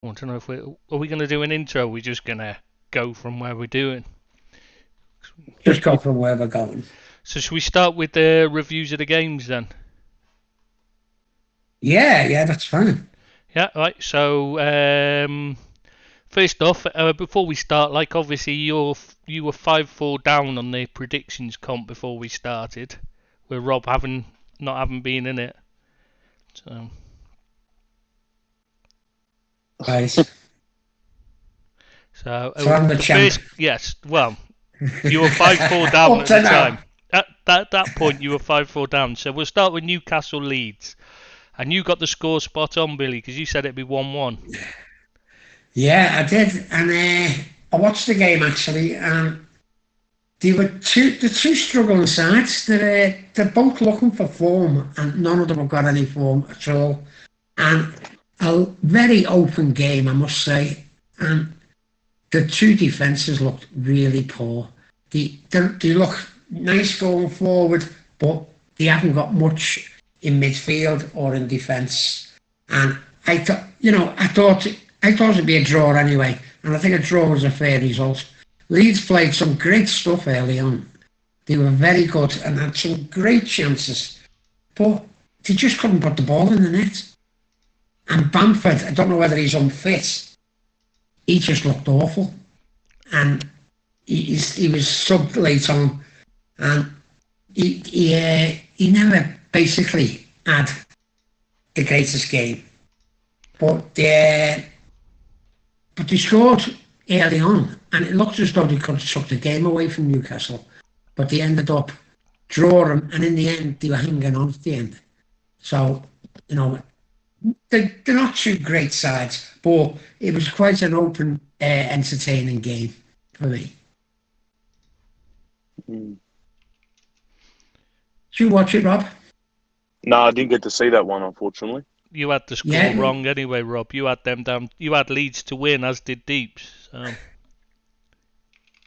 I want to know if are we going to do an intro? We're just going to go from where we're doing. Just go from where we're going. So should we start with the reviews of the games then? Yeah, that's fine. Yeah, right. So first off, before we start, like obviously you were 5-4 down on the predictions comp before we started, with Rob not having been in it. So Right. so So I'm the the champ. first yes, well, you were 5-4 down Up at to the now. time. At that point, you were 5-4 down. So we'll start with Newcastle Leeds, and you got the score spot on, Billy, because you said it'd be 1-1. Yeah, I did. And I watched the game actually, and they were the two struggling sides. They're both looking for form, and none of them have got any form at all. And a very open game, I must say. And the two defences looked really poor. They look nice going forward, but they haven't got much in midfield or in defence. And I thought it'd be a draw anyway, and I think a draw was a fair result. Leeds played some great stuff early on. They were very good and had some great chances, but they just couldn't put the ball in the net. And Bamford, I don't know whether he's unfit. He just looked awful, and he was subbed late on, and he never basically had the greatest game. But they scored early on, and it looked as though they could have took the game away from Newcastle, but they ended up drawing, and in the end they were hanging on at the end. So you know they're not two great sides, but it was quite an open, entertaining game for me. Mm. Did you watch it, Rob? No, I didn't get to see that one, unfortunately. You had the score Yeah, wrong anyway, Rob. You had them down. You had Leeds to win, as did Deeps. So. Not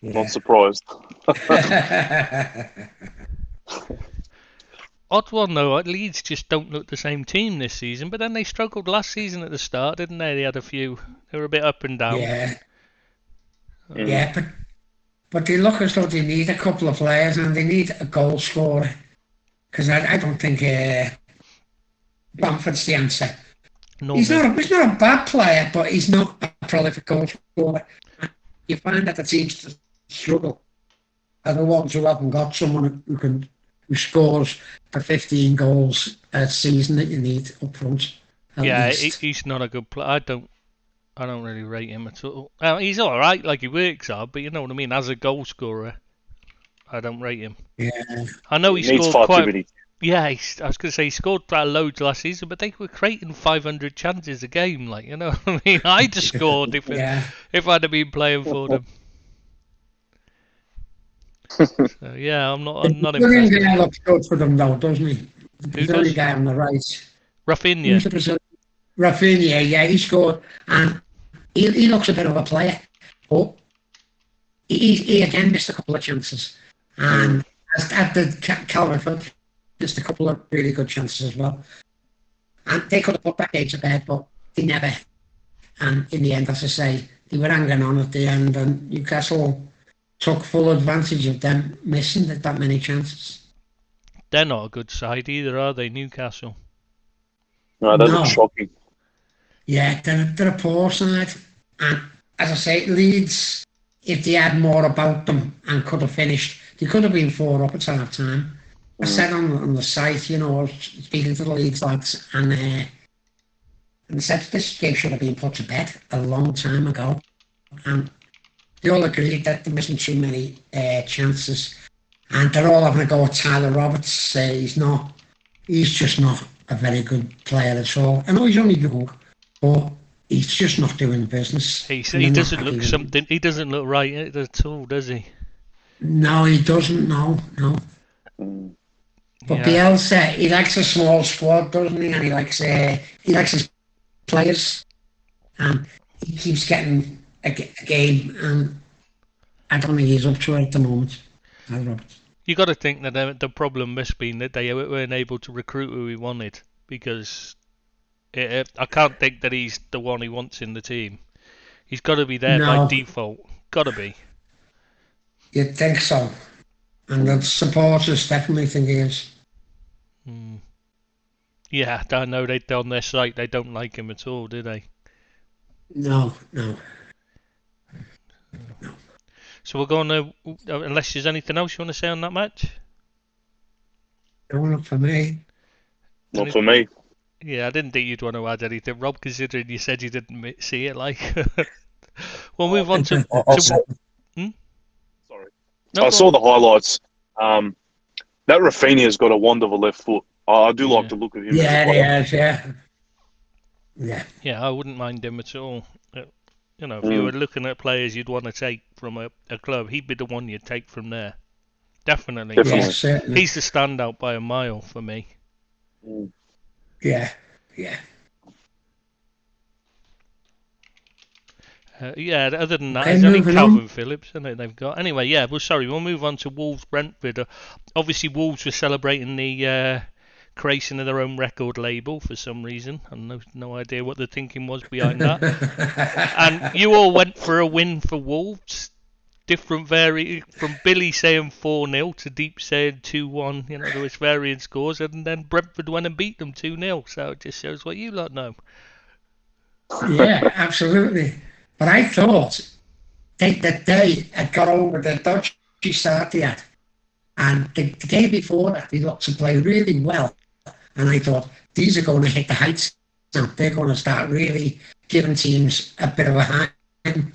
yeah. surprised. Odd one though. Leeds just don't look the same team this season. But then they struggled last season at the start, didn't they? They had a few. They were a bit up and down. yeah, Mm. yeah, but they look as though they need a couple of players and they need a goal scorer because I don't think Bamford's the answer. Nor He's me. not a bad player, but he's not a prolific goal scorer. You find that the teams that struggle are the ones who haven't got someone who scores for 15 goals a season that you need up front at Yeah, least. he's not a good player. I don't really rate him at all. He's all right, like he works hard, but you know what I mean. As a goal scorer, I don't rate him. Yeah, I know he It needs scored quite. activity. Yeah, I was going to say he scored loads last season, but they were creating 500 chances a game. Like you know, what I mean, I'd have scored yeah. if I'd have been playing for them. So yeah, I'm not The Brazilian impressed. guy looks good for them though, doesn't he? The Who Brazilian does? guy on the right. Rafinha. Who's the Brazilian? Rafinha, yeah, he scored. And he looks a bit of a player. But he again missed a couple of chances. Mm. And as did Calvin, missed a couple of really good chances as well. And they could have put that game to bed, but they never. And in the end, as I say, they were hanging on at the end, and Newcastle took full advantage of them missing that many chances. They're not a good side either, are they? Newcastle. No, that looks No, shocking. yeah, they're a poor side. And as I say, Leeds, if they had more about them and could have finished, they could have been 4 up at half time. I Mm. said on the site, I was speaking to the Leeds lads, and they said this game should have been put to bed a long time ago. And they all agreed that they're missing too many chances. And they're all having a go at Tyler Roberts. He's just not a very good player at all. I know he's only young, but he's just not doing business. And He they're not doesn't happy look with him. something. He doesn't look right at all, does he? No, he doesn't. No, no. Mm. But Yeah. Bielsa, he likes a small squad, doesn't he? And he likes his players, and he keeps getting a game, and I don't think he's up to it at the moment. Roberts. You got to think that the problem must be that they weren't able to recruit who he wanted because I can't think that he's the one he wants in the team. He's got to be there by No. default. Got to be. You'd think so. And the supporters definitely think he is. Yeah, I know on their site they don't like him at all, do they? No. So we're going to, unless there's anything else you want to say on that match? No, not for me. Not for me. Yeah, I didn't think you'd want to add anything, Rob, considering you said you didn't see it. We'll move on to. Sorry. I saw the highlights. That Rafinha's got a wonderful left foot. I do like the look of him. Yeah, he has, yeah. Yeah, I wouldn't mind him at all. If you were looking at players you'd want to take from a club, he'd be the one you'd take from there. Definitely. Yeah, certainly. He's the standout by a mile for me. Yeah. Other than that, Okay, it's only moving Calvin on. Phillips, isn't it, they've got? Anyway, we'll move on to Wolves-Brentford. Obviously, Wolves were celebrating the creation of their own record label for some reason. I have no idea what the thinking was behind that. And you all went for a win for Wolves. Different from Billy saying 4-0 to Deep saying 2-1. There was varying scores, and then Brentford went and beat them 2-0. So it just shows what you lot know. Yeah, absolutely. But I thought that they had got over the dodgy start they had. And the game before that, they got to play really well. And I thought, these are going to hit the heights now. They're going to start really giving teams a bit of a hand. And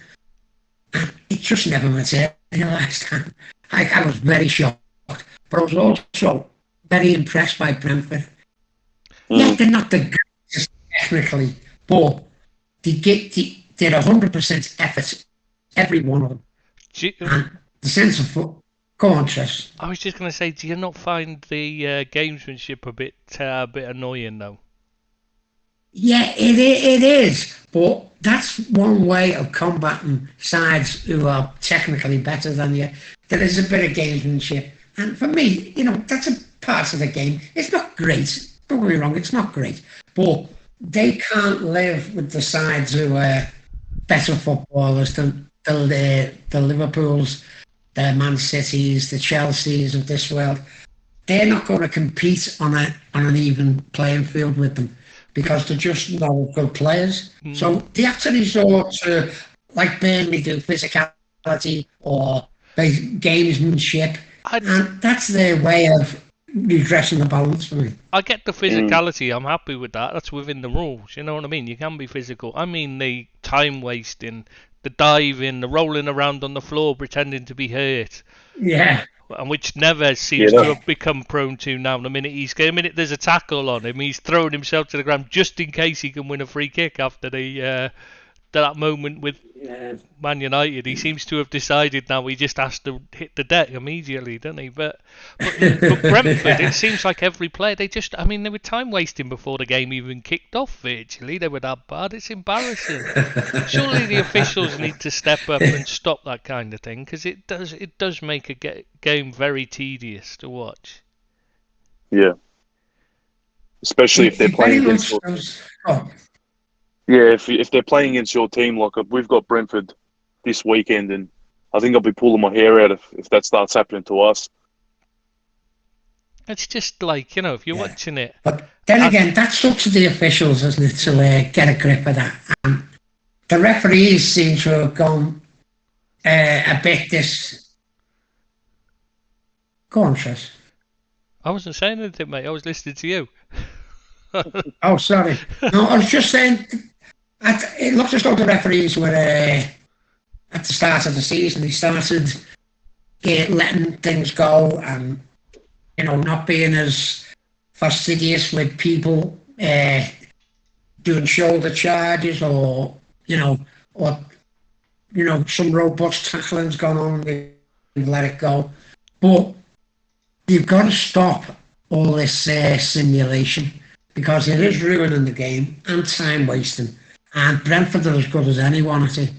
it just never materialised. I was very shocked. But I was also very impressed by Brentford. Yeah, they're not the greatest technically, but they did 100% effort, every one of them. And the sense of football. Go on, Tress. I was just going to say, do you not find the gamesmanship a bit annoying, though? Yeah, it is. But that's one way of combating sides who are technically better than you. There is a bit of gamesmanship. And for me, that's a part of the game. It's not great. Don't get me wrong, it's not great. But they can't live with the sides who are better footballers than the Liverpools, the Man Cities, the Chelseas of this world. They're not going to compete on an even playing field with them because they're just not good players. So they have to resort to, like Burnley do, physicality or gamesmanship. And that's their way of redressing the balance for me. I get the physicality. I'm happy with that. That's within the rules. You know what I mean? You can be physical. I mean the time wasting, the diving, the rolling around on the floor pretending to be hurt. Yeah. And which never seems to have become prone to now. The minute there's a tackle on him, he's throwing himself to the ground just in case he can win a free kick after that moment with Man United. He seems to have decided now he just has to hit the deck immediately, doesn't he? But Brentford, it seems like every player, they were time wasting before the game even kicked off virtually. They were that bad. It's embarrassing. Surely the officials need to step up and stop that kind of thing, because it does make a game very tedious to watch. Yeah. Especially if they're playing against... Yeah, if they're playing against your team, like we've got Brentford this weekend, and I think I'll be pulling my hair out if that starts happening to us. It's just like, if you're watching it. But then again, that's up to the officials, isn't it, to get a grip of that. And the referees seem to have gone a bit this... Go on, Tris. I wasn't saying anything, mate. I was listening to you. Oh, sorry. No, I was just saying... It looked as though the referees were at the start of the season. They started letting things go and not being as fastidious with people doing shoulder charges or some robust tackling's gone on. They let it go, but you've got to stop all this simulation because it is ruining the game and time wasting. And Brentford are as good as anyone at it,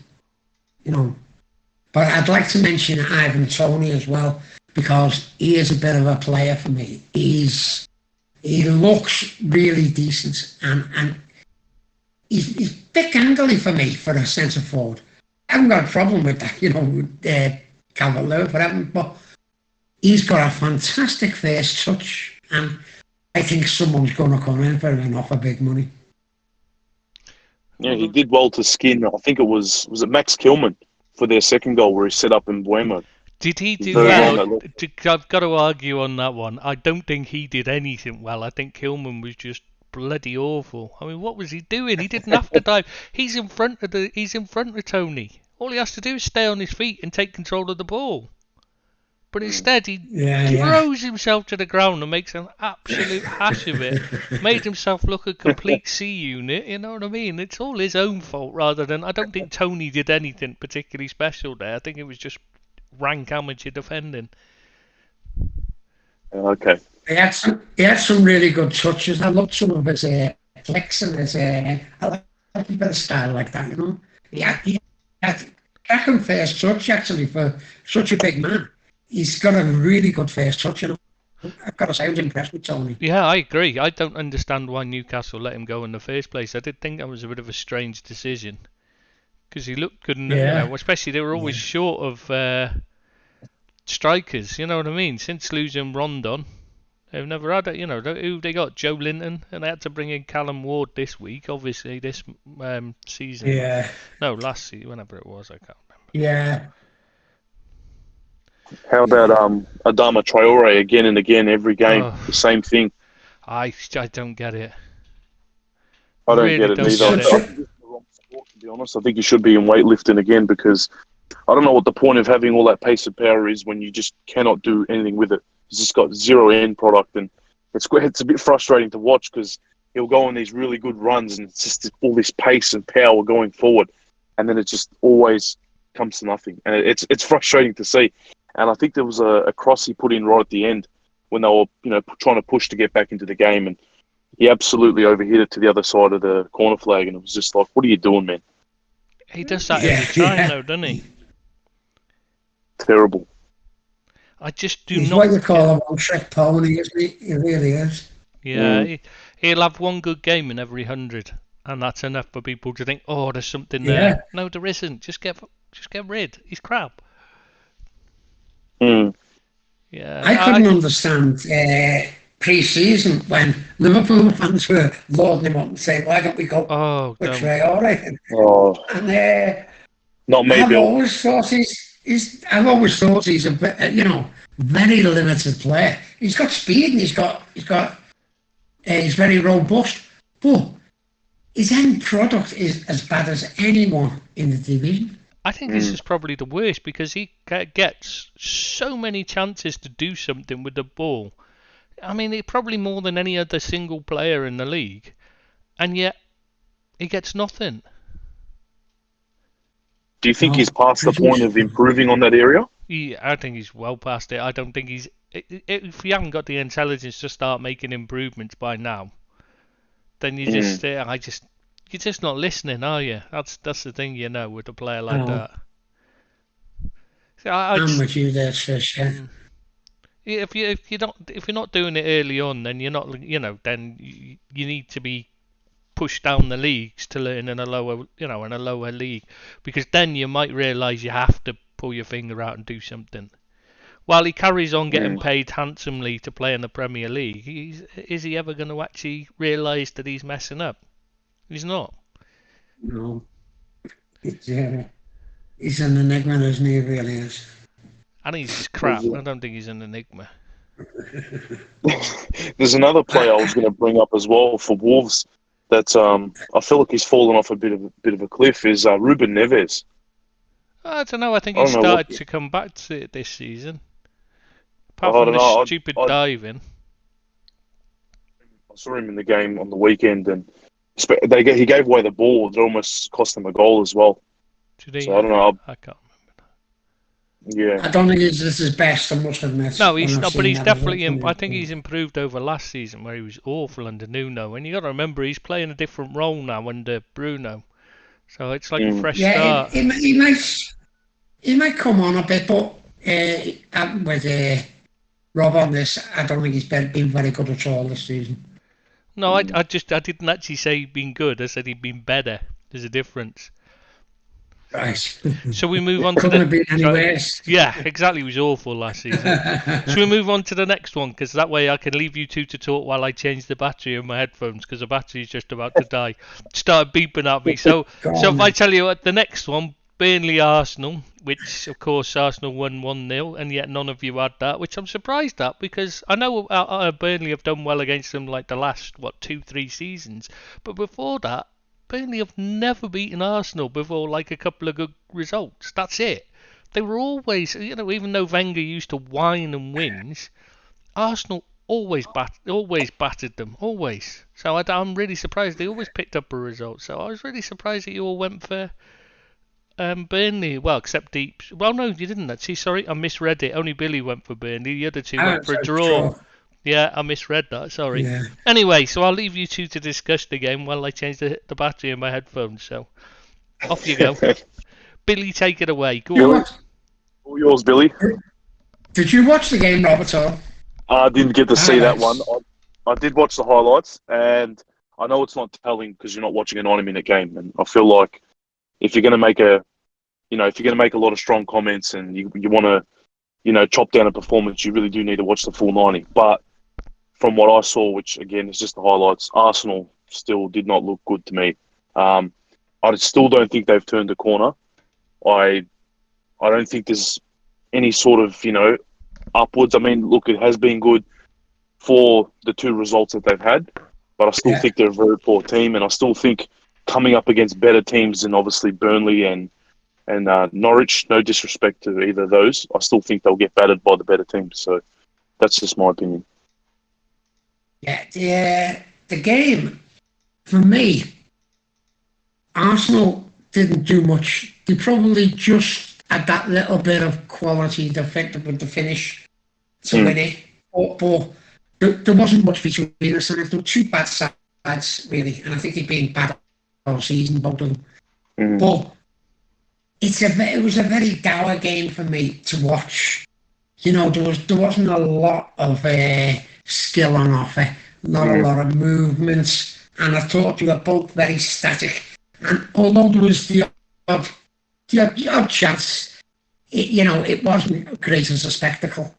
But I'd like to mention Ivan Toney as well, because he is a bit of a player for me. He looks really decent, and he's bit gangly for me for a centre forward. I haven't got a problem with that, with Calvert-Lewin, but he's got a fantastic first touch, and I think someone's going to come in for him and offer big money. Yeah, he did well to skin. I think it was it Max Kilman for their second goal where he set up in Buemo. Did he do well? I've got to argue on that one. I don't think he did anything well. I think Kilman was just bloody awful. I mean, what was he doing? He didn't have to dive. He's in front of Tony. All he has to do is stay on his feet and take control of the ball. But instead, he throws himself to the ground and makes an absolute hash of it. Made himself look a complete C unit, you know what I mean? It's all his own fault rather than... I don't think Tony did anything particularly special there. I think it was just rank amateur defending. Okay. He had some really good touches. I loved some of his flicks and his... I like a bit of style like that, He had cracking first touch, actually, for such a big man. He's got a really good first touch, I've got to say, I was impressed with Tony. Yeah, I agree. I don't understand why Newcastle let him go in the first place. I did think that was a bit of a strange decision. Because he looked good, especially they were always short of strikers, you know what I mean? Since losing Rondon, they've never had it, who they got? Joe Linton, and they had to bring in Callum Ward this week, obviously, this season. Yeah. No, last season, whenever it was, I can't remember. Yeah. How about Adama Traore again and again every game? The same thing. I don't get it. I don't get it either. To be honest, I think he should be in weightlifting again because I don't know what the point of having all that pace and power is when you just cannot do anything with it. He's just got zero end product, and it's a bit frustrating to watch because he'll go on these really good runs and it's just all this pace and power going forward, and then it just always comes to nothing, and it's frustrating to see. And I think there was a cross he put in right at the end when they were, trying to push to get back into the game, and he absolutely overhit it to the other side of the corner flag, and it was just like, what are you doing, man? He does that every time, though, doesn't he? Terrible. I just do He's not... what you call a one-trick pony, isn't he? He really is. Yeah, he'll have one good game in every 100, and that's enough for people to think, oh, there's something there. Yeah. No, there isn't. Just get rid. He's crap. Yeah, I couldn't understand pre-season when Liverpool fans were loading him up and saying, "Why don't we go which way?" All right. And not maybe. I've always thought he's a bit, very limited player. He's got speed and he's very robust, but his end product is as bad as anyone in the division. I think this is probably the worst because he gets so many chances to do something with the ball. I mean, probably more than any other single player in the league, and yet he gets nothing. Do you think he's past the point of improving on that area? Yeah, I think he's well past it. I don't think he's... If you haven't got the intelligence to start making improvements by now, then you you're just not listening, are you? That's the thing, with a player like that. So I'm with you there, Trish. Yeah. If you're not doing it early on, then you're not. Then you need to be pushed down the leagues to learn in a lower league, because then you might realise you have to pull your finger out and do something. While he carries on getting paid handsomely to play in the Premier League, is he ever going to actually realise that he's messing up? He's not. No. He's an enigma, isn't he? He really is. I think he's just crap. I don't think he's an enigma. There's another player I was going to bring up as well for Wolves that I feel like he's fallen off a bit of a cliff is Ruben Neves. I don't know. I think he started to come back to it this season. Apart from the stupid diving. I saw him in the game on the weekend, and he gave away the ball. It almost cost him a goal as well. So I don't know. I can't remember. Yeah. I don't think this is his best, I must admit. No, he's not, but he's definitely... I think he's improved over last season, where he was awful under Nuno. And you got to remember, he's playing a different role now under Bruno. So it's like a fresh start. He might come on a bit, but with Rob on this, I don't think he's been very good at all this season. No, I didn't actually say he'd been good. I said he'd been better. There's a difference. Right. So we move on to Couldn't have been any worse. Yeah, exactly. It was awful last season. So we move on to the next one, because that way I can leave you two to talk while I change the battery in my headphones, because the battery's just about to die. Start beeping at me. So if I tell you the next one, Burnley Arsenal, which of course Arsenal won 1-0, and yet none of you had that, which I'm surprised at, because I know Burnley have done well against them like the last 2-3 seasons, but before that Burnley have never beaten Arsenal before like a couple of good results. That's it. They were always, even though Wenger used to whine and whinge, Arsenal always battered them, always. So I'm really surprised they always picked up a result. So I was really surprised that you all went for Burnley. Well, except Deep. Well, no, you didn't actually. Sorry, I misread it. Only Billy went for Burnley. The other two went for a draw. Yeah, I misread that. Sorry. Yeah. Anyway, so I'll leave you two to discuss the game while I change the battery in my headphones. So off you go. Billy, take it away. Go on. All yours, Billy. Did you watch the game, Rob, at all? I didn't get to see that one. I did watch the highlights, and I know it's not telling because you're not watching a 90-minute game. And I feel like if you're going to make a lot of strong comments and you want to, chop down a performance, you really do need to watch the full 90. But from what I saw, which again is just the highlights, Arsenal still did not look good to me. I still don't think they've turned the corner. I don't think there's any sort of, upwards. I mean, look, it has been good for the two results that they've had, but I still think they're a very poor team, and I still think coming up against better teams than obviously Burnley and Norwich, no disrespect to either of those, I still think they'll get battered by the better teams. So that's just my opinion. Yeah, the game, for me, Arsenal didn't do much. They probably just had that little bit of quality with the finish to win it. But there wasn't much between us, and there were two bad sides, really. And I think they've been bad all season, both of them. But it was a very dour game for me to watch. There wasn't a lot of skill on offer, not a lot of movements, and I thought they were both very static. And although there was the odd chance, it wasn't great as a spectacle.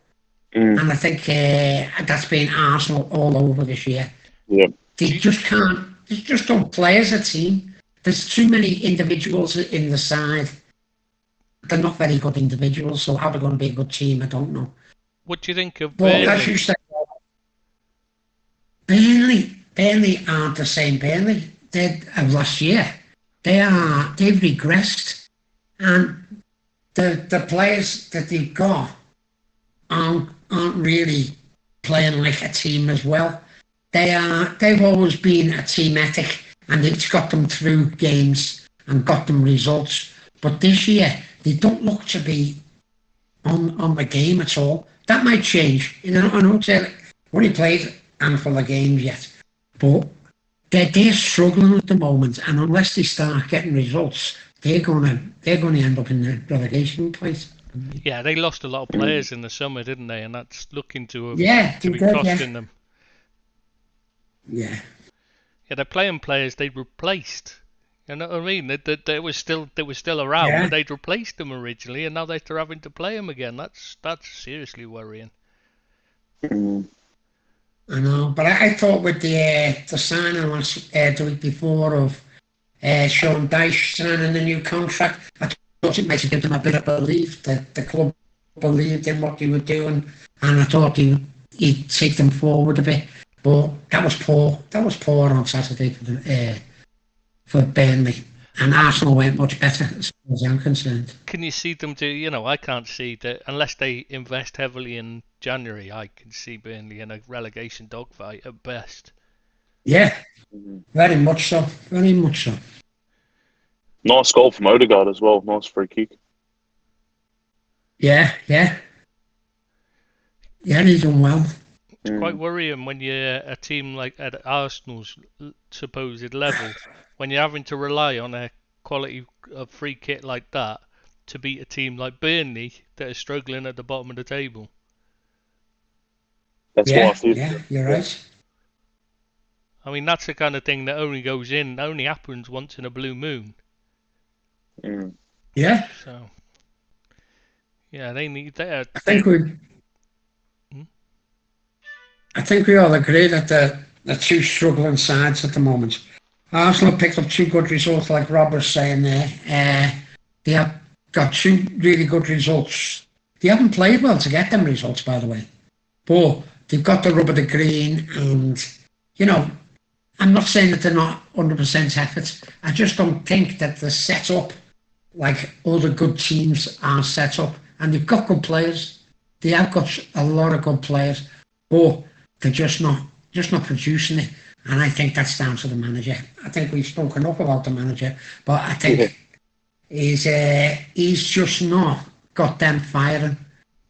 And I think that's been Arsenal all over this year. Yeah. They just don't play as a team. There's too many individuals in the side. They're not very good individuals, so how they're going to be a good team, I don't know. What do you think of Burnley? Burnley? As you said, Burnley aren't the same Burnley of last year. They've regressed, and the players that they've got aren't really playing like a team as well. They've always been a team ethic, and it's got them through games and got them results. But this year, they don't look to be on the game at all. That might change. I know they've only played a handful of games yet, but they're struggling at the moment. And unless they start getting results, they're going to end up in the relegation place. Yeah, they lost a lot of players in the summer, didn't they? And that's looking to be costing them. Yeah. Yeah, they're playing players they replaced. You know what I mean? They were still around, but they'd replaced them originally, and now they're having to play them again. That's seriously worrying. I know, but I thought with the signing the week before of Sean Dyche signing the new contract, I thought it might have given them a bit of belief that the club believed in what they were doing, and I thought he'd take them forward a bit. But that was poor. That was poor on Saturday for Burnley, and Arsenal went much better as far as I'm concerned. Can you see them do? I can't see that unless they invest heavily in January. I can see Burnley in a relegation dogfight at best. Yeah, very much so. Very much so. Nice goal from Odegaard as well. Nice free kick. Yeah, he's done well. It's quite worrying when you're a team like at Arsenal's supposed level, when you're having to rely on a quality of free kick like that to beat a team like Burnley that are struggling at the bottom of the table. That's why I feel. Yeah, you're right. I mean, that's the kind of thing that only happens once in a blue moon. Yeah. So, yeah, they need that. I think we all agree that the two struggling sides at the moment. Arsenal picked up two good results, like Rob was saying there. They have got two really good results. They haven't played well to get them results, by the way. But they've got the rub of the green, and, you know, I'm not saying that they're not 100% effort. I just don't think that they're set up like other good teams are set up. And they've got good players. They have got a lot of good players. But they're just not producing it. And I think that's down to the manager. I think we've spoken enough about the manager, but I think he's just not got them firing.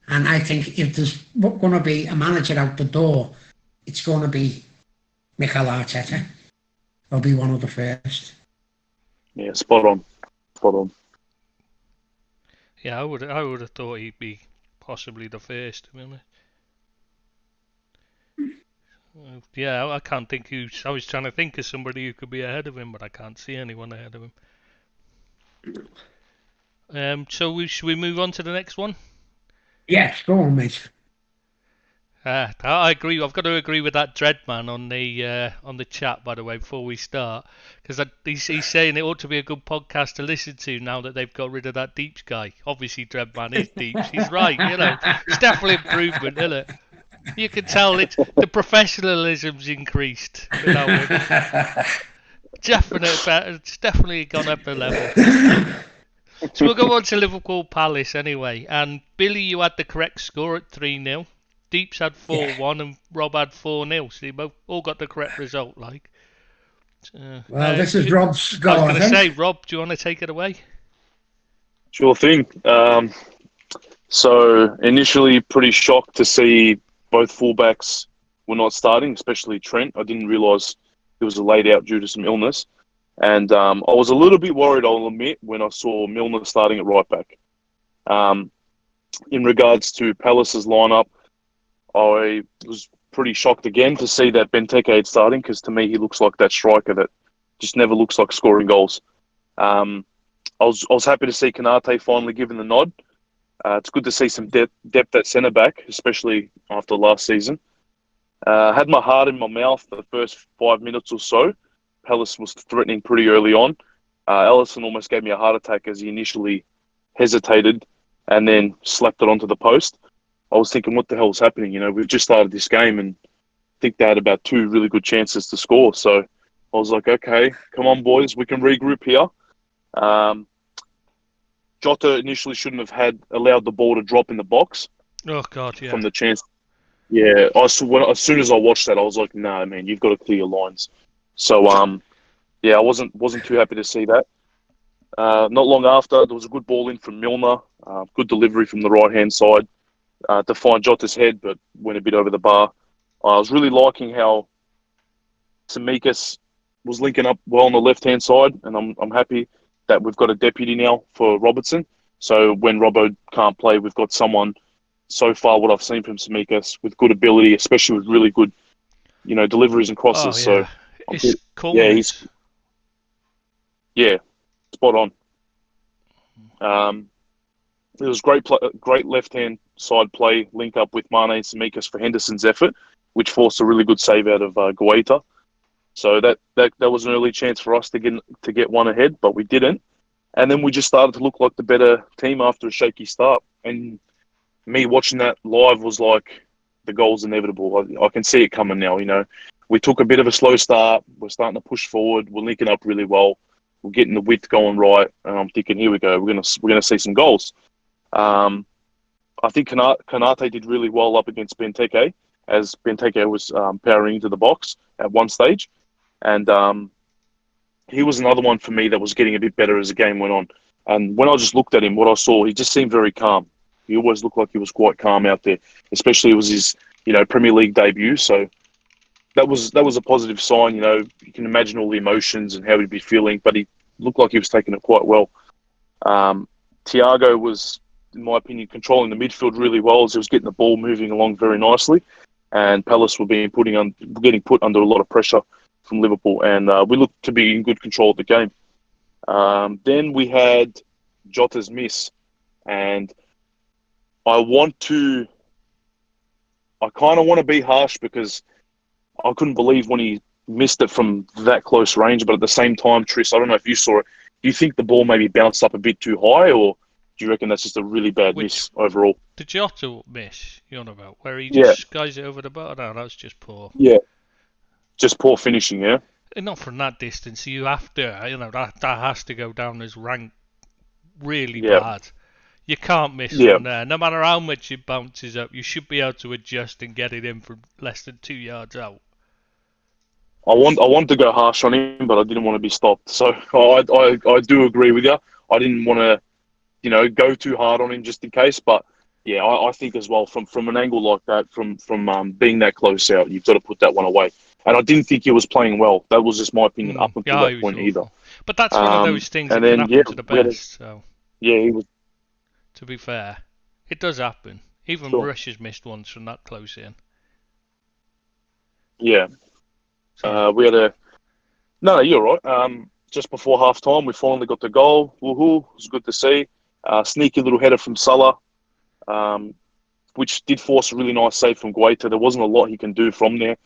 And I think if there's going to be a manager out the door, it's going to be Mikel Arteta. He'll be one of the first. Yeah, spot on. Yeah, I would have thought he'd be possibly the first, to be honest. Yeah, I can't think who's. I was trying to think of somebody who could be ahead of him, but I can't see anyone ahead of him. So should we move on to the next one? Yes, go on, mate. I agree. I've got to agree with that Dreadman on the chat, by the way, before we start, because he's saying it ought to be a good podcast to listen to now that they've got rid of that Deeps guy. Obviously, Dreadman is Deeps. He's right. It's definitely improvement, isn't it? You can tell the professionalism's increased without him. It's definitely gone up a level. So we'll go on to Liverpool Palace anyway. And Billy, you had the correct score at 3-0. Deeps had 4-1 and Rob had 4-0. So you both all got the correct result, like. Well, this is Rob's goal. I was going to say, Rob, do you want to take it away? Sure thing. So initially pretty shocked to see both fullbacks were not starting, especially Trent. I didn't realise he was laid out due to some illness. And I was a little bit worried, I'll admit, when I saw Milner starting at right back. In regards to Palace's lineup, I was pretty shocked again to see that Benteke had starting, because to me he looks like that striker that just never looks like scoring goals. I was happy to see Konate finally given the nod. It's good to see some depth at centre back, especially after last season. Had my heart in my mouth for the first 5 minutes or so. Palace was threatening pretty early on. Ellison almost gave me a heart attack as he initially hesitated and then slapped it onto the post. I was thinking, what the hell is happening? We've just started this game, and I think they had about 2 really good chances to score. So I was like, okay, come on, boys, we can regroup here. Jota initially shouldn't have allowed the ball to drop in the box. Oh, God, yeah. From the chance. Yeah, as soon as I watched that, I was like, nah, man, you've got to clear your lines. So, yeah, I wasn't too happy to see that. Not long after, there was a good ball in from Milner. Good delivery from the right-hand side to find Jota's head, but went a bit over the bar. I was really liking how Tsimikas was linking up well on the left-hand side, and I'm happy that we've got a deputy now for Robertson. So when Robbo can't play, we've got someone, so far what I've seen from Tsimikas, with good ability, especially with really good, deliveries and crosses. Oh, yeah. So cool. Yeah, spot on. It was great left-hand side play, link up with Mane and Tsimikas for Henderson's effort, which forced a really good save out of Guaita. So that was an early chance for us to get one ahead, but we didn't. And then we just started to look like the better team after a shaky start. And me watching that live was like, the goal's inevitable. I can see it coming now. We took a bit of a slow start. We're starting to push forward. We're linking up really well. We're getting the width going right, and I'm thinking, here we go. We're gonna see some goals. I think Konate did really well up against Benteke, as Benteke was powering into the box at one stage. And he was another one for me that was getting a bit better as the game went on. And when I just looked at him, what I saw, he just seemed very calm. He always looked like he was quite calm out there, especially it was his, Premier League debut. So that was a positive sign. You can imagine all the emotions and how he'd be feeling, but he looked like he was taking it quite well. Thiago was, in my opinion, controlling the midfield really well as he was getting the ball moving along very nicely. And Palace were getting put under a lot of pressure from Liverpool, and we looked to be in good control of the game. Then we had Jota's miss, and I kind of want to be harsh because I couldn't believe when he missed it from that close range, but at the same time, Tris, I don't know if you saw it, do you think the ball maybe bounced up a bit too high, or do you reckon that's just a really bad miss overall? The Jota miss you're on about, where he just skies it over the bar? No, that's just poor. Yeah. Just poor finishing, yeah? And not from that distance. You have to, that has to go down as rank really bad. You can't miss from there. No matter how much it bounces up, you should be able to adjust and get it in from less than 2 yards out. I want to go harsh on him, but I didn't want to be stopped. So I do agree with you. I didn't want to, go too hard on him just in case. But yeah, I think as well from an angle like that, from being that close out, you've got to put that one away. And I didn't think he was playing well. That was just my opinion up until that point either. But that's one of those things that can happen to the best. So yeah, he was. To be fair, it does happen. Even Rush has missed ones from that close in. Yeah. We had No, you're right. Just before half time, we finally got the goal. Woohoo! It was good to see. Sneaky little header from Salah, which did force a really nice save from Guaita. There wasn't a lot he can do from there.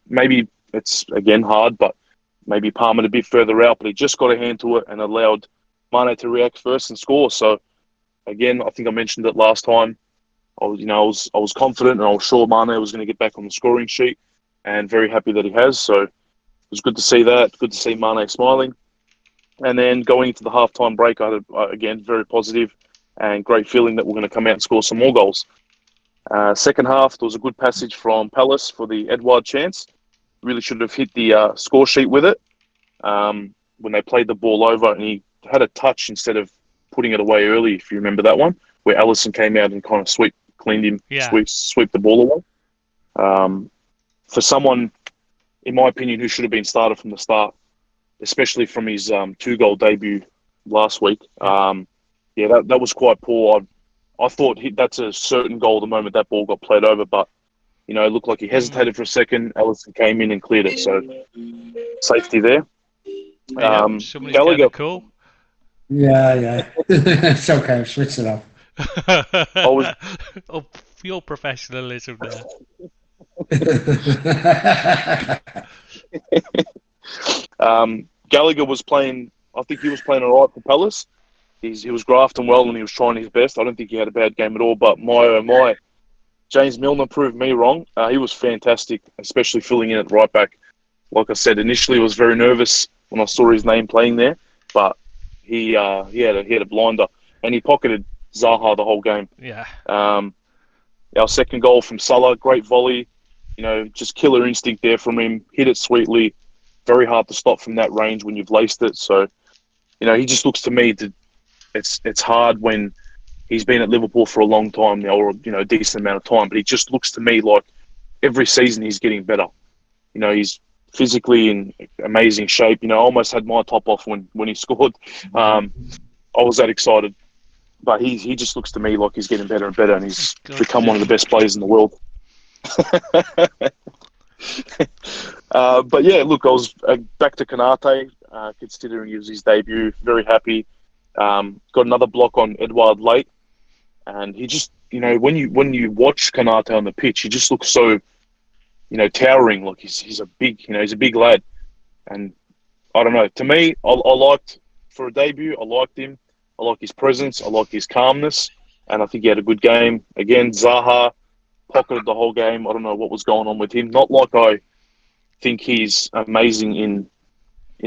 Maybe it's, again, hard, but maybe Palmer a bit further out, but he just got a hand to it and allowed Mane to react first and score. So, again, I think I mentioned it last time. I was confident and I was sure Mane was going to get back on the scoring sheet, and very happy that he has. So it was good to see that. Good to see Mane smiling. And then going into the halftime break, I had, again, very positive and great feeling that we're going to come out and score some more goals. Second half, there was a good passage from Palace for the Edouard chance. Really should have hit the score sheet with it when they played the ball over, and he had a touch instead of putting it away early, if you remember that one, where Alisson came out and kind of cleaned him, sweep the ball away. For someone, in my opinion, who should have been started from the start, especially from his 2-goal debut last week, that was quite poor. I thought that's a certain goal the moment that ball got played over, but it looked like he hesitated for a second. Alisson came in and cleared it, so safety there. Gallagher, cool. Yeah. It's okay. I've switched it off. Your professionalism there. Gallagher was playing. I think he was playing all right for Palace. He was grafting well and he was trying his best. I don't think he had a bad game at all. But my James Milner proved me wrong. He was fantastic, especially filling in at right back. Like I said, initially I was very nervous when I saw his name playing there, but he had a blinder and he pocketed Zaha the whole game. Yeah. Our second goal from Salah, great volley. Just killer instinct there from him. Hit it sweetly. Very hard to stop from that range when you've laced it. So, he just looks to me to. It's hard when he's been at Liverpool for a long time now, or a decent amount of time. But he just looks to me like every season he's getting better. He's physically in amazing shape. I almost had my top off when he scored. I was that excited. But he just looks to me like he's getting better and better, and he's become one of the best players in the world. But yeah, look, I was back to Konate, considering it was his debut. Very happy. Got another block on Edouard late, and he just, when you watch Konate on the pitch, he just looks so, towering. Like he's a big lad, and I don't know. To me, I liked for a debut. I liked him. I like his presence. I like his calmness, and I think he had a good game. Again, Zaha pocketed the whole game. I don't know what was going on with him. Not like I think he's amazing in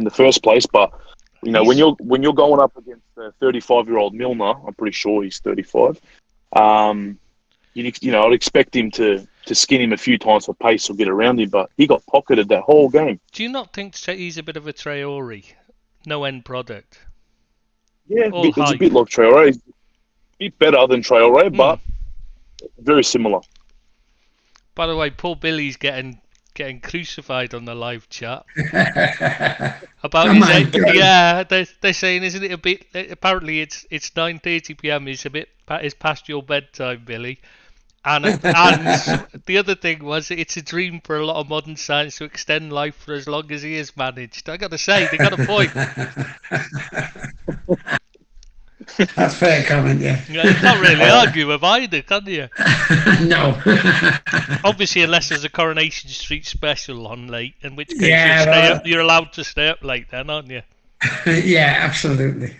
the first place, but when you're going up against a 35-year-old Milner, I'm pretty sure he's 35. I'd expect him to skin him a few times for pace or get around him, but he got pocketed that whole game. Do you not think he's a bit of a Traore, no end product? Yeah, it's a bit like Traore. He's a bit better than Traore, but very similar. By the way, poor Billy's getting crucified on the live chat about his age. Yeah, they're saying, isn't it a bit? Apparently, it's 9:30 p.m. It's past your bedtime, Billy. And the other thing was, it's a dream for a lot of modern science to extend life for as long as he has managed. I got to say, they got a point. That's fair comment, yeah. You can't really argue with either, can you? No. Obviously, unless there's a Coronation Street special on late, in which case you're allowed to stay up late then, aren't you? Yeah, absolutely.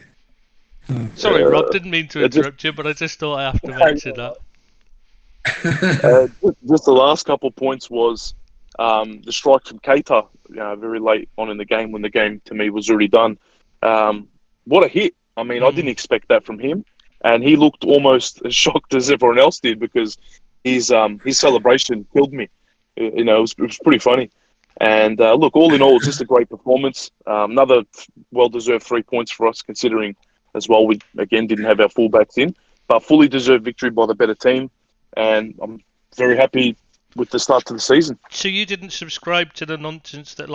Sorry, Rob, didn't mean to interrupt you, but I just thought I have to mention that. Just the last couple points was the strike from Keita, very late on in the game when the game to me was already done. What a hit! I mean, I didn't expect that from him, and he looked almost as shocked as everyone else did because his celebration killed me. It was pretty funny. And look, all in all, it's just a great performance. Another well-deserved 3 points for us, considering as well we again didn't have our fullbacks in, but fully deserved victory by the better team. And I'm very happy with the start to the season. So you didn't subscribe to the nonsense that,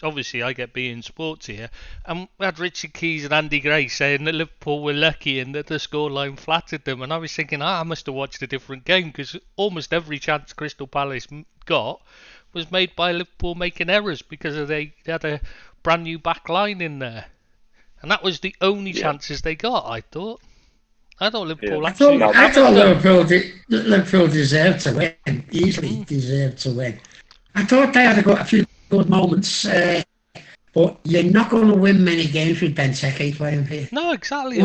obviously I get being sports here, and we had Richard Keys and Andy Gray saying that Liverpool were lucky and that the scoreline flattered them, and I was thinking, I must have watched a different game, because almost every chance Crystal Palace got was made by Liverpool making errors because they had a brand new back line in there, and that was the only chances they got. I thought Liverpool actually. I thought Liverpool deserved to win. Easily deserved to win. I thought they had a few good moments, but you're not going to win many games with Benteke playing here. No, exactly.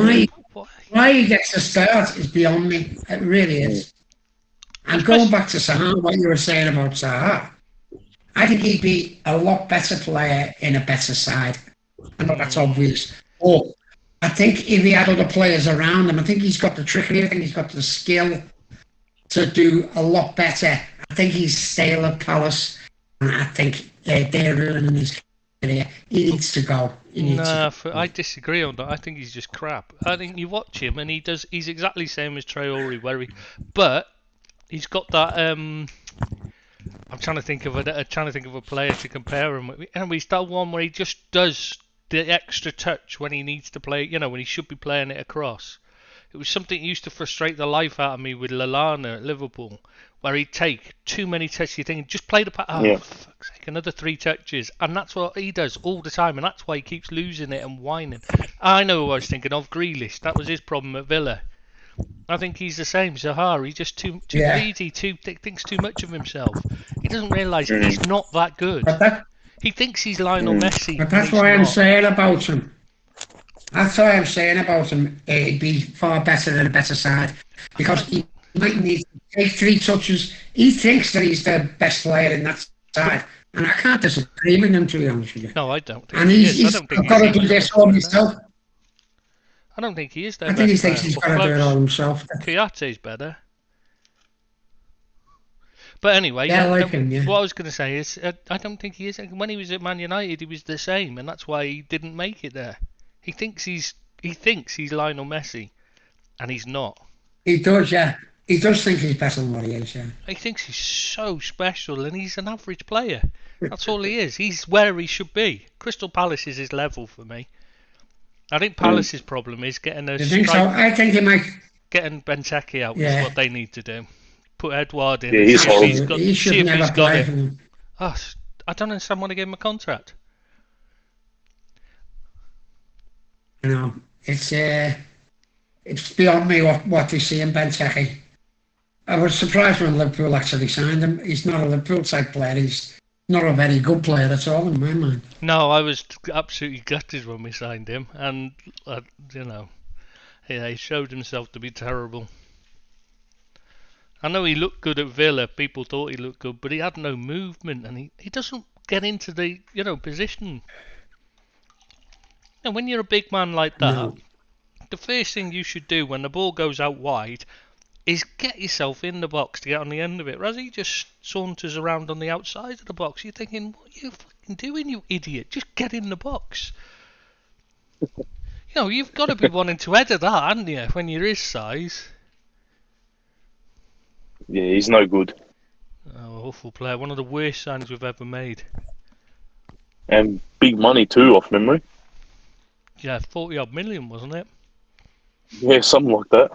Why he gets to start is beyond me. It really is. And going back to Zaha, what you were saying about Zaha, I think he'd be a lot better player in a better side. I know that's obvious. But I think if he had other players around him, I think he's got the trickery, I think he's got the skill to do a lot better. I think he's stale at Palace, and I think they're ruining his career. He needs to go. I disagree on that. I think he's just crap. I think you watch him and he's exactly the same as Traore, but he's got that. I'm trying to think of a player to compare him with. And he's that one where he just does the extra touch when he needs to play, when he should be playing it across. It was something that used to frustrate the life out of me with Lallana at Liverpool, where he'd take too many touches. You're thinking, just play the pass. For fuck's sake, another 3 touches. And that's what he does all the time, and that's why he keeps losing it and whining. I know who I was thinking of, Grealish. That was his problem at Villa. I think he's the same. Zaha, he's just too greedy, thinks too much of himself. He doesn't realise he's not that good. He thinks he's Lionel Messi. But that's why I'm saying about him. That's why I'm saying about him. He'd be far better than a better side, because he might need to take 3 touches. He thinks that he's the best player in that side, and I can't disagree with him, to be honest with you. No, I don't think and he's got to do this all himself. I don't think he is. I think he thinks he's got to do it all himself. Kouyate's better. But anyway, what I was going to say is, I don't think he is. When he was at Man United, he was the same, and that's why he didn't make it there. He thinks he's Lionel Messi, and he's not. He does, yeah. He does think he's better than what he is, yeah. He thinks he's so special, and he's an average player. That's all he is. He's where he should be. Crystal Palace is his level for me. I think Palace's problem is getting a think so? I think he might. Getting Benteke out is what they need to do. Put Edouard in. Yeah, he's horrible. He should never play for them. I don't understand why they gave him a contract. It's beyond me what we see in Benteke. I was surprised when Liverpool actually signed him. He's not a Liverpool type player. He's not a very good player at all in my mind. No, I was absolutely gutted when we signed him, and he showed himself to be terrible. I know he looked good at Villa. People thought he looked good, but he had no movement, and he doesn't get into the position. And when you're a big man like that, the first thing you should do when the ball goes out wide is get yourself in the box to get on the end of it. Whereas he just saunters around on the outside of the box. You're thinking, what are you fucking doing, you idiot? Just get in the box. You've got to be wanting to header that, haven't you, when you're his size? Yeah, he's no good. Oh, awful player. One of the worst signings we've ever made. And big money too, off memory. Yeah, 40-odd million, wasn't it? Yeah, something like that.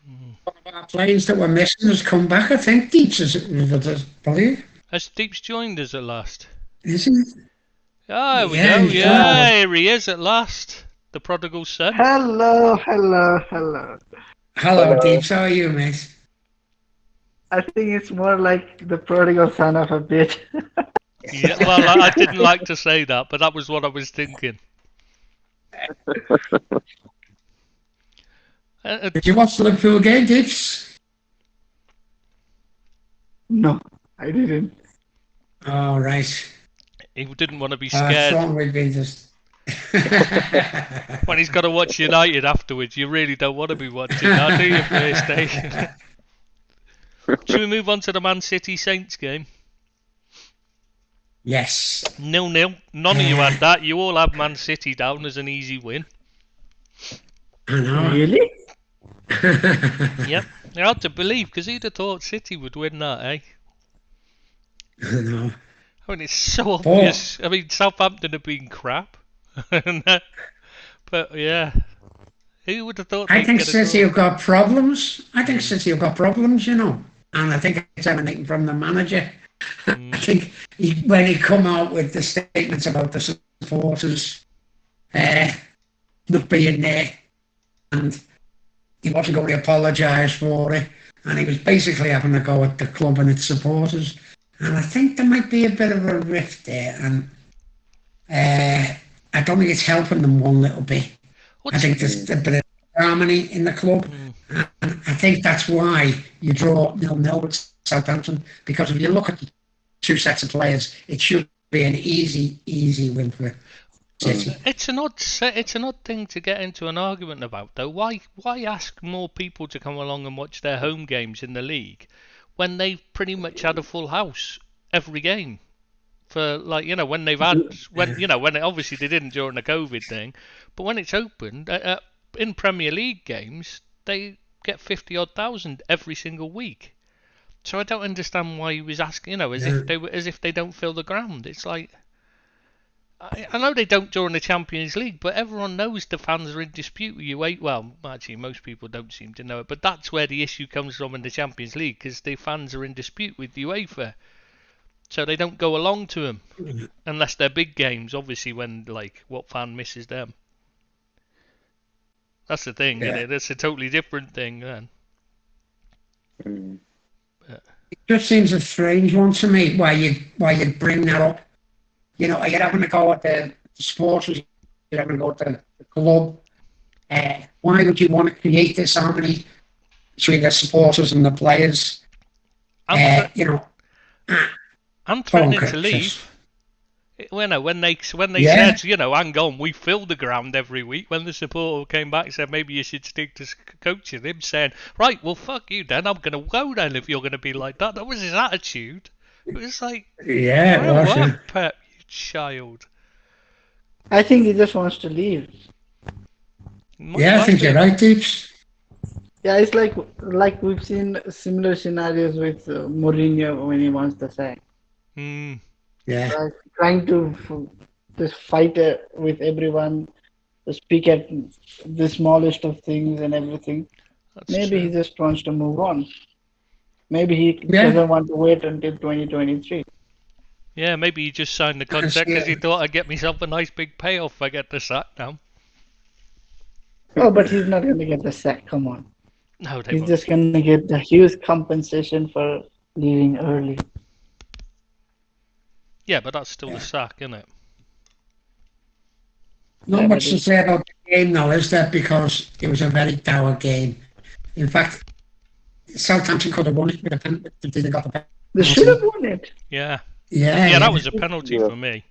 One of our players that were missing has come back, I think. Deeps is I believe. Has Deeps joined us at last? Is he? Oh, there we go. Yeah, here he is at last. The prodigal son. Hello. Hello, Deeps. How are you, mate? I think it's more like the prodigal son of a bitch. Yeah, well, I didn't like to say that, but that was what I was thinking. Did you watch the Liverpool game, Deeps? No, I didn't. Oh, right. He didn't want to be scared. We've been just... When he's got to watch United afterwards, you really don't want to be watching that, do you, first day? Should we move on to the Man City Saints game? Yes. 0-0. None of you had that. You all had Man City down as an easy win. I know. Really? Yep. They're hard to believe, because who'd have thought City would win that, eh? I know. I mean, it's so obvious. I mean, Southampton have been crap. But, yeah. Who would have thought I think City have got problems. You know. And I think it's emanating from the manager. I think when he come out with the statements about the supporters not being there, and he wasn't going to apologise for it, and he was basically having a go at the club and its supporters. And I think there might be a bit of a rift there, and I don't think it's helping them one little bit. I think there's a bit of harmony in the club, and I think that's why you draw 0-0 with Southampton, because if you look at the two sets of players, it should be an easy win for City. It's an odd thing to get into an argument about, though. Why ask more people to come along and watch their home games in the league when they've pretty much had a full house every game? For when they've had when obviously they didn't during the COVID thing, but when it's opened in Premier League games, they get 50-odd thousand every single week. So I don't understand why he was asking, as if they don't fill the ground. It's like, I know they don't during the Champions League, but everyone knows the fans are in dispute with UEFA. Well, actually, most people don't seem to know it, but that's where the issue comes from in the Champions League, because the fans are in dispute with UEFA. So they don't go along to them unless they're big games. Obviously, when what fan misses them? That's the thing, isn't it? That's a totally different thing then. It just seems a strange one to me. Why you bring that up? You're having to go at the supporters. You're having to go at the club. Why would you want to create this harmony between the supporters and the players? I'm threatening to leave. When they said, hang on, we fill the ground every week. When the supporter came back and said, maybe you should stick to coaching, him saying, right, well, fuck you then. I'm going to go then if you're going to be like that. That was his attitude. It was like, Pep, you child. I think he just wants to leave. I think you're right, Deeps. Yeah, it's like we've seen similar scenarios with Mourinho when he wants the sack. Yeah. Trying to just fight with everyone, speak at the smallest of things and everything. Maybe he just wants to move on. Maybe he doesn't want to wait until 2023. Yeah, maybe he just signed the contract because he thought I'd get myself a nice big payoff if I get the sack now. Oh, but he's not going to get the sack. Come on. No, he's just going to get the huge compensation for leaving early. Yeah, but that's still a sack, isn't it? Not much to say about the game, though, is there? Because it was a very dour game. In fact, Southampton could have won it with a penalty. They should have won it. Yeah. Yeah, that was a penalty for me.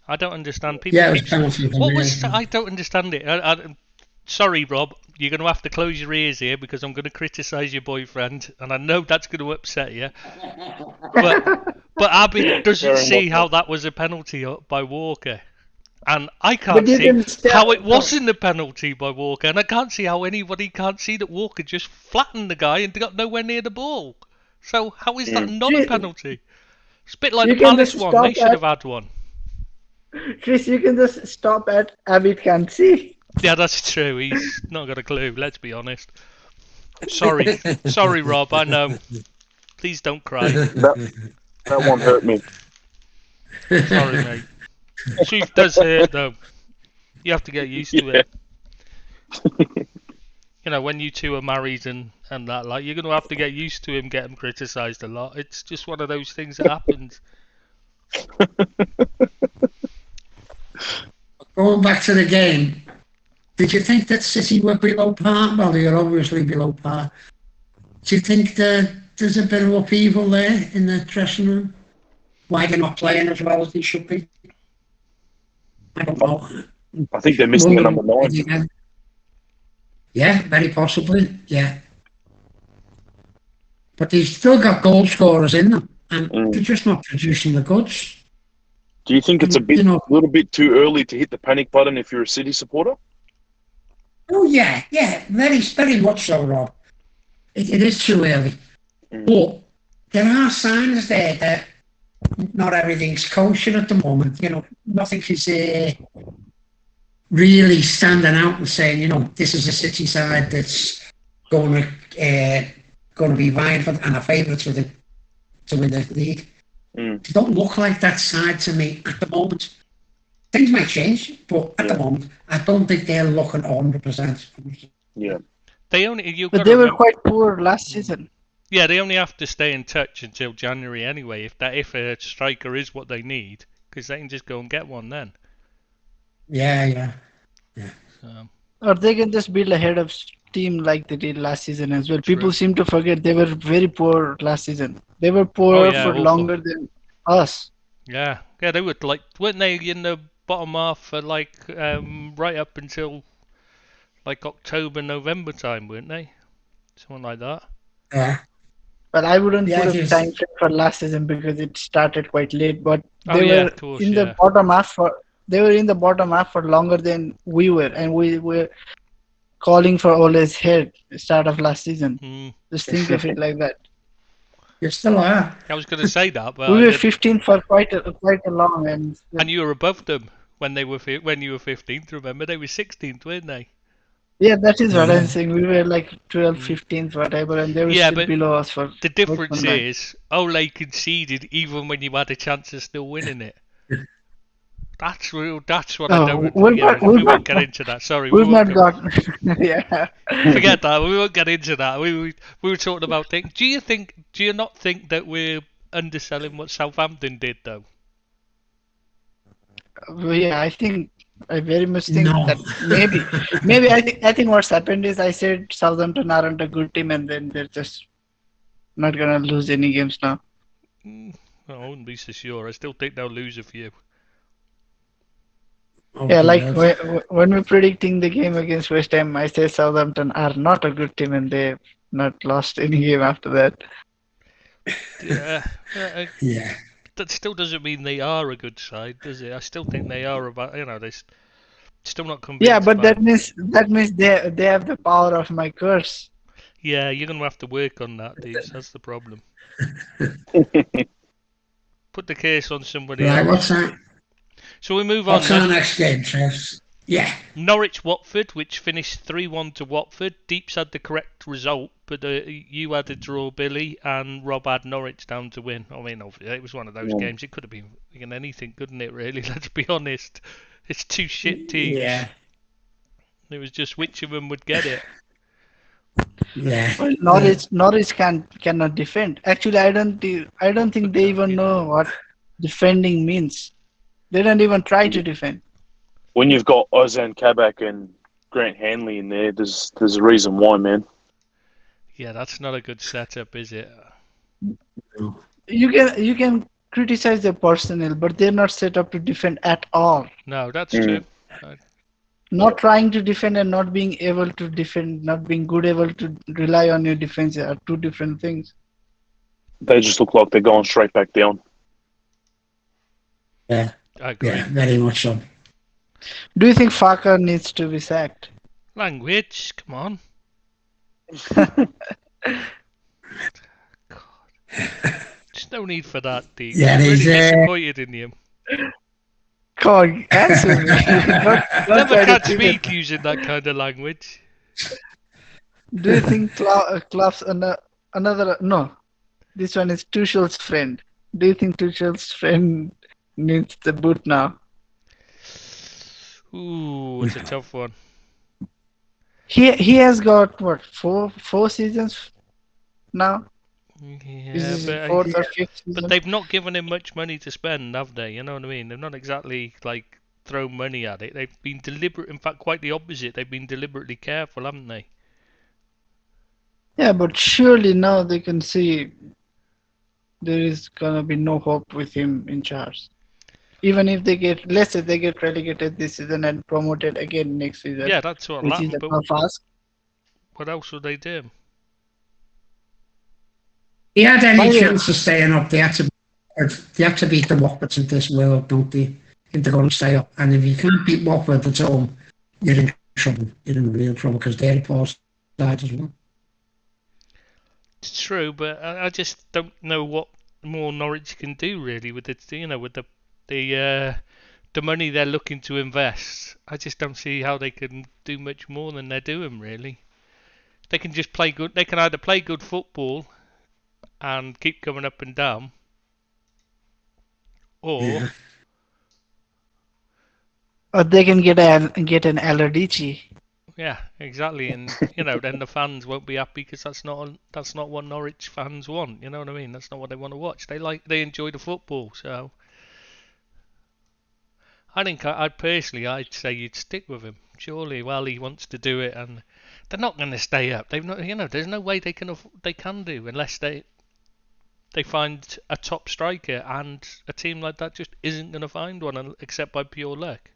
I don't understand people. Yeah, it was penalty for me. I don't understand it. Sorry, Rob. You're going to have to close your ears here because I'm going to criticise your boyfriend, and I know that's going to upset you. But Abby doesn't see how that was a penalty by Walker, and I can't see how it wasn't a penalty by Walker, and I can't see how anybody can't see that Walker just flattened the guy and got nowhere near the ball. So how is that not a penalty? It's a bit like the Palace one. They should have had one. Chris, you can just stop at Abid can't see. Yeah, that's true. He's not got a clue, let's be honest. Sorry, Rob. I know. Please don't cry. That one hurt me. Sorry, mate. Truth does hurt, though. You have to get used to it. You know, when you two are married and that, like, you're going to have to get used to him getting criticised a lot. It's just one of those things that happens. Going back to the game, did you think that City were below par? Well, they are obviously below par. Do you think that there's a bit of upheaval there in the dressing room? Why they're not playing as well as they should be? I don't know. I think they're missing the number 9. Yeah, very possibly. Yeah. But they've still got goal scorers in them, and they're just not producing the goods. Do you think it's a little bit too early to hit the panic button if you're a City supporter? Oh yeah, very, very much so, Rob. It is too early, but there are signs there that not everything's kosher at the moment. You know, nothing is really standing out and saying, you know, this is a City side that's going to be vying for and a favourite to win the league. They don't look like that side to me at the moment. Things might change, but at the moment, I don't think they're looking 100%. Yeah. But they were quite poor last season. Yeah, they only have to stay in touch until January anyway, if a striker is what they need, because they can just go and get one then. Yeah. Or they can just build a head of steam like they did last season as well. People seem to forget they were very poor last season. They were poor for longer than us. Yeah, they were weren't they in the bottom half for right up until like October, November time, weren't they? Something like that. Yeah. But I wouldn't put a time frame for last season because it started quite late. But they were in the bottom half for longer than we were, and we were calling for Ole's head start of last season. Just think of it like that. You still are. I was going to say that, but we were 15th for quite a long, and you were above them when you were 15th. Remember, they were 16th, weren't they? Yeah, that is what I'm saying. We were like 12th, 15th, whatever, and they were still below us. For the difference is Ole conceded even when you had a chance of still winning it. That's real. That's what I don't. We won't get into that. Sorry, we've not got. Yeah. Forget that. We won't get into that. We were talking about things. Do you not think that we're underselling what Southampton did though? Yeah, I very much think that maybe I think what's happened is I said Southampton aren't a good team, and then they're just not gonna lose any games now. I wouldn't be so sure. I still think they'll lose a few. Yeah, like when we're predicting the game against West Ham, I say Southampton are not a good team, and they've not lost any game after that. Yeah. That still doesn't mean they are a good side, does it? I still think they are they're still not convinced. Yeah, but that means they have the power of my curse. Yeah, you're gonna have to work on that, dude. That's the problem. Put the case on somebody else. What's that? So we move on. What's our next game, Chris? Yeah. Norwich-Watford, which finished 3-1 to Watford. Deeps had the correct result, but you had a draw, Billy, and Rob had Norwich down to win. I mean, obviously, it was one of those games. It could have been anything, couldn't it, really? Let's be honest. It's two shit teams. Yeah. It was just which of them would get it. Yeah. Well, Norwich cannot defend. Actually, I don't think they even know what defending means. They don't even try to defend. When you've got Ozan Kabak and Grant Hanley in there, there's a reason why, man. Yeah, that's not a good setup, is it? You can criticize their personnel, but they're not set up to defend at all. No, that's true. Not trying to defend and not being able to defend, not being able to rely on your defense are two different things. They just look like they're going straight back down. Yeah. I agree. Yeah, very much so. Do you think Farker needs to be sacked? Language, come on. God. There's no need for that, Dean. Yeah, I'm really disappointed in you. Come on, answer me. Never catch me using that kind of language. Do you think Klopp's another? No, this one is Tuchel's friend. Do you think Tuchel's friend needs the boot now? Ooh, it's a tough one. He has got what four seasons now. Yeah, This is fourth or fifth season. But they've not given him much money to spend, have they? You know what I mean? They've not exactly like thrown money at it. They've been deliberate. In fact, quite the opposite. They've been deliberately careful, haven't they? Yeah, but surely now they can see there is gonna be no hope with him in charge. Even if they get, let's say they get relegated this season and promoted again next season. Yeah, that's what which happened. is a tough ask. What else would they do? He had any chance of staying up, they had to beat the Watfords of this world, don't they? If they're going to stay up. And if you can't beat Watford at home, you're in trouble. You're in real trouble because they're a poor side as well. It's true, but I just don't know what more Norwich can do really with it. You know, with the money they're looking to invest. I just don't see how they can do much more than they're doing really. They can just play good. They can either play good football and keep coming up and down, or they can get an Allardyce. Yeah, exactly, and you know then the fans won't be happy because that's not what Norwich fans want. You know what I mean? That's not what they want to watch. They enjoy the football. So I think I'd say you'd stick with him. Surely, well, he wants to do it, and they're not going to stay up. They've not, there's no way they can do unless they find a top striker, and a team like that just isn't going to find one except by pure luck.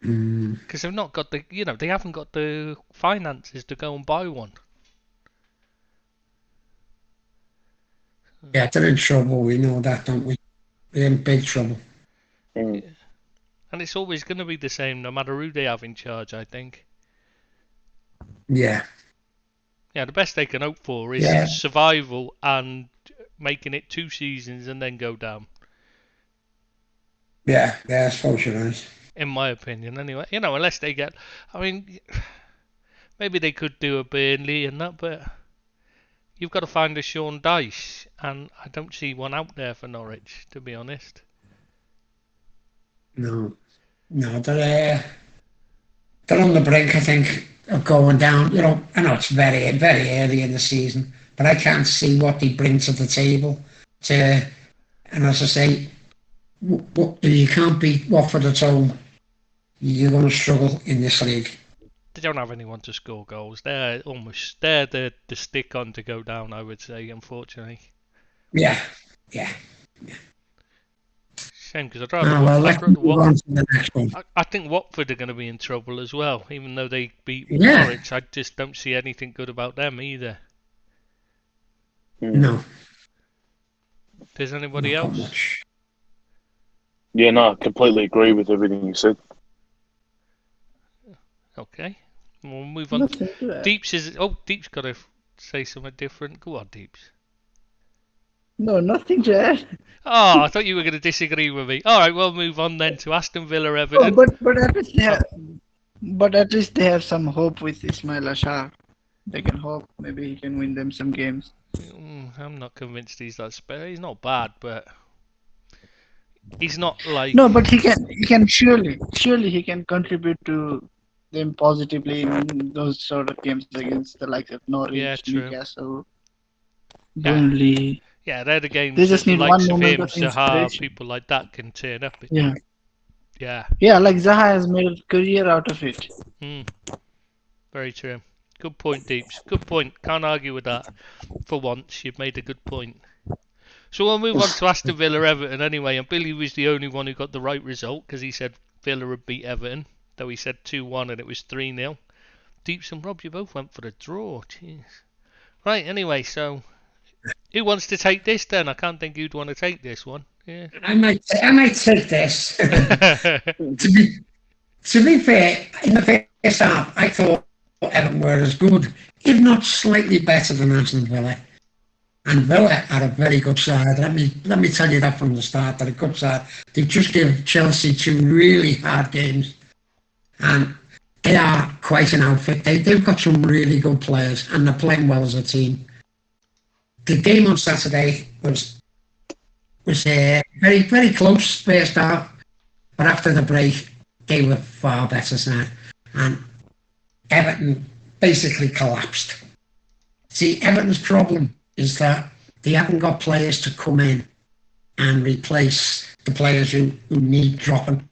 Because they've not got they haven't got the finances to go and buy one. Yeah, they're in trouble. We know that, don't we? They're in big trouble. Yeah. And it's always going to be the same, no matter who they have in charge, I think. Yeah. Yeah, the best they can hope for is survival and making it 2 seasons and then go down. Yeah, I suppose you're right. In my opinion, anyway. Unless they get... I mean, maybe they could do a Burnley and that, but you've got to find a Sean Dyche, and I don't see one out there for Norwich, to be honest. No, they're on the brink, I think, of going down. I know it's very, very early in the season, but I can't see what they bring to the table. And as I say, you can't beat Watford at home. You're going to struggle in this league. They don't have anyone to score goals. They're the stick on to go down, I would say, unfortunately. Yeah. Shame, because I'd rather move on to the next one. I think Watford are going to be in trouble as well, even though they beat Norwich. I just don't see anything good about them either. No. Does anybody else? Much. Yeah, no, I completely agree with everything you said. Okay, we'll move on. Deep's got to say something different. Go on, Deeps. No, nothing to add. Oh, I thought you were going to disagree with me. All right, we'll move on then to Aston Villa Everton. But at least they have some hope with Ismail Ashar. They can hope maybe he can win them some games. I'm not convinced he's that special. He's not bad, but he's not like... No, but he can surely he can contribute to them positively in those sort of games against the likes of Norwich, Newcastle, Burnley. Yeah, they're the games they just need the one likes of moment him, of Zaha, people like that can turn up. Yeah, like Zaha has made a career out of it. Very true. Good point, Deeps. Good point. Can't argue with that. For once, you've made a good point. So we'll move on to Aston Villa Everton anyway, and Billy was the only one who got the right result because he said Villa would beat Everton, though he said 2-1 and it was 3-0. Deeps and Rob, you both went for the draw. Jeez. Right, anyway, so who wants to take this then? I can't think who'd want to take this one. Yeah. I might take this. to be fair, in the first half, I thought Everton were as good, if not slightly better than Aston Villa. And Villa are a very good side. Let me tell you that from the start. They're a good side. They've just given Chelsea 2 really hard games, and they are quite an outfit. They've got some really good players, and they're playing well as a team. The game on Saturday was very, very close first half, but after the break, they were far better side, and Everton basically collapsed. See, Everton's problem is that they haven't got players to come in and replace the players who need dropping.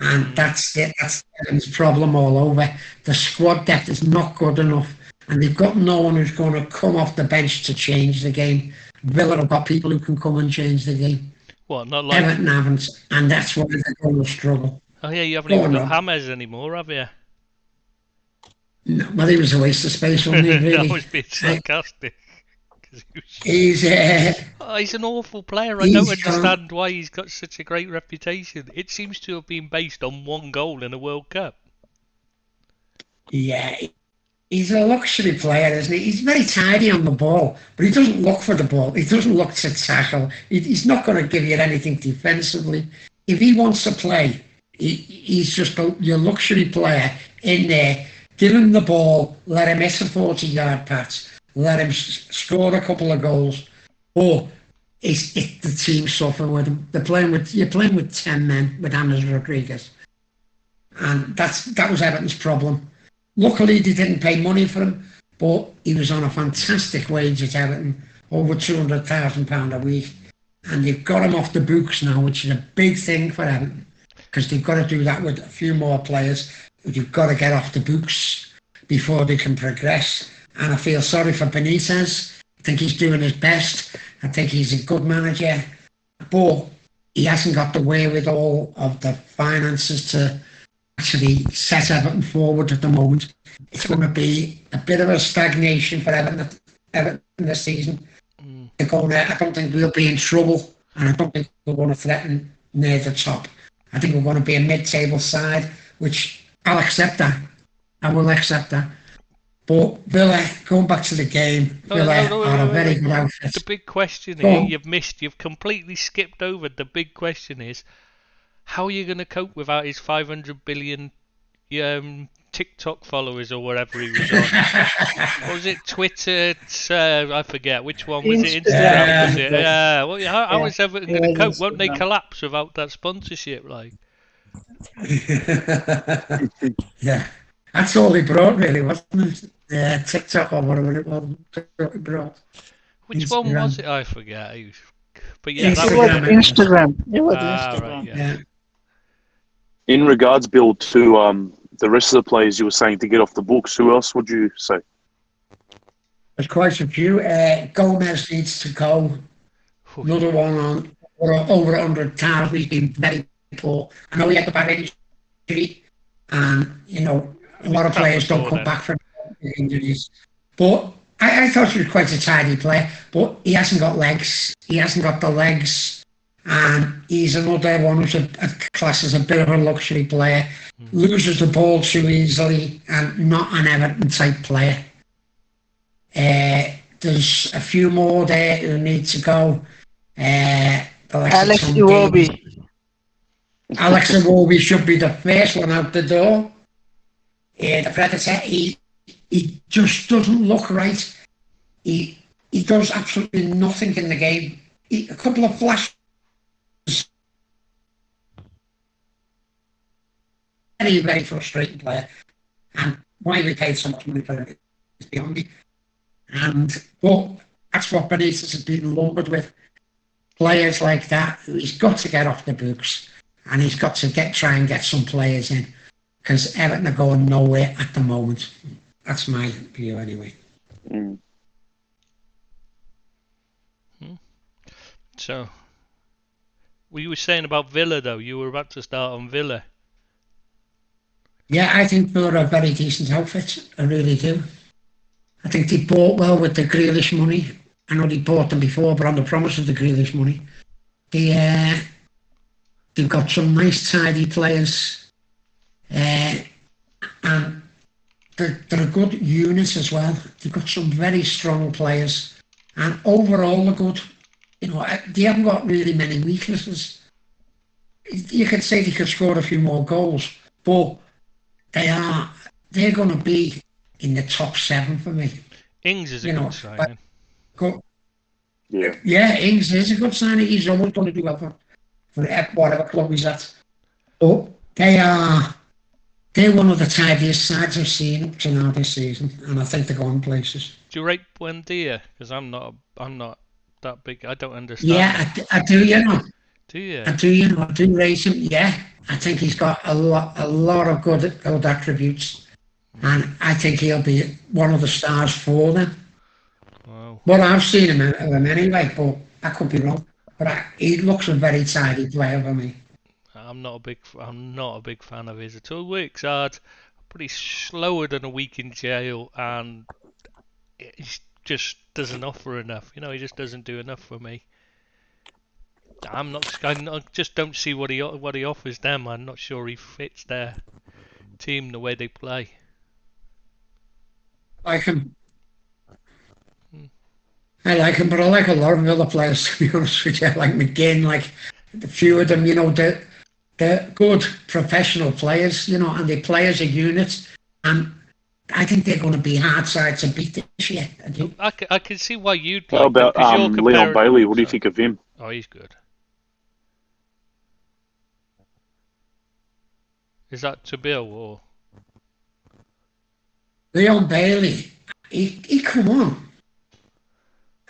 And that's it. That's Everton's problem all over. The squad depth is not good enough, and they've got no one who's going to come off the bench to change the game. Villa have got people who can come and change the game. What, not like... Everton haven't, and that's why they're going to struggle. Oh yeah, you haven't even got James anymore, have you? No, well, he was a waste of space, wasn't he, really? I was being sarcastic. He's an awful player. I don't understand why he's got such a great reputation. It seems to have been based on one goal in a World Cup. Yeah, he's a luxury player, isn't he? He's very tidy on the ball, but he doesn't look for the ball. He doesn't look to tackle. He's not going to give you anything defensively. If he wants to play, he's just your luxury player in there. Give him the ball, let him hit a 40-yard pass, let him score a couple of goals, or it's the team suffering with him. You're playing with 10 men with James Rodriguez, and that was Everton's problem. Luckily, they didn't pay money for him, but he was on a fantastic wage at Everton, over £200,000 a week, and they've got him off the books now, which is a big thing for Everton, because they've got to do that with a few more players. You've got to get off the books before they can progress. And I feel sorry for Benitez. I think he's doing his best. I think he's a good manager. But he hasn't got the wherewithal of the finances to actually set Everton forward at the moment. It's going to be a bit of a stagnation for Everton this season. I don't think we'll be in trouble, and I don't think we're going to threaten near the top. I think we're going to be a mid-table side, which I'll accept that. I will accept that. But Villa, going back to the game, Villa are a very good outfit. The big question here, you've completely skipped over. The big question is, how are you going to cope without his 500 billion TikTok followers or whatever he was on? What was it? Twitter? I forget. Which one was it? Instagram? Was it? Yeah. Well, how is Everton going to cope? Won't they collapse without that sponsorship? Like. Yeah, that's all he brought, really, wasn't it? TikTok or whatever it was. He brought. Which one was it? I forget. But yeah, Instagram. It was Instagram. Right, yeah. In regards, Bill, to the rest of the players you were saying to get off the books, who else would you say? There's quite a few. Gomez needs to go. Another one on over 100,000. He's been very poor. I know he had a bad injury, and a lot of players don't come back from injuries. But I thought he was quite a tidy player, but he hasn't got legs. He hasn't got the legs, and he's another one who's a class as a bit of a luxury player. Loses the ball too easily, and not an Everton type player. There's a few more there who need to go. Alex Iwobi. Alex Iwobi should be the first one out the door. The Predator, he just doesn't look right. He does absolutely nothing in the game. A couple of flashes. Very, very frustrating player. And why we paid so much money for him is beyond me. But that's what Benitez has been lumbered with. Players like that, he's got to get off the books. And he's got to try and get some players in, because Everton are going nowhere at the moment. That's my view, anyway. So, what you were saying about Villa, though, you were about to start on Villa. Yeah, I think Villa are a very decent outfit. I really do. I think they bought well with the Grealish money. I know they bought them before, but on the promise of the Grealish money. They've got some nice, tidy players, and they're a good unit as well. They've got some very strong players, and overall they're good. They haven't got really many weaknesses. You could say they could score a few more goals, but they're going to be in the top 7 for me. Ings is a good signing. Yeah, Ings is a good signing. He's always going to do well for whatever club he's at. But they're one of the tidiest sides I've seen up to now this season, and I think they're going places. Do you rate Buendia? Because I'm not that big. I don't understand. Yeah, I do. You know. Do you? I do. You know. I do rate him. Yeah, I think he's got a lot of good attributes, and I think he'll be one of the stars for them. Wow. Well, I've seen him anyway, but I could be wrong. But he looks a very tidy player for me. I'm not a big fan of his at all. Works hard, but he's slower than a week in jail, and he just doesn't offer enough. You know, he just doesn't do enough for me. I just don't see what he offers them. I'm not sure he fits their team the way they play. I like him, but I like a lot of other players, to be honest with you. Like McGinn, like a few of them, you know, they're good professional players, you know, and they play as a unit. And I think they're going to be hard side to beat this year. I can see why you'd like. How about Leon Bailey? What do you think of him? Oh, he's good. Is that to Bill or Leon Bailey? He come on,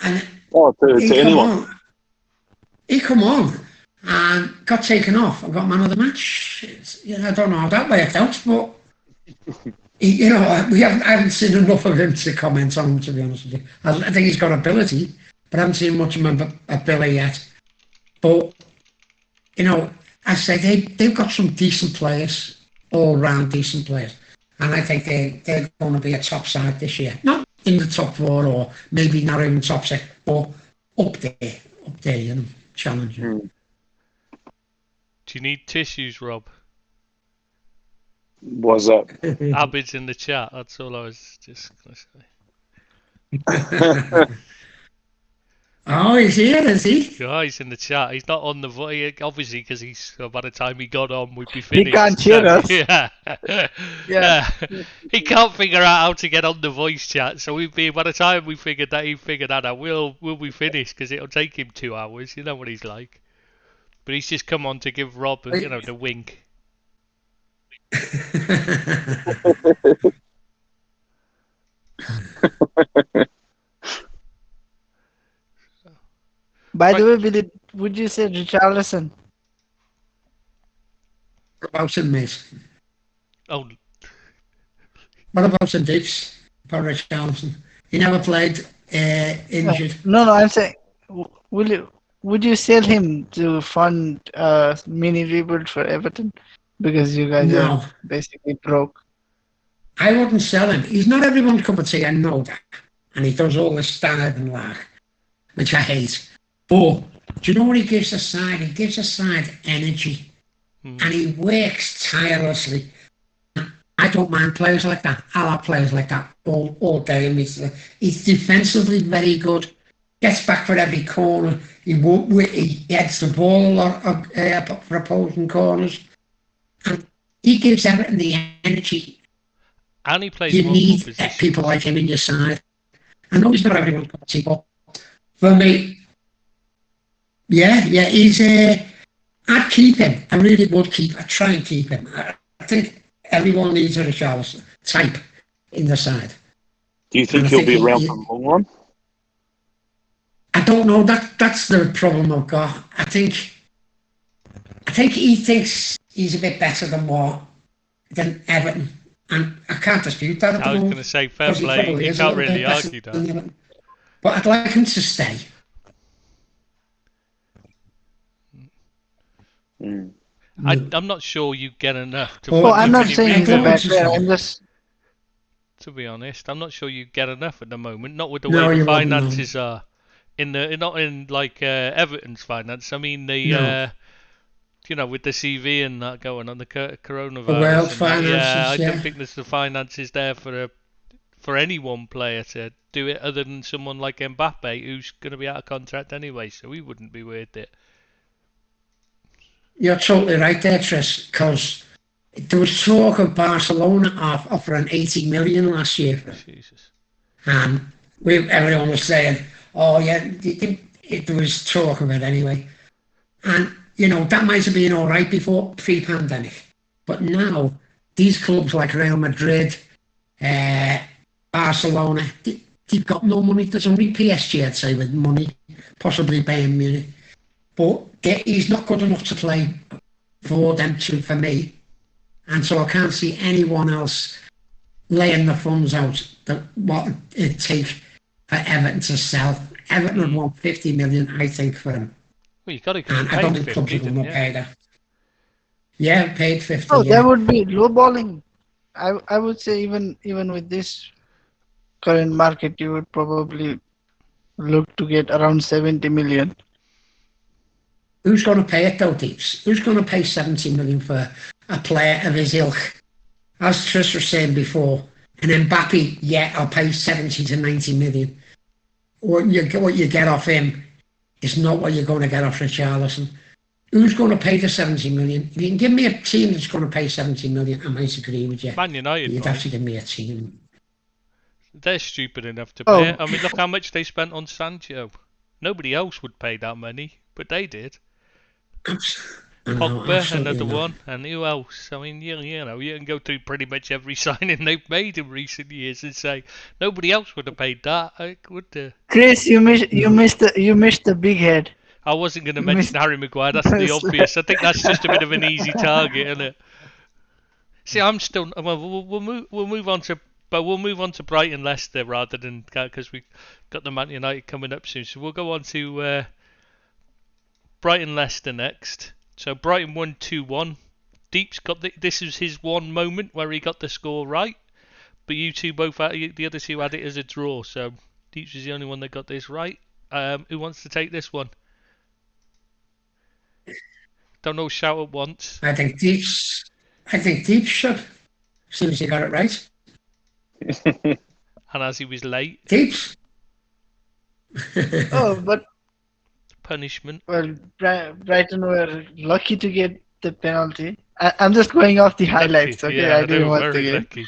and to anyone. He come on and got taken off and got man of the match. I don't know how that worked out, but I haven't seen enough of him to comment on him, to be honest with you. I think he's got ability, but I haven't seen much of him at Billy yet. But I say they've got some decent players, all round decent players, and I think they're going to be a top side this year. Not in the top 4 or maybe not even top 6, but up there, challenging. Do you need tissues, Rob? What's up? Abid's in the chat. That's all I was just going to say. Oh, he's here, is he? Yeah, he's in the chat. He's not on the voice, obviously, because by the time he got on, we'd be finished. He can't hear us. Yeah. He can't figure out how to get on the voice chat. So by the time he figured that out, we'll be finished because it'll take him 2 hours. You know what he's like. But he's just come on to give Rob, the wink. By the way, Billy, would you say Richarlison? What about him, mate? Oh. What about St. Diggs? About Richarlison? He never played injured. No, I'm saying, would you sell him to fund a mini rebuild for Everton? Because you guys are basically broke. I wouldn't sell him. He's not everyone's cup of tea, I know that. And he does all this standard and lag, which I hate. But do you know what he gives a side? He gives a side energy. And he works tirelessly. I don't mind players like that. I like players like that all day. He's defensively very good. Gets back for every corner. He heads the ball a lot for opposing corners. And he gives Everton the energy. And he plays you need positions. People like him in your side. I know he's not everyone's cup of tea, but for me, he's I'd keep him. I really would I'd try and keep him. I think everyone needs a Richarlison type in the side. Do you think he'll be around for the long run? I don't know. That's the problem I've got. I think he thinks he's a bit better than Everton, and I can't dispute that. I was going to say fair play. You can't really argue that. But I'd like him to stay. I'm not sure you get enough to. Well, I'm not saying he's a bad player. I'm just. To be honest, I'm not sure you get enough at the moment. Not with the way the finances are. Not in like Everton's finance. I mean with the CV and that going on the coronavirus. The world finances. I don't think there's the finances there for any one player to do it other than someone like Mbappe, who's going to be out of contract anyway, so he wouldn't be worth it. You're totally right there, Tris, because There was talk of Barcelona offering 80 million last year for him. Jesus. And everyone was saying, oh yeah, there was talk of it anyway. And, that might have been all right before pre-pandemic. But now, these clubs like Real Madrid, Barcelona, they've got no money. There's only PSG, I'd say, with money, possibly Bayern Munich. But he's not good enough to play for them for me. And so I can't see anyone else laying the funds out that what it takes for Everton to sell. Everton would want 50 million, I think, for him. Well, you got to And I don't think clubs are going to pay that. Yeah, paid 50. Oh, that would be lowballing. I would say even with this current market, you would probably look to get around 70 million. Who's going to pay it though, Deeps? Who's going to pay 70 million for a player of his ilk? As Tris was saying before, and Mbappe, yeah, I'll pay 70 to 90 million. What you get off him is not what you're going to get off Richarlison. Who's going to pay the 70 million? If you can give me a team that's going to pay 70 million, I might agree with you. Man United. You'd have to give me a team. They're stupid enough to pay it. I mean, look how much they spent on Sancho. Nobody else would pay that money, but they did. Pogba, another one, and who else? I mean, you can go through pretty much every signing they've made in recent years and say nobody else would have paid that. Would they? Chris, you missed the big head. I wasn't going to mention Harry Maguire. That's the obvious. I think that's just a bit of an easy target, isn't it? See, I'm still. Well, we'll move on to Brighton Leicester rather than because we got the Man United coming up soon. So we'll go on to Brighton Leicester next. So Brighton won 2-1. Deep's got this is his one moment where he got the score right, but you two both the other two had it as a draw. So Deep's was the only one that got this right. Who wants to take this one? Don't know. Shout at once. I think Deep's should. As soon as he got it right. And as he was late. Deep's. Oh, but punishment. Well, Brighton were lucky to get the penalty. I'm just going off the highlights, okay? Yeah, I didn't watch the game. Lucky.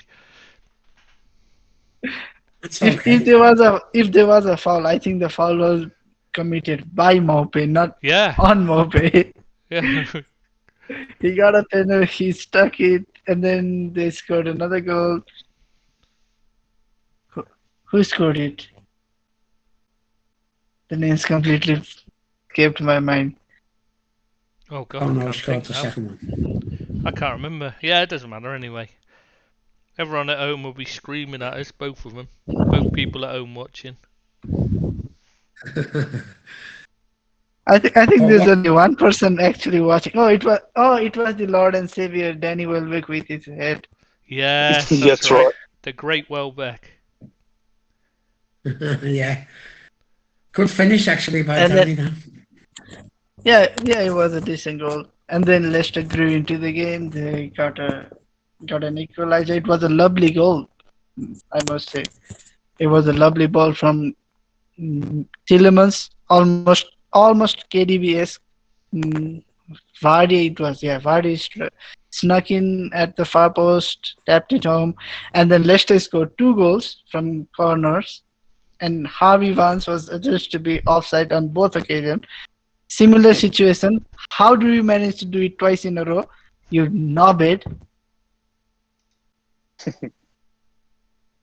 If there was a foul, I think the foul was committed by Maupay, not on Maupay. Yeah. He got a penalty, he stuck it, and then they scored another goal. Who scored it? The names completely escaped my mind. Oh God! Oh no, scored the second one. I can't remember. Yeah, it doesn't matter anyway. Everyone at home will be screaming at us, both of them. Both people at home watching. I think there's only one person actually watching. It was the Lord and Savior Danny Welbeck with his head. Yeah, that's right. The great Welbeck. Yeah. Good finish actually by Danny. Yeah, it was a decent goal. And then Leicester grew into the game. They got an equalizer. It was a lovely goal, I must say. It was a lovely ball from Tielemans, almost KDB-esque. Vardy, it was, Vardy snuck in at the far post, tapped it home, and then Leicester scored 2 goals from corners, and Harvey Barnes was adjudged to be offside on both occasions. Similar situation. How do you manage to do it twice in a row? You knob it.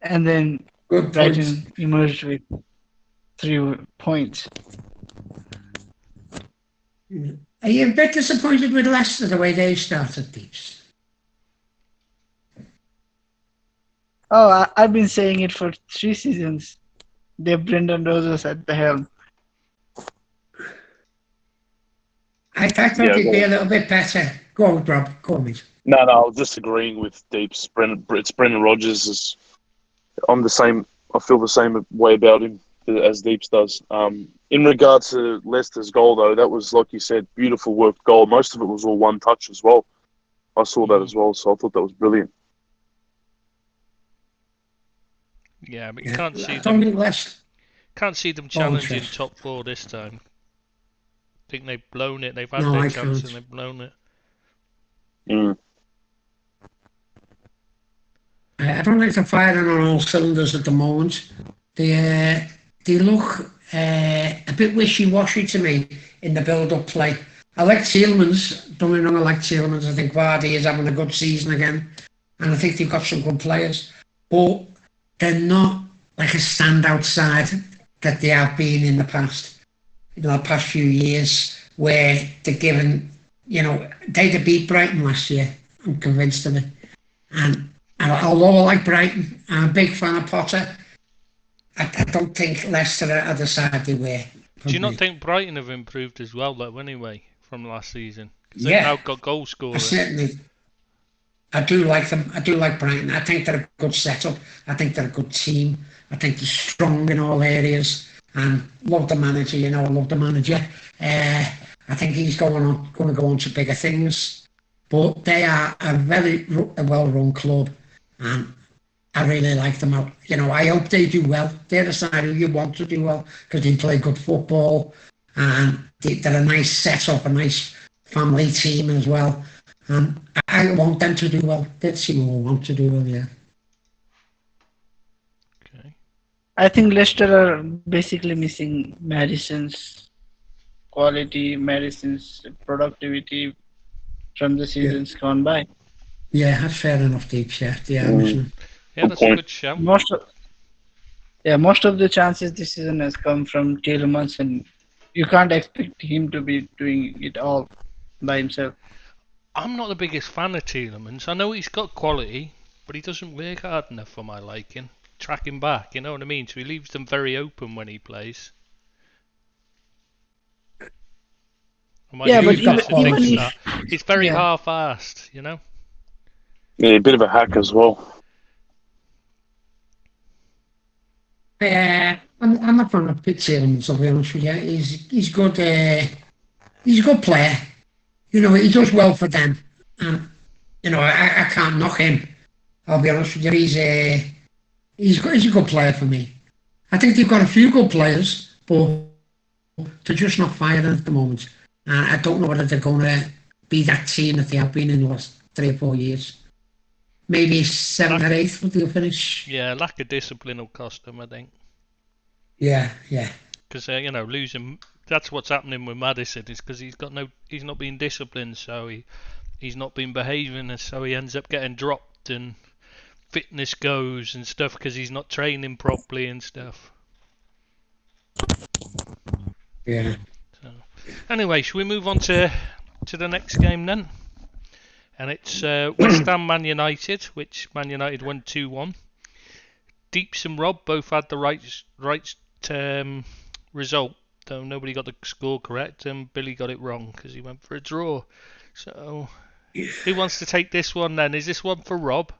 And then Brighton emerged with 3 points. Are you a bit disappointed with Leicester the way they started these? Oh, I've been saying it for 3 seasons. They're Brendan Rodgers at the helm. I thought it'd be a little bit better. Go on, Rob. Go on, mate. No, I was just agreeing with Deeps. It's Brendan Rodgers. I feel the same way about him as Deeps does. In regard to Leicester's goal, though, that was, like you said, beautiful worked goal. Most of it was all one touch as well. I saw that as well, so I thought that was brilliant. Yeah, but you can't see them challenging top 4 this time. I think they've blown it. They've had their chance and they've blown it. I don't think they're firing on all cylinders at the moment. They look a bit wishy-washy to me in the build-up play. I like Tielemans. Don't get me wrong, I like Tielemans. I think Vardy is having a good season again. And I think they've got some good players. But they're not like a standout side that they have been in the past. The past few years where they're given, they'd have beat Brighton last year. I'm convinced of it. And although I like Brighton, I'm a big fan of Potter. I don't think Leicester are the side they were. Do you not think Brighton have improved as well, though, anyway, from last season? Because they've now got goal scorers. I do like them. I do like Brighton. I think they're a good setup. I think they're a good team. I think they're strong in all areas. And love the manager, I love the manager. I think he's going to go on to bigger things. But they are a very well-run club. And I really like them. I hope they do well. They're the side who you want to do well because they play good football. And they're a nice setup, a nice family team as well. And I want them to do well. They seem to want to do well, yeah. Okay. I think Leicester are basically missing Madison's quality, Madison's productivity from the seasons gone by. Yeah, that's fair enough, Deep. Yeah, yeah, that's a good shout. Most of the chances this season has come from Tielemans, and you can't expect him to be doing it all by himself. I'm not the biggest fan of Tielemans. I know he's got quality, but he doesn't work hard enough for my liking. Tracking back, you know what I mean? So he leaves them very open when he plays. Yeah, but even if... It's very half-assed, Yeah, a bit of a hack as well. I'm not going to pick Tielemans, I'll be honest with you. He's good. He's a good player. He does well for them. And, I can't knock him. I'll be honest with you. He's a good player for me. I think they've got a few good players, but they're just not firing at the moment. And I don't know whether they're going to be that team that they have been in the last 3 or 4 years. Maybe 7th or 8th will they finish. Yeah, lack of discipline will cost them, I think. Yeah. Because losing. That's what's happening with Maddison is because he's not being disciplined, so he's not been behaving, and so he ends up getting dropped and fitness goes and stuff because he's not training properly and stuff. Yeah. So, anyway, shall we move on to the next game then? And it's West Ham Man United, which Man United won 2-1. Deeps and Rob both had the right result, though nobody got the score correct, and Billy got it wrong because he went for a draw. So, who wants to take this one then? Is this one for Rob?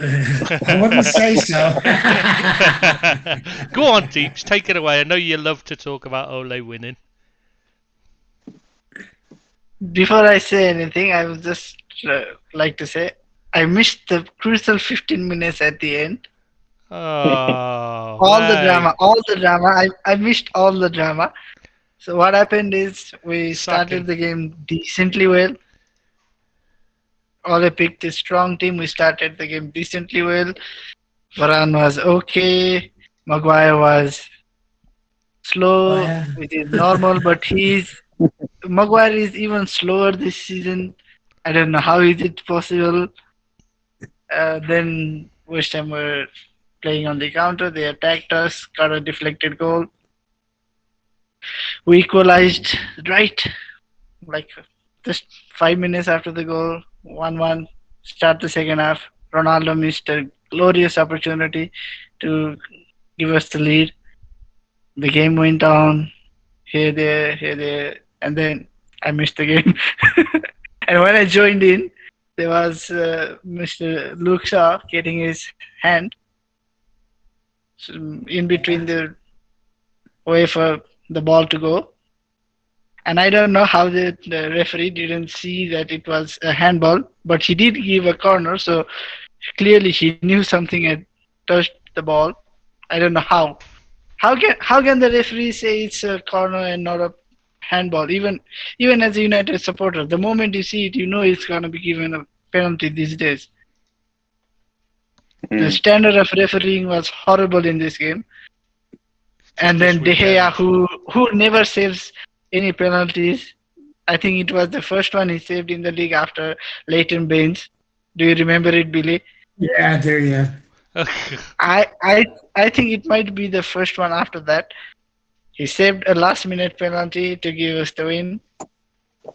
I wouldn't say so. Go on, Deeps, take it away. I know you love to talk about Ole winning. Before I say anything, I would just like to say I missed the crucial 15 minutes at the end. Oh, all the drama. I missed all the drama. So what happened is we started the game decently well. Ole picked a strong team. We started the game decently well. Varane was okay. Maguire was slow, which is normal, but Maguire is even slower this season. I don't know how is it possible. Then West Ham were playing on the counter. They attacked us, got a deflected goal. We equalized like just 5 minutes after the goal, 1-1. Start the second half. Ronaldo missed a glorious opportunity to give us the lead. The game went on here, there, and then I missed the game. And when I joined in, there was Mr. Luke Shaw getting his hand in between the way for the ball to go. And I don't know how the referee didn't see that it was a handball, but he did give a corner, so clearly he knew something had touched the ball. I don't know how. How can the referee say it's a corner and not a handball? Even as a United supporter, the moment you see it, you know it's going to be given a penalty these days. The standard of refereeing was horrible in this game. And then De Gea, who never saves any penalties. I think it was the first one he saved in the league after Leighton Baines. Do you remember it, Billy? Yeah, I do, yeah. I think it might be the first one after that. He saved a last-minute penalty to give us the win.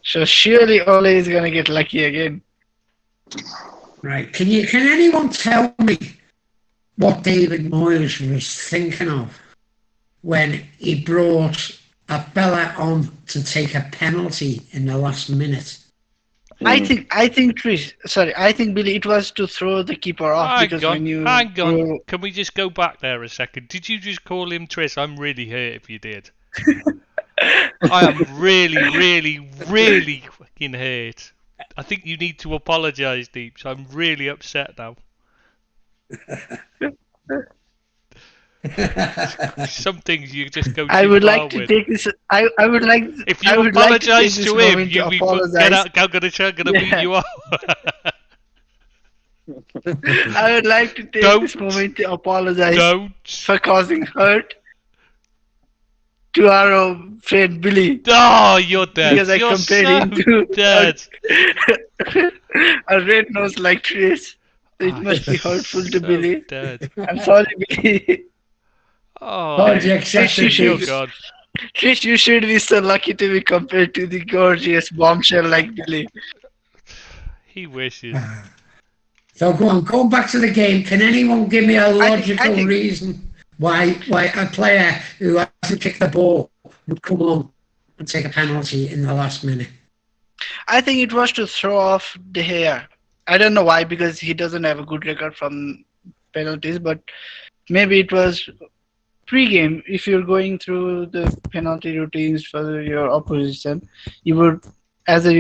So surely Ole is going to get lucky again. Right. Can anyone tell me what David Moyes was thinking of when he brought a fella on to take a penalty in the last minute? I think Billy, it was to throw the keeper off. Hang on. Can we just go back there a second? Did you just call him Tris? I'm really hurt if you did. I am really, really, really fucking hurt. I think you need to apologise, Deeps. I'm really upset now. Some things you just go too I would far like to with. take this. I would like. If you apologise to him, you'll be get out. I'm gonna beat you up. I would like to take this moment to apologise for causing hurt to our friend Billy. Oh, you're dead. Because I compared him to dead. A red nose like Tris. So it must be hurtful to Billy. Dead. I'm sorry, Billy. Oh, God. Trish, you should be so lucky to be compared to the gorgeous bombshell like Billy. He wishes. So go on, going back to the game, can anyone give me a logical reason why a player who hasn't kicked the ball would come on and take a penalty in the last minute? I think it was to throw off De Gea. I don't know why, because he doesn't have a good record from penalties, but maybe it was pre-game. If you're going through the penalty routines for your opposition, you would, as a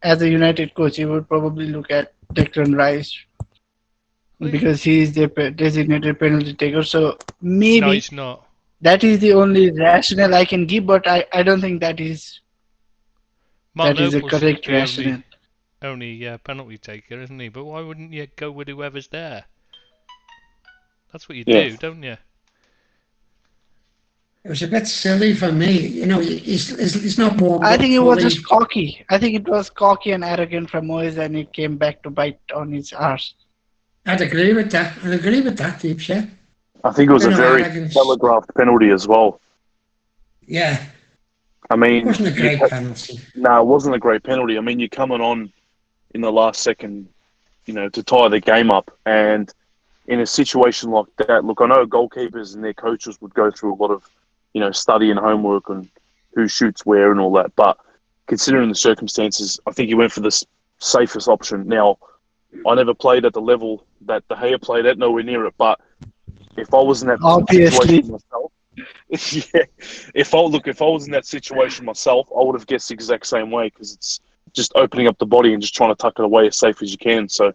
United coach, you would probably look at Declan Rice because he is the designated penalty taker. So maybe no, he's not. That is the only rationale I can give, but I don't think that is a correct rationale. Only penalty taker, isn't he? But why wouldn't you go with whoever's there? That's what you do, don't you? It was a bit silly for me. You know, he's not warm. I think it was just cocky. I think it was cocky and arrogant from Moyes, and it came back to bite on his arse. I'd agree with that, Deeps, yeah. I think it was a very telegraphed penalty as well. Yeah. I mean, it wasn't a great penalty. No, it wasn't a great penalty. I mean, you're coming on in the last second, you know, to tie the game up. And in a situation like that, look, I know goalkeepers and their coaches would go through a lot of, you know, study and homework on who shoots where and all that. But considering the circumstances, I think he went for the safest option. Now, I never played at the level that De Gea played at, nowhere near it. But if I was in that situation myself, if I was in that situation myself, I would have guessed the exact same way, because it's just opening up the body and just trying to tuck it away as safe as you can. So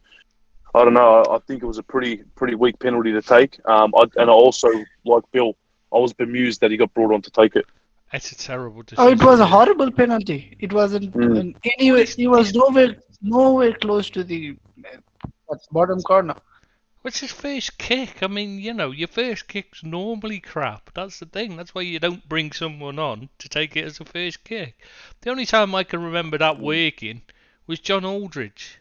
I don't know. I think it was a pretty weak penalty to take. I also, like Bill, I was bemused that he got brought on to take it. It's a terrible decision. Oh, it was a horrible penalty. It wasn't anyway. He was nowhere close to the bottom corner. What's his first kick? I mean, you know, your first kick's normally crap. That's the thing. That's why you don't bring someone on to take it as a first kick. The only time I can remember that working was John Aldridge.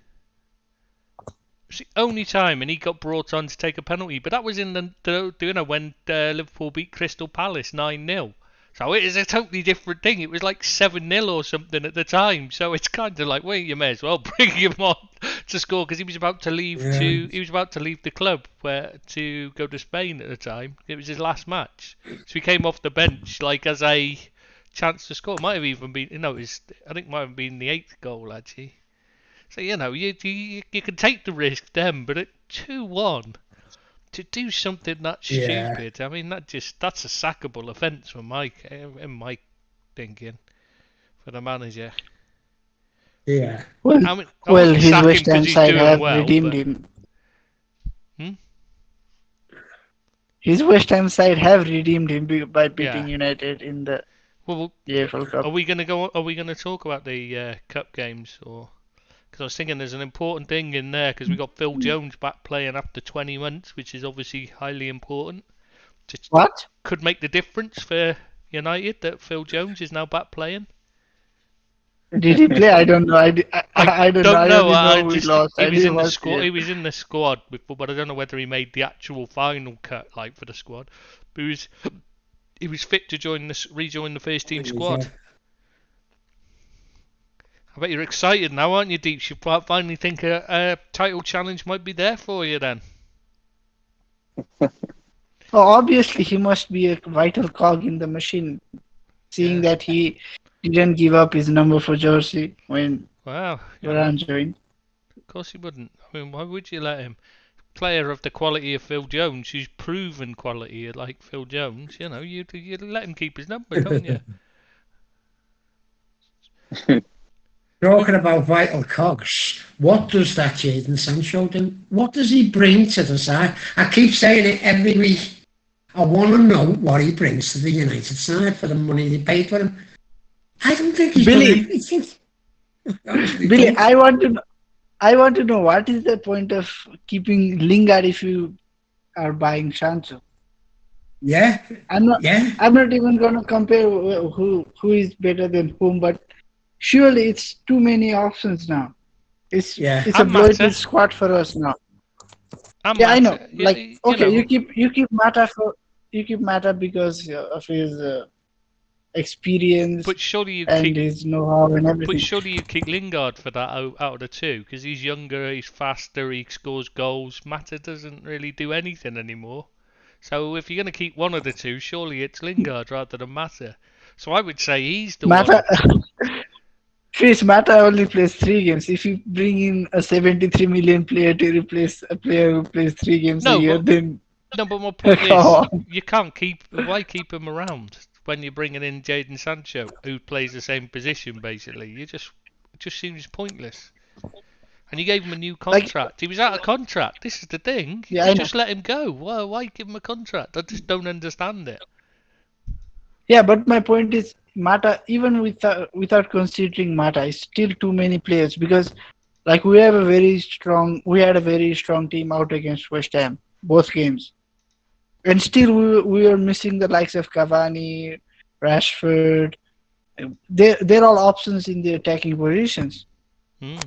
It's the only time, and he got brought on to take a penalty. But that was in the you know, when Liverpool beat Crystal Palace 9-0. So it is a totally different thing. It was like 7-0 or something at the time. So it's kind of like, well, you may as well bring him on to score, because he was about to leave the club to go to Spain at the time. It was his last match, so he came off the bench like as a chance to score. It might have even been, I think it might have been the 8th goal actually. So you know, you can take the risk then, but at 2-1. To do something that stupid, I mean, that's a sackable offence for Mike, in my thinking, for the manager. Yeah. Well, his West Ham side have redeemed him. His West Ham side have redeemed him by beating United in the EFL Cup. Are we going to talk about the cup games, or Because I was thinking there's an important thing in there because we got Phil Jones back playing after 20 months, which is obviously highly important. What? Could make the difference for United that Phil Jones is now back playing. Did he play? I don't know. I don't know. I only know we lost. He was in the squad. He was in the squad before, but I don't know whether he made the actual final cut, like for the squad. But he was fit to rejoin the first team squad. I bet you're excited now, aren't you, Deeps? You finally think a title challenge might be there for you then. Well, obviously, he must be a vital cog in the machine, seeing that he didn't give up his number for jersey when Varane joined. Of course he wouldn't. I mean, why would you let him? Player of the quality of Phil Jones, who's proven quality like Phil Jones, you let him keep his number, don't you? Talking about vital cogs, what does that Jadon Sancho do? What does he bring to the side? I keep saying it every week. I want to know what he brings to the United side for the money they paid for him. I don't think he's done anything. Billy, I want to know what is the point of keeping Lingard if you are buying Sancho? Yeah. I'm not even going to compare who is better than whom, but surely it's too many options now. It's a bloated squad for us now. I know. You keep Mata because of his experience, but surely his know-how and everything. But surely you keep Lingard for that out of the two because he's younger, he's faster, he scores goals. Mata doesn't really do anything anymore. So if you're going to keep one of the two, surely it's Lingard rather than Mata. So I would say he's the one. Chris, Mata only plays 3 games. If you bring in a 73 million player to replace a player who plays 3 games a year, then... No, but my point is, you can't why keep him around when you're bringing in Jadon Sancho, who plays the same position, basically? It just seems pointless. And you gave him a new contract. He was out of contract. This is the thing. Yeah, you just let him go. Why give him a contract? I just don't understand it. Yeah, but my point is, Mata, even without considering Mata, is still too many players because, like, we had a very strong team out against West Ham, both games, and still we are missing the likes of Cavani, Rashford. They're all options in the attacking positions. Yeah,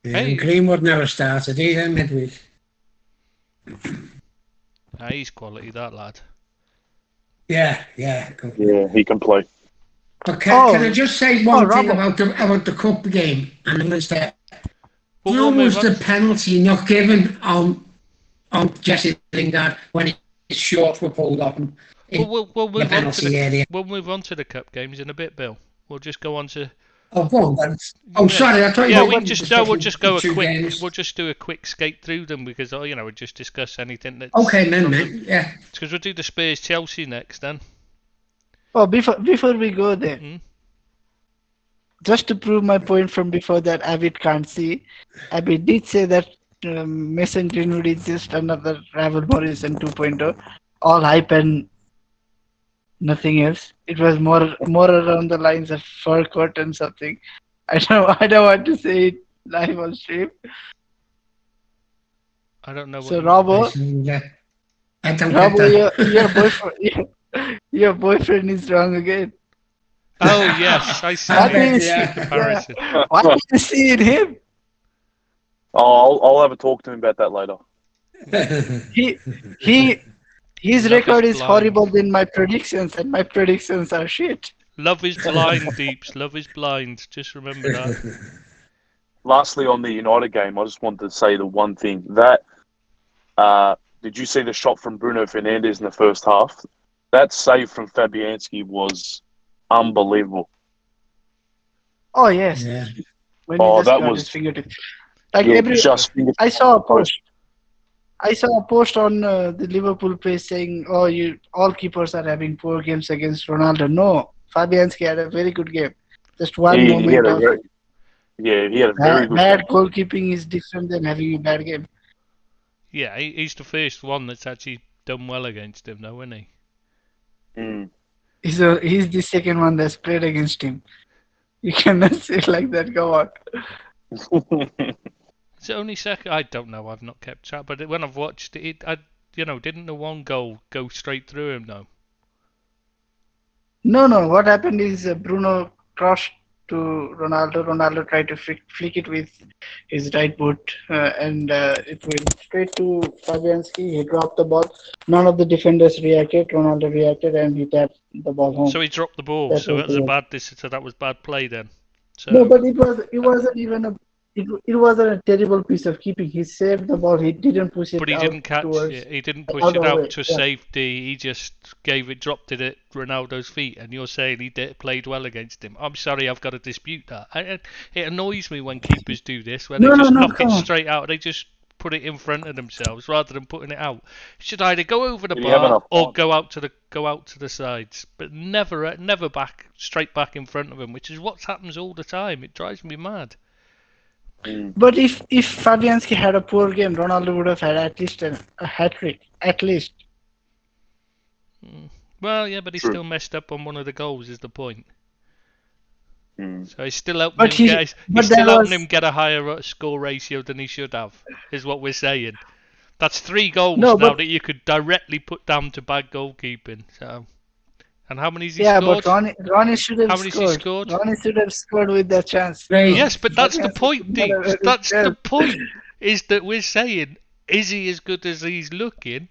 and Greenwood never started either midweek. He's quality, that lad. Yeah. Yeah, he can play. But can I just say one thing about the cup game? And it's that how was the penalty not given on Jesse Lingard when his shorts were pulled off him? We'll move on to the cup games in a bit, Bill. We'll just go on to. Sorry. I thought we'll just do a quick skate through them because we'll just discuss anything that's. Okay, then, yeah. Because we'll do the Spurs Chelsea next, then. Oh, before we go there, just to prove my point from before that Abid can't see, Abid did say that Mason Greenwood is just another Ravel Morrison 2.0, all hype and nothing else. It was more around the lines of fur coat and something. I don't want to say it live on stream. I don't know. So Robbo, your boyfriend. Your boyfriend is wrong again. Oh yes, I see the comparison. What do you see in him? Oh, I'll have a talk to him about that later. His record is horrible than my predictions, and my predictions are shit. Love is blind, Deeps. Love is blind. Just remember that. Lastly, on the United game, I just wanted to say the one thing that did you see the shot from Bruno Fernandes in the first half? That save from Fabianski was unbelievable. Oh yes. Yeah. When that was his fingertips. I saw a post. I saw a post on the Liverpool page saying, all keepers are having poor games against Ronaldo. No, Fabianski had a very good game. Just one moment he had a very good bad goalkeeping is different than having a bad game. Yeah, he's the first one that's actually done well against him, though, isn't he? He's the second one that's played against him. You cannot say it like that. Go on. It's only second. I don't know. I've not kept track, but when I've watched it, didn't the one goal go straight through him though? No. What happened is Bruno crossed to Ronaldo. Ronaldo tried to flick it with his right boot, and it went straight to Fabianski. He dropped the ball. None of the defenders reacted. Ronaldo reacted, and he tapped the ball home. So he dropped the ball. That So was that was bad play then. So. No, but it wasn't even it wasn't a terrible piece of keeping. He saved the ball. He didn't push it. But he out didn't catch towards, it. He didn't push out it of out it. to Yeah. safety. He just dropped it at Ronaldo's feet. And you're saying he played well against him. I'm sorry, I've got to dispute that. It annoys me when keepers do this, when they just knock it straight out. They just put it in front of themselves rather than putting it out. It should either go over the bar or go out to the sides, but never straight back in front of him, which is what happens all the time. It drives me mad. But if Fabianski had a poor game, Ronaldo would have had at least a hat-trick. At least. Well, yeah, but he still messed up on one of the goals, is the point. So he's still helping him get a higher score ratio than he should have, is what we're saying. That's 3 goals that you could directly put down to bad goalkeeping. So, and how many has he scored? Yeah, but Ronnie should have How many has he scored? Ronnie should have scored with that chance. Yes, but that's the point, Deep. That's the point, is that we're saying, is he as good as he's looking,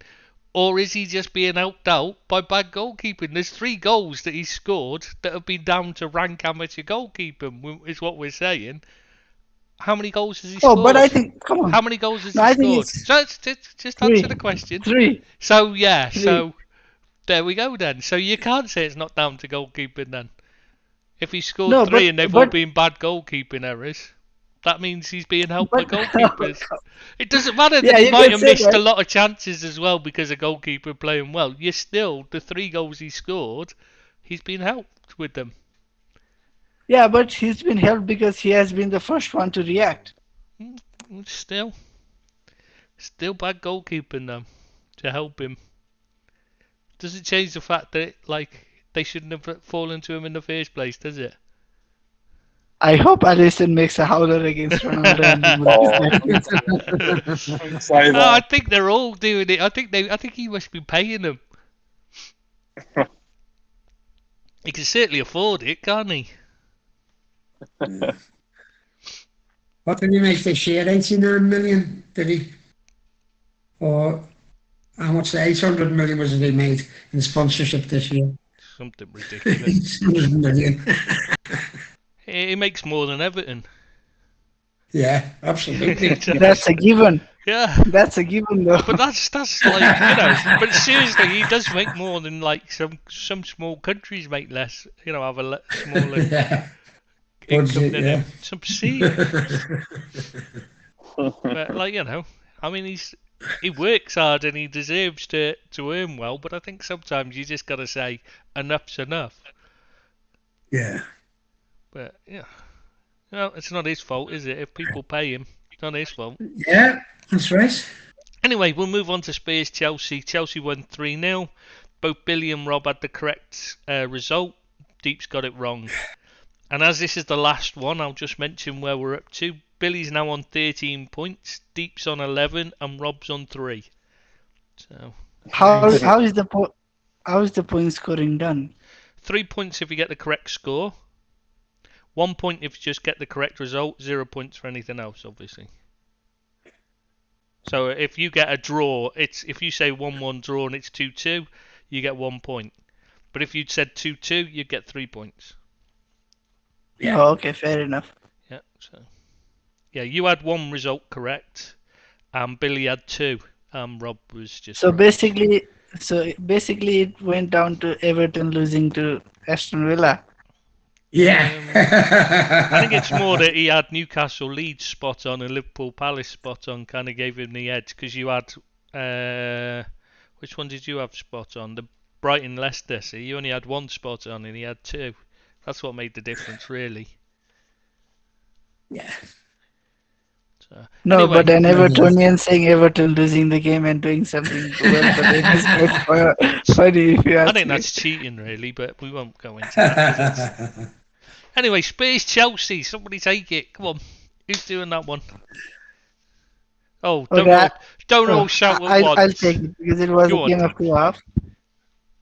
or is he just being helped out by bad goalkeeping? There's 3 goals that he's scored that have been down to rank amateur goalkeeping, is what we're saying. How many goals has he scored? Oh, but I think, come on. How many goals has he scored? Just answer the question. 3. So, yeah, 3. So there we go then. So you can't say it's not down to goalkeeping then. If he scored 3 and they've all been bad goalkeeping errors, that means he's being helped by goalkeepers. It doesn't matter that he might have missed a lot of chances as well because a goalkeeper playing well. You're still, the 3 goals he scored, he's been helped with them. Yeah, but he's been helped because he has been the first one to react. Still bad goalkeeping though, to help him. Doesn't change the fact that they shouldn't have fallen to him in the first place, does it? I hope Alisson makes a howler against Ronaldo. I think they're all doing it. I think he must be paying them. He can certainly afford it, can't he? What did he make this year? 89 million, did he? Or how much? 800 million was it he made in sponsorship this year? Something ridiculous. 800 million. He makes more than Everton. Yeah, absolutely. That's a given. Yeah, that's a given though. But that's like, But seriously, he does make more than like some small countries make less. Have a smaller income than him. Some But I mean, he works hard and he deserves to earn well. But I think sometimes you just got to say enough's enough. Yeah. But it's not his fault, is it? If people pay him, it's not his fault. Yeah, that's right. Anyway, we'll move on to Spurs Chelsea. Chelsea won 3-0. Both Billy and Rob had the correct result. Deep's got it wrong. And as this is the last one, I'll just mention where we're up to. Billy's now on 13 points, Deep's on 11, and Rob's on 3. So how is the point scoring done? 3 points if you get the correct score. 1 point if you just get the correct result. 0 points for anything else, obviously. So if you get a draw, if you say 1-1 draw and it's 2-2, you get 1 point. But if you'd said 2-2, you'd get 3 points. Yeah. Oh, okay, fair enough. Yeah. So you had 1 result correct, and Billy had 2. Rob was just. So basically, it went down to Everton losing to Aston Villa. Yeah. I think it's more that he had Newcastle Leeds spot on and Liverpool Palace spot on, kind of gave him the edge, because you had which one did you have spot on? The Brighton Leicester. So you only had 1 spot on and he had 2. That's what made the difference, really. Yeah. So, no, anyway, but an Evertonian saying Everton losing the game and doing something well for them is quite funny if you ask I think me. that's cheating, really, but we won't go into that. Anyway, Spurs Chelsea. Somebody take it. Come on. Who's doing that one? Oh, Okay, don't all shout at once. I'll take it because it was Go a on, game of Deep. 2 halves.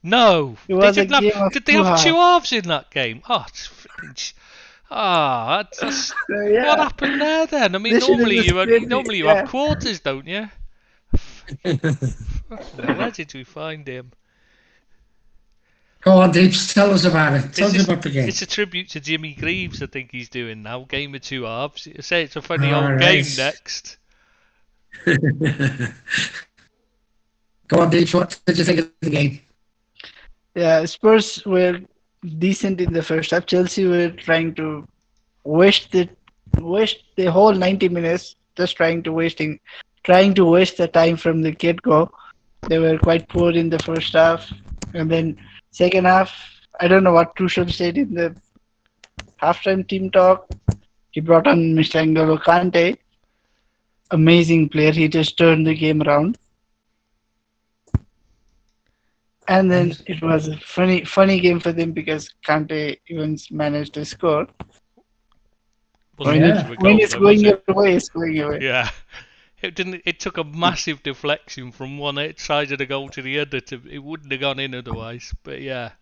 No, It was a game of did they 2 have halves. 2 halves in that game? Oh, that's Yeah. what happened there then? I mean, They should have normally you have quarters, don't you? Where did we find him? Go on, Deeps, tell us about it. Tell us about the game. It's a tribute to Jimmy Greaves, I think he's doing now. Game of 2 halves. Say it's a funny All old right. game next. Go on, Deeps, what did you think of the game? Yeah, Spurs were decent in the first half. Chelsea were trying to waste the whole 90 minutes, just trying to waste the time from the get-go. They were quite poor in the first half, and then second half, I don't know what Tuchel said in the halftime team talk. He brought on Mr. N'Golo Kante, amazing player. He just turned the game around. And then it was a funny game for them because Kante even managed to score. When it's going your way, it's going your way. Yeah. It took a massive deflection from one side of the goal to the other. It wouldn't have gone in otherwise. But yeah,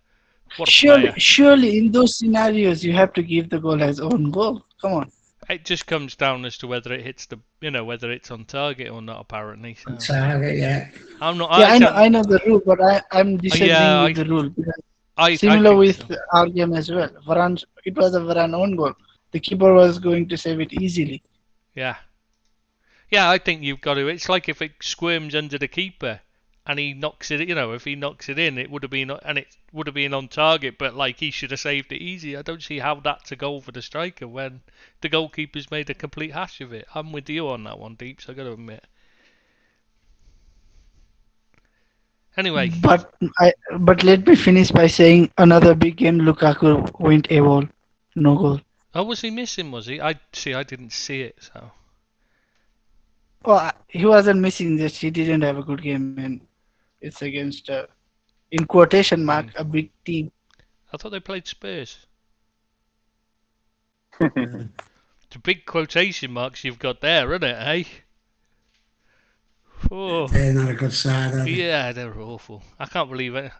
what a player. Surely in those scenarios you have to give the goal as own goal. Come on. It just comes down as to whether it hits whether it's on target or not. Apparently, so. On target, yeah. I'm not. I know the rule, but I'm disagreeing with the rule because similar with our game as well. It was a Varane own goal. The keeper was going to save it easily. Yeah. Yeah, I think you've got to. It's like if it squirms under the keeper and he knocks it. If he knocks it in, it would have been on target. But like he should have saved it easy. I don't see how that's a goal for the striker when the goalkeeper's made a complete hash of it. I'm with you on that one, Deeps. I got to admit. Anyway, but let me finish by saying another big game. Lukaku went AWOL, no goal. Oh, was he missing? Was he? I didn't see it. So. Oh, he wasn't missing. Just he didn't have a good game, and it's against, in quotation mark, a big team. I thought they played Spurs. The big quotation marks you've got there, isn't it? Eh? Oh. They're not a good side, are they? Yeah, they're awful. I can't believe it.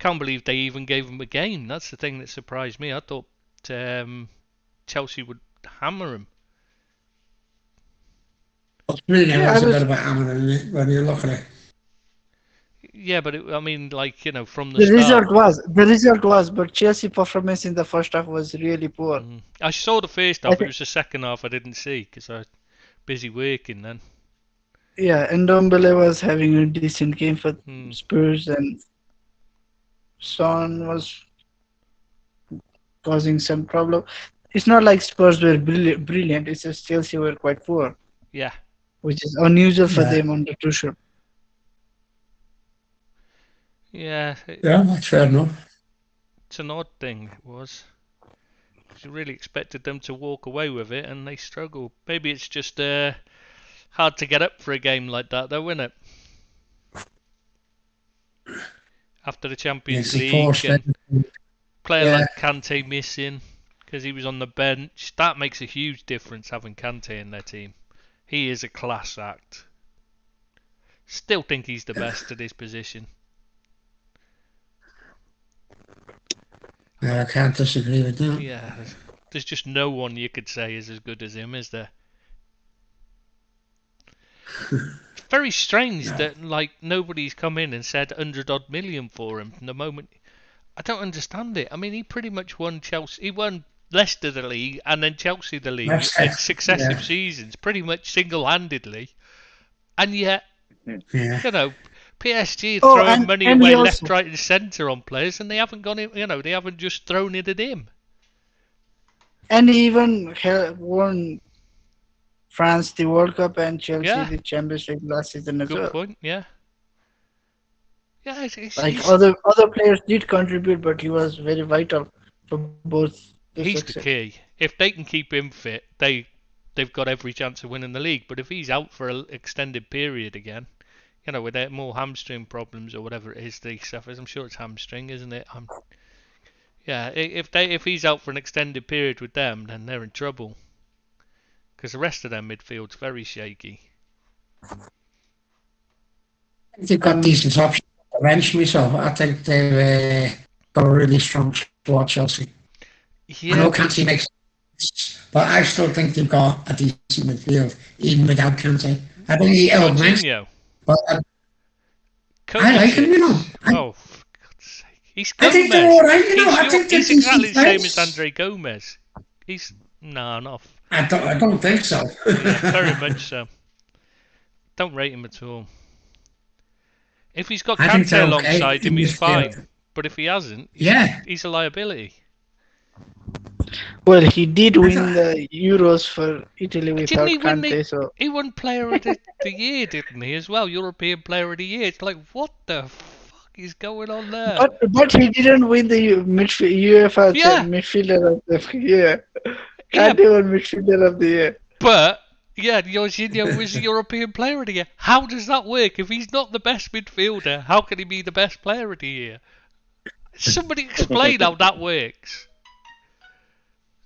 Can't believe they even gave them a game. That's the thing that surprised me. I thought Chelsea would hammer them. It's really a bit of a hammer, isn't it, when you look at it? Yeah, but from the start. The result was, but Chelsea performance in the first half was really poor. I saw the first half. It was the second half I didn't see because I was busy working then. Yeah, and Ndombele was having a decent game for Spurs, and Son was causing some problem. It's not like Spurs were brilliant. It's just Chelsea were quite poor. Yeah. Which is unusual for them under Tuchel. Yeah. Yeah, that's fair enough. It's an odd thing, it was. You really expected them to walk away with it, and they struggled. Maybe it's just hard to get up for a game like that, though, isn't it? After the Champions League, and player like Kante missing because he was on the bench. That makes a huge difference having Kante in their team. He is a class act. Still think he's the best at his position. I can't disagree with that. Yeah, there's just no one you could say is as good as him, is there? Very strange that nobody's come in and said 100-odd million for him from the moment. I don't understand it. I mean, he pretty much won Chelsea. He won Leicester the league and then Chelsea the league in successive seasons, pretty much single-handedly. And yet, PSG are throwing money away left, right, and centre on players, and they haven't gone in. They haven't just thrown it at him. And he even won France the World Cup and Chelsea the Champions League last season as well. Good point. Yeah. Yeah, other players did contribute, but he was very vital for both. He's the key. If they can keep him fit, they've got every chance of winning the league. But if he's out for an extended period again, with more hamstring problems or whatever it is that he suffers, I'm sure it's hamstring, isn't it? If he's out for an extended period with them, then they're in trouble. because the rest of their midfield's very shaky. They've got decent options eventually, so I think they've got a really strong squad, Chelsea. Yeah, I know Kante makes sense, but I still think they've got a decent midfield, even without Kante. I think he Coutinho. But I like him, you know. Oh, for God's sake. He's Gomez. I think they're all right, you know. I think they're he's exactly the same players. as Andre Gomez. He's... No, not... I don't think so. Yeah, very much so. Don't rate him at all. If he's got Kante alongside him, he's fine. But if he hasn't, he's a liability. Well, he did win the Euros for Italy without Kante, so... He won Player of the Year, didn't he, as well? European Player of the Year. It's like, what the fuck is going on there? But he didn't win the UEFA Midfielder of the Year. Kante won Midfielder of the Year. But... yeah, Jorginho was the European Player of the Year. How does that work? If he's not the best midfielder, how can he be the best Player of the Year? Somebody explain how that works.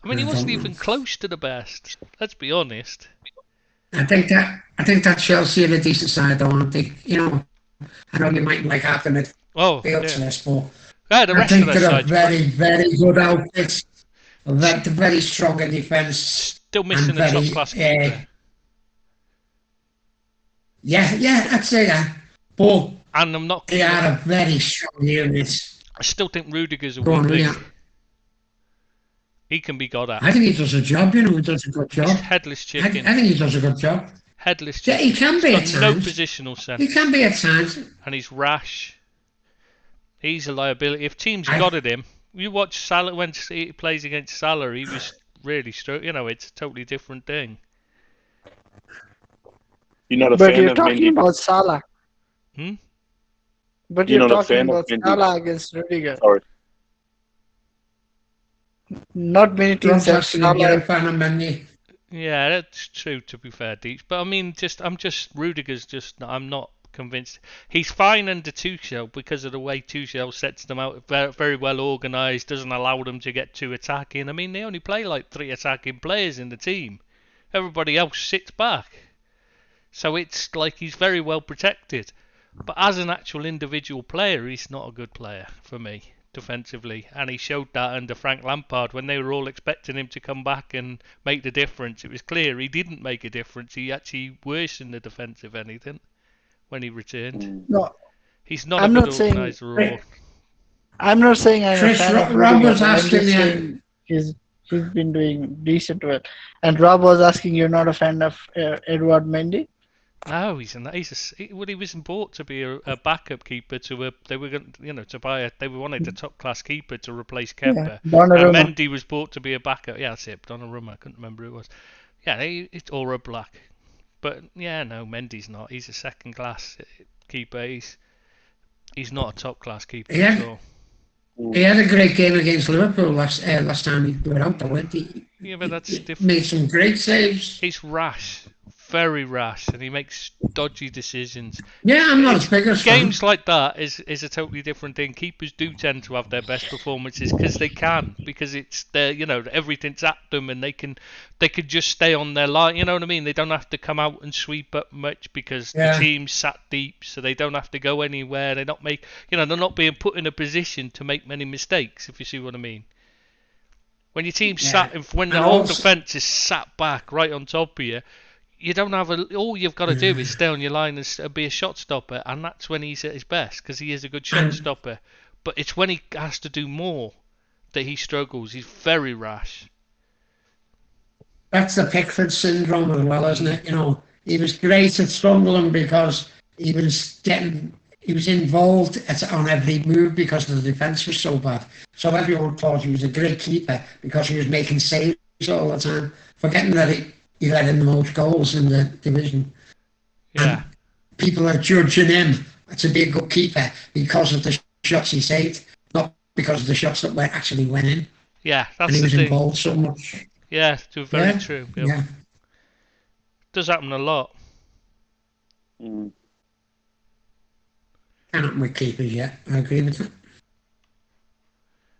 I mean, he wasn't even close to the best. Let's be honest. I think that Chelsea are a decent side, though, aren't they? You know, I know you might like half the midfield. Oh, yeah. The rest I think of they're a very, very good outfit. Very strong in defence. Still missing a top-class keeper. Yeah, I'd say that. But and I'm not. They are a very strong unit. I still think Rudiger's a weak link. He can be got at. I think he does a job, you know, he does a good job. He's headless chicken. I think he does a good job. Headless chicken. Yeah, he can be at times. No positional sense. He can be at times. And he's rash. He's a liability. If teams got at him, you watch Salah when he plays against Salah, he was really you know, it's a totally different thing. You're not a but fan you're of talking Mendy. about Salah. But you're not talking about Mendy. Salah against Rudiger. Sorry. Not many teams have Salah. Fan of Mendy. Yeah, that's true, to be fair, Deech. But I mean, Rudiger's I'm not convinced. He's fine under Tuchel because of the way Tuchel sets them out, very well organised, doesn't allow them to get too attacking. I mean, they only play like 3 attacking players in the team. Everybody else sits back. So it's like he's very well protected. But as an actual individual player, he's not a good player for me, defensively. And he showed that under Frank Lampard when they were all expecting him to come back and make the difference. It was clear he didn't make a difference. He actually worsened the defence, if anything, when he returned. No, he's not a good organiser at all. I'm not saying I'm a fan of Rob Rudiger, was asking he's been doing decent well. And Rob was asking, you're not a fan of Edouard Mendy? No, he was bought to be a backup keeper they wanted a top class keeper to replace Kepa. Yeah, and Mendy was bought to be a backup. Yeah, that's it. Donnarumma. I couldn't remember who it was. Yeah, it's Aura Black. But yeah, no, Mendy's not. He's a second class keeper. He's not a top class keeper at all. He had a great game against Liverpool last time he went out there. Yeah, but that's different. Made some great saves. He's rash. Very rash, and he makes dodgy decisions. Yeah, I'm not as big as games like that is a totally different thing. Keepers do tend to have their best performances because it's their, you know, everything's at them, and they can just stay on their line. You know what I mean? They don't have to come out and sweep up much because the team's sat deep, so they don't have to go anywhere. They're not being put in a position to make many mistakes. If you see what I mean. When your team's when the whole defence is sat back right on top of you. You don't have all you've got to do is stay on your line and be a shot stopper, and that's when he's at his best because he is a good shot stopper. But it's when he has to do more that he struggles. He's very rash. That's the Pickford syndrome as well, isn't it? You know, he was great at Sunderland because he was involved on every move because the defence was so bad. So everyone thought he was a great keeper because he was making saves all the time, forgetting that he let in the most goals in the division. Yeah. And people are judging him to be a good keeper because of the shots he saved, not because of the shots that actually went in. Yeah, that's and he was the thing. Involved so much. Yeah, very true. Bill. Yeah. Does happen a lot. Can't happen with keepers yet. I agree with that.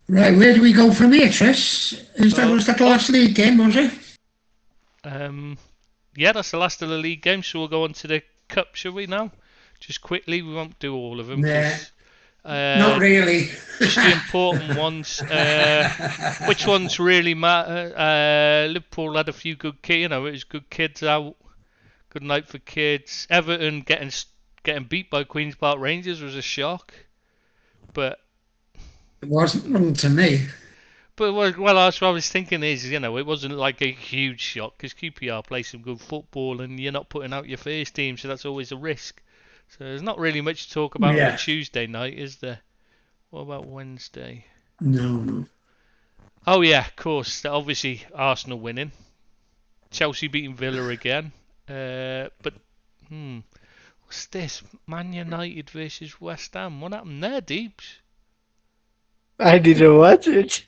Right, where do we go from here, Tris? Was that the last league game, was it? Yeah, that's the last of the league games, so we'll go on to the cup, shall we now? Just quickly, we won't do all of them. Nah, not really. Just the important ones. Which ones really matter? Liverpool had a few good kids. It was good kids out. Good night for kids. Everton getting beat by Queen's Park Rangers was a shock. But it wasn't wrong to me. But well, that's what I was thinking is, it wasn't like a huge shock because QPR play some good football and you're not putting out your first team, so that's always a risk. So there's not really much to talk about on Tuesday night, is there? What about Wednesday? No. Oh yeah, of course. Obviously, Arsenal winning. Chelsea beating Villa again. But what's this? Man United versus West Ham. What happened there, Deeps? I didn't watch it.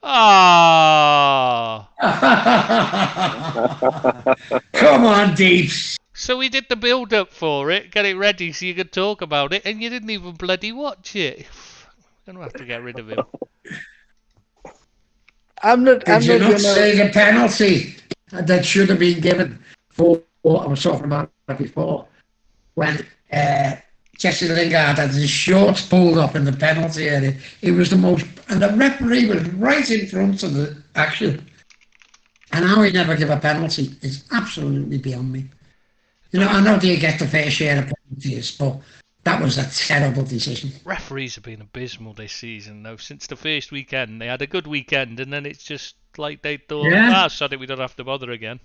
Ah! Come on, Deeps. So we did the build-up for it, get it ready so you could talk about it, and you didn't even bloody watch it. I'm gonna have to get rid of him. Did you not say the penalty that should have been given for what I was talking about before, when Jesse Lingard had his shorts pulled up in the penalty area? It was the most, and the referee was right in front of the action. And how he never give a penalty is absolutely beyond me. I know you get the fair share of penalties, but that was a terrible decision. Referees have been abysmal this season, though. Since the first weekend, they had a good weekend, and then it's just like they thought, sorry, we don't have to bother again.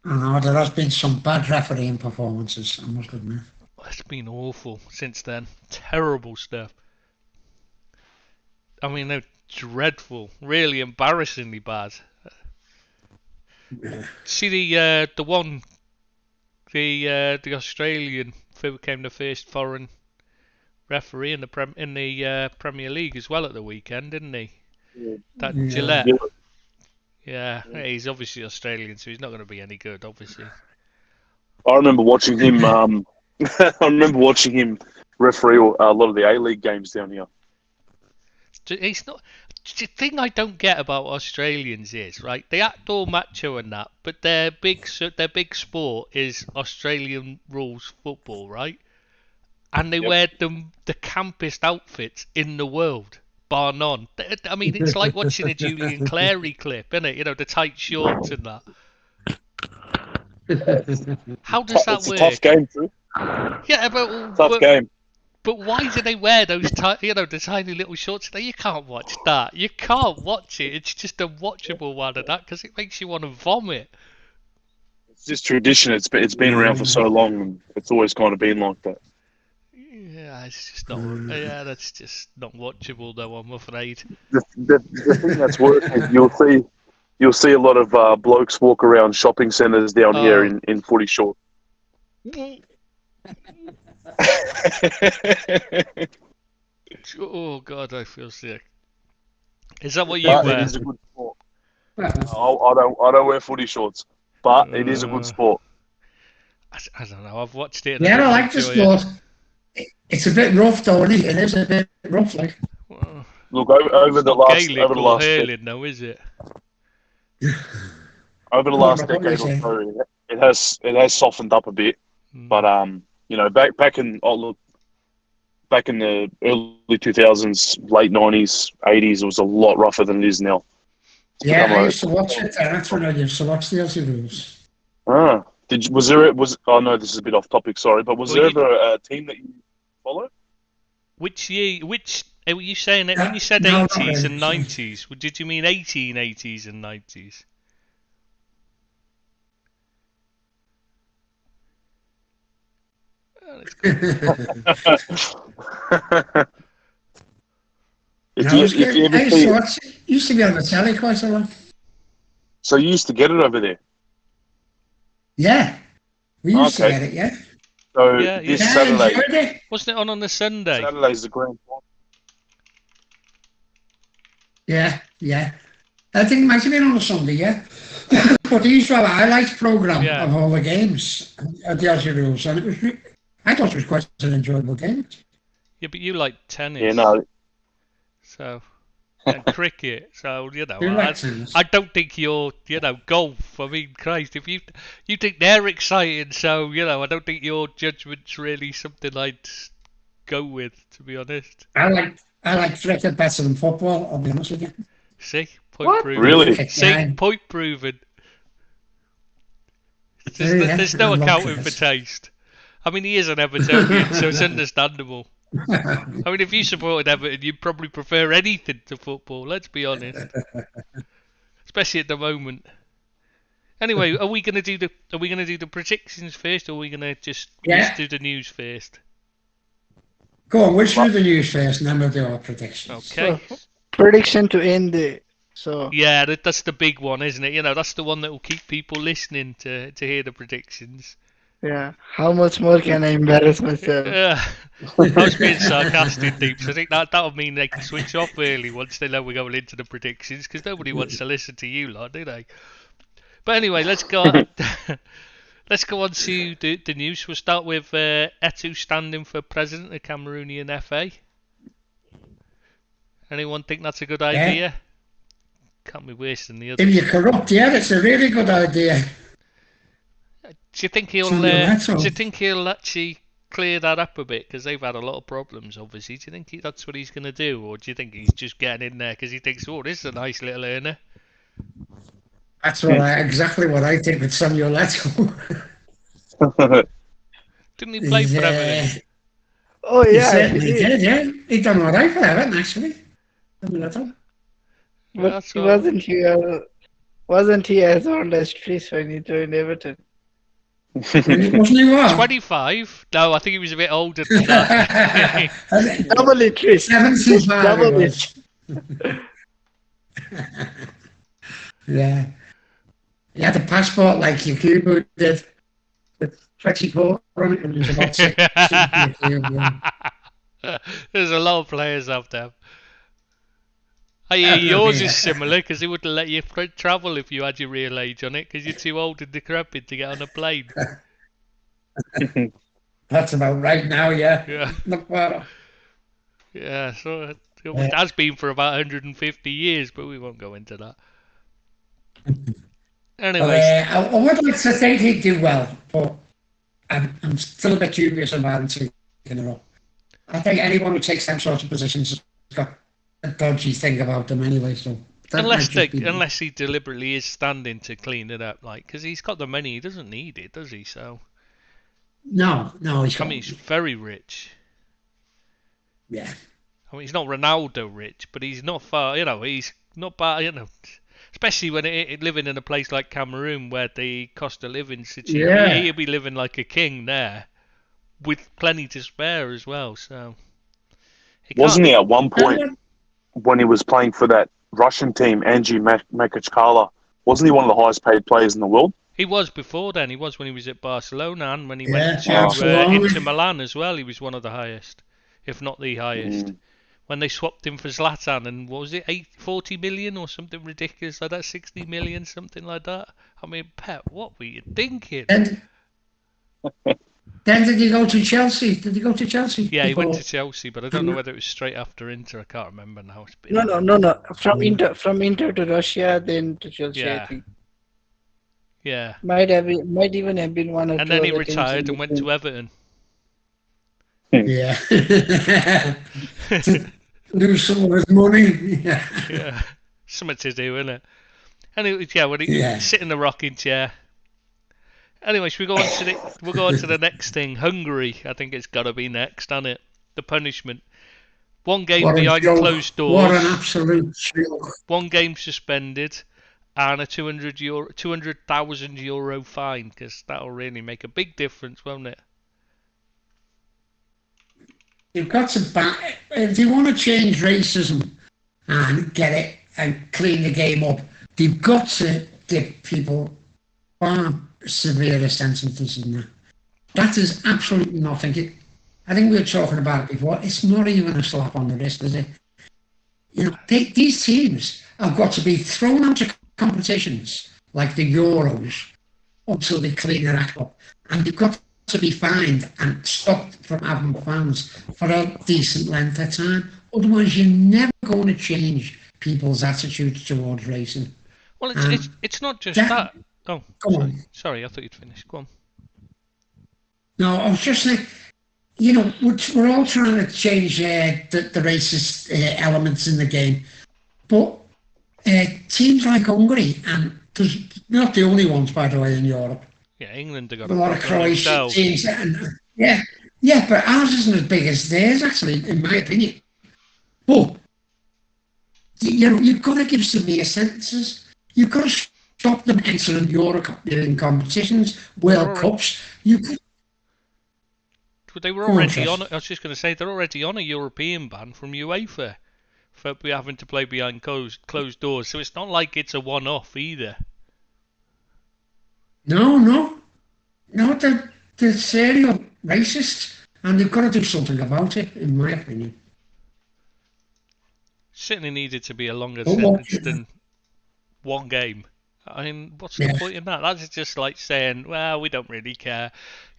I know, there has been some bad refereeing performances, I must admit. It's been awful since then. Terrible stuff. I mean, they're dreadful. Really embarrassingly bad. Yeah. See the one... The Australian who became the first foreign referee in the Premier League as well at the weekend, didn't he? That Gillette. Yeah, he's obviously Australian, so he's not going to be any good, obviously. I remember watching him. Referee a lot of the A-League games down here. He's not. The thing I don't get about Australians is, right, they act all macho and that, but their big sport is Australian rules football, right? And they wear the campest outfits in the world, bar none. I mean, it's like watching a Julian Clary clip, isn't it? The tight shorts and that. How does that work? It's a tough game, too. Yeah, but tough game. But why do they wear those, the tiny little shorts? You can't watch that. You can't watch it. It's just a watchable one of that because it makes you want to vomit. It's just tradition. It's been around for so long, and it's always kind of been like that. Yeah, it's just not. Yeah, that's just not watchable, though. I'm afraid. The thing that's working, you'll see a lot of blokes walk around shopping centres down here in footy short. Oh God, I feel sick. Is that what you wear? It is a good sport. I don't wear footy shorts, but it is a good sport. I don't know. I've watched it. I like the sport. It's a bit rough, though, isn't it? It is a bit rough, like. Well, look over the last hurling, though, is it? Over the last decade or so, it has softened up a bit, but back in the early 2000s, late 90s, 80s, it was a lot rougher than it is now. Yeah, I used to watch it. That's when I used to watch the Aussie rules. Oh no, this is a bit off topic, sorry, but was there ever a team that you follow? Which year? Were you saying it when you said 80s and 90s? Did you mean 1880s and 90s? Used to be on the telly quite a lot. So you used to get it over there? Yeah, we used to get it. Yeah. So this Saturday, wasn't it on the Sunday? Saturday's the grand final. Yeah. I think it might have been on a Sunday, yeah. But they used to have a highlights programme of all the games at the Aussie rules, and I thought it was quite an enjoyable game. Yeah, but you like tennis. Yeah, no. So. and cricket. So I don't think you're golf. I mean, Christ, if you think they're exciting, so I don't think your judgment's really something I'd go with, to be honest. I like cricket better than football. I'll be honest with you. See, point proven. Really? See, point proven. There's no accounting for taste. I mean, he is an Evertonian, so it's understandable. I mean, if you supported Everton, you'd probably prefer anything to football. Let's be honest, especially at the moment. Anyway, are we gonna do the predictions first, or are we gonna just do the news first? Go on, we'll do the news first, and then we'll do our predictions. Okay. So, prediction to end it. So yeah, that's the big one, isn't it? That's the one that will keep people listening to hear the predictions. Yeah, how much more can I embarrass myself? Yeah, I was being sarcastic, Deeps. I think that'll mean they can switch off early once they know we're going into the predictions, because nobody wants to listen to you lot, do they? But anyway, let's go on. Let's go on to the news. We'll start with Etu standing for president of Cameroonian FA. Anyone think that's a good idea? Yeah. Can't be worse than the others. If you're corrupt, yeah, it's a really good idea. Do you think he'll actually clear that up a bit, because they've had a lot of problems, obviously? Do you think that's what he's going to do, or do you think he's just getting in there because he thinks, oh, this is a nice little earner? That's exactly what I think with Samuel Eto'o. Didn't he play for Everton? Oh yeah, he did. Yeah, he done all right for Everton actually. But he wasn't he as old as Chris when he joined Everton? Wasn't he what? 25? No, I think he was a bit older than that. Double it, Chris. 75. Double it. Yeah. He had a passport like Yakubu did. With 24 on it when he was about 6. There's a lot of players out there. I hear yours is similar, because it wouldn't let you travel if you had your real age on it, because you're too old and decrepit to get on a plane. That's about right now, yeah. Yeah. Not far. Yeah, so it has been for about 150 years, but we won't go into that. Anyway. I would like to think he'd do well, but I'm still a bit dubious about him taking it up. I think anyone who takes them sorts of positions has got a dodgy thing about them anyway. So unless he deliberately is standing to clean it up, because he's got the money, he doesn't need it, does he? So no, he's very rich. Yeah. I mean, he's not Ronaldo rich, but he's not far. He's not bad. Especially when living in a place like Cameroon where the cost of living situation, he'll be living like a king there, with plenty to spare as well. So wasn't he at one point when he was playing for that Russian team, Angie Makachkala? Wasn't he one of the highest paid players in the world? He was before then. He was when he was at Barcelona, and when he went to Inter Milan as well. He was one of the highest, if not the highest. When they swapped him for Zlatan, and what was it, 40 million or something ridiculous like that, 60 million, something like that. I mean, Pep, what were you thinking? Then did he go to Chelsea? Yeah, he went to Chelsea, but I don't know whether it was straight after Inter. I can't remember now. No. From Inter to Russia, then to Chelsea. Yeah. I think. Yeah. Might even have been one or two. And then he retired and went to Everton. Yeah. To lose some of his money. Yeah. Something to do, isn't it? Anyway, when he sit in the rocking chair. Anyways, we'll go on to the next thing. Hungary, I think it's got to be next, hasn't it? The punishment. One game behind closed doors. What an absolute joke. One game suspended, and a €200,000 fine, because that'll really make a big difference, won't it? You've got to if you want to change racism and get it and clean the game up, you've got to give people far severer sentences than that. That is absolutely nothing. I think we were talking about it before. It's not even a slap on the wrist, is it? These teams have got to be thrown out of competitions like the Euros until they clean their act up, and you've got to be fined and stopped from having fans for a decent length of time. Otherwise, you're never going to change people's attitudes towards racing. Well, it's not just that. Oh, sorry, I thought you'd finished. Go on. No, I was just saying, you know, we're all trying to change the racist elements in the game, but teams like Hungary, and there's not the only ones, by the way, in Europe. Yeah, England have got a lot of Croatian teams, yeah, but ours isn't as big as theirs, actually, in my opinion. But you know, you've got to give severe sentences. You've got to stop them entering European competitions, World Cups. They were already on. I was just going to say they're already on a European ban from UEFA for having to play behind closed doors. So it's not like it's a one-off either. No, they're serial racists, and they've got to do something about it, in my opinion. Certainly needed to be a longer sentence than one game. I mean, what's the point in that? That's just like saying, well, we don't really care.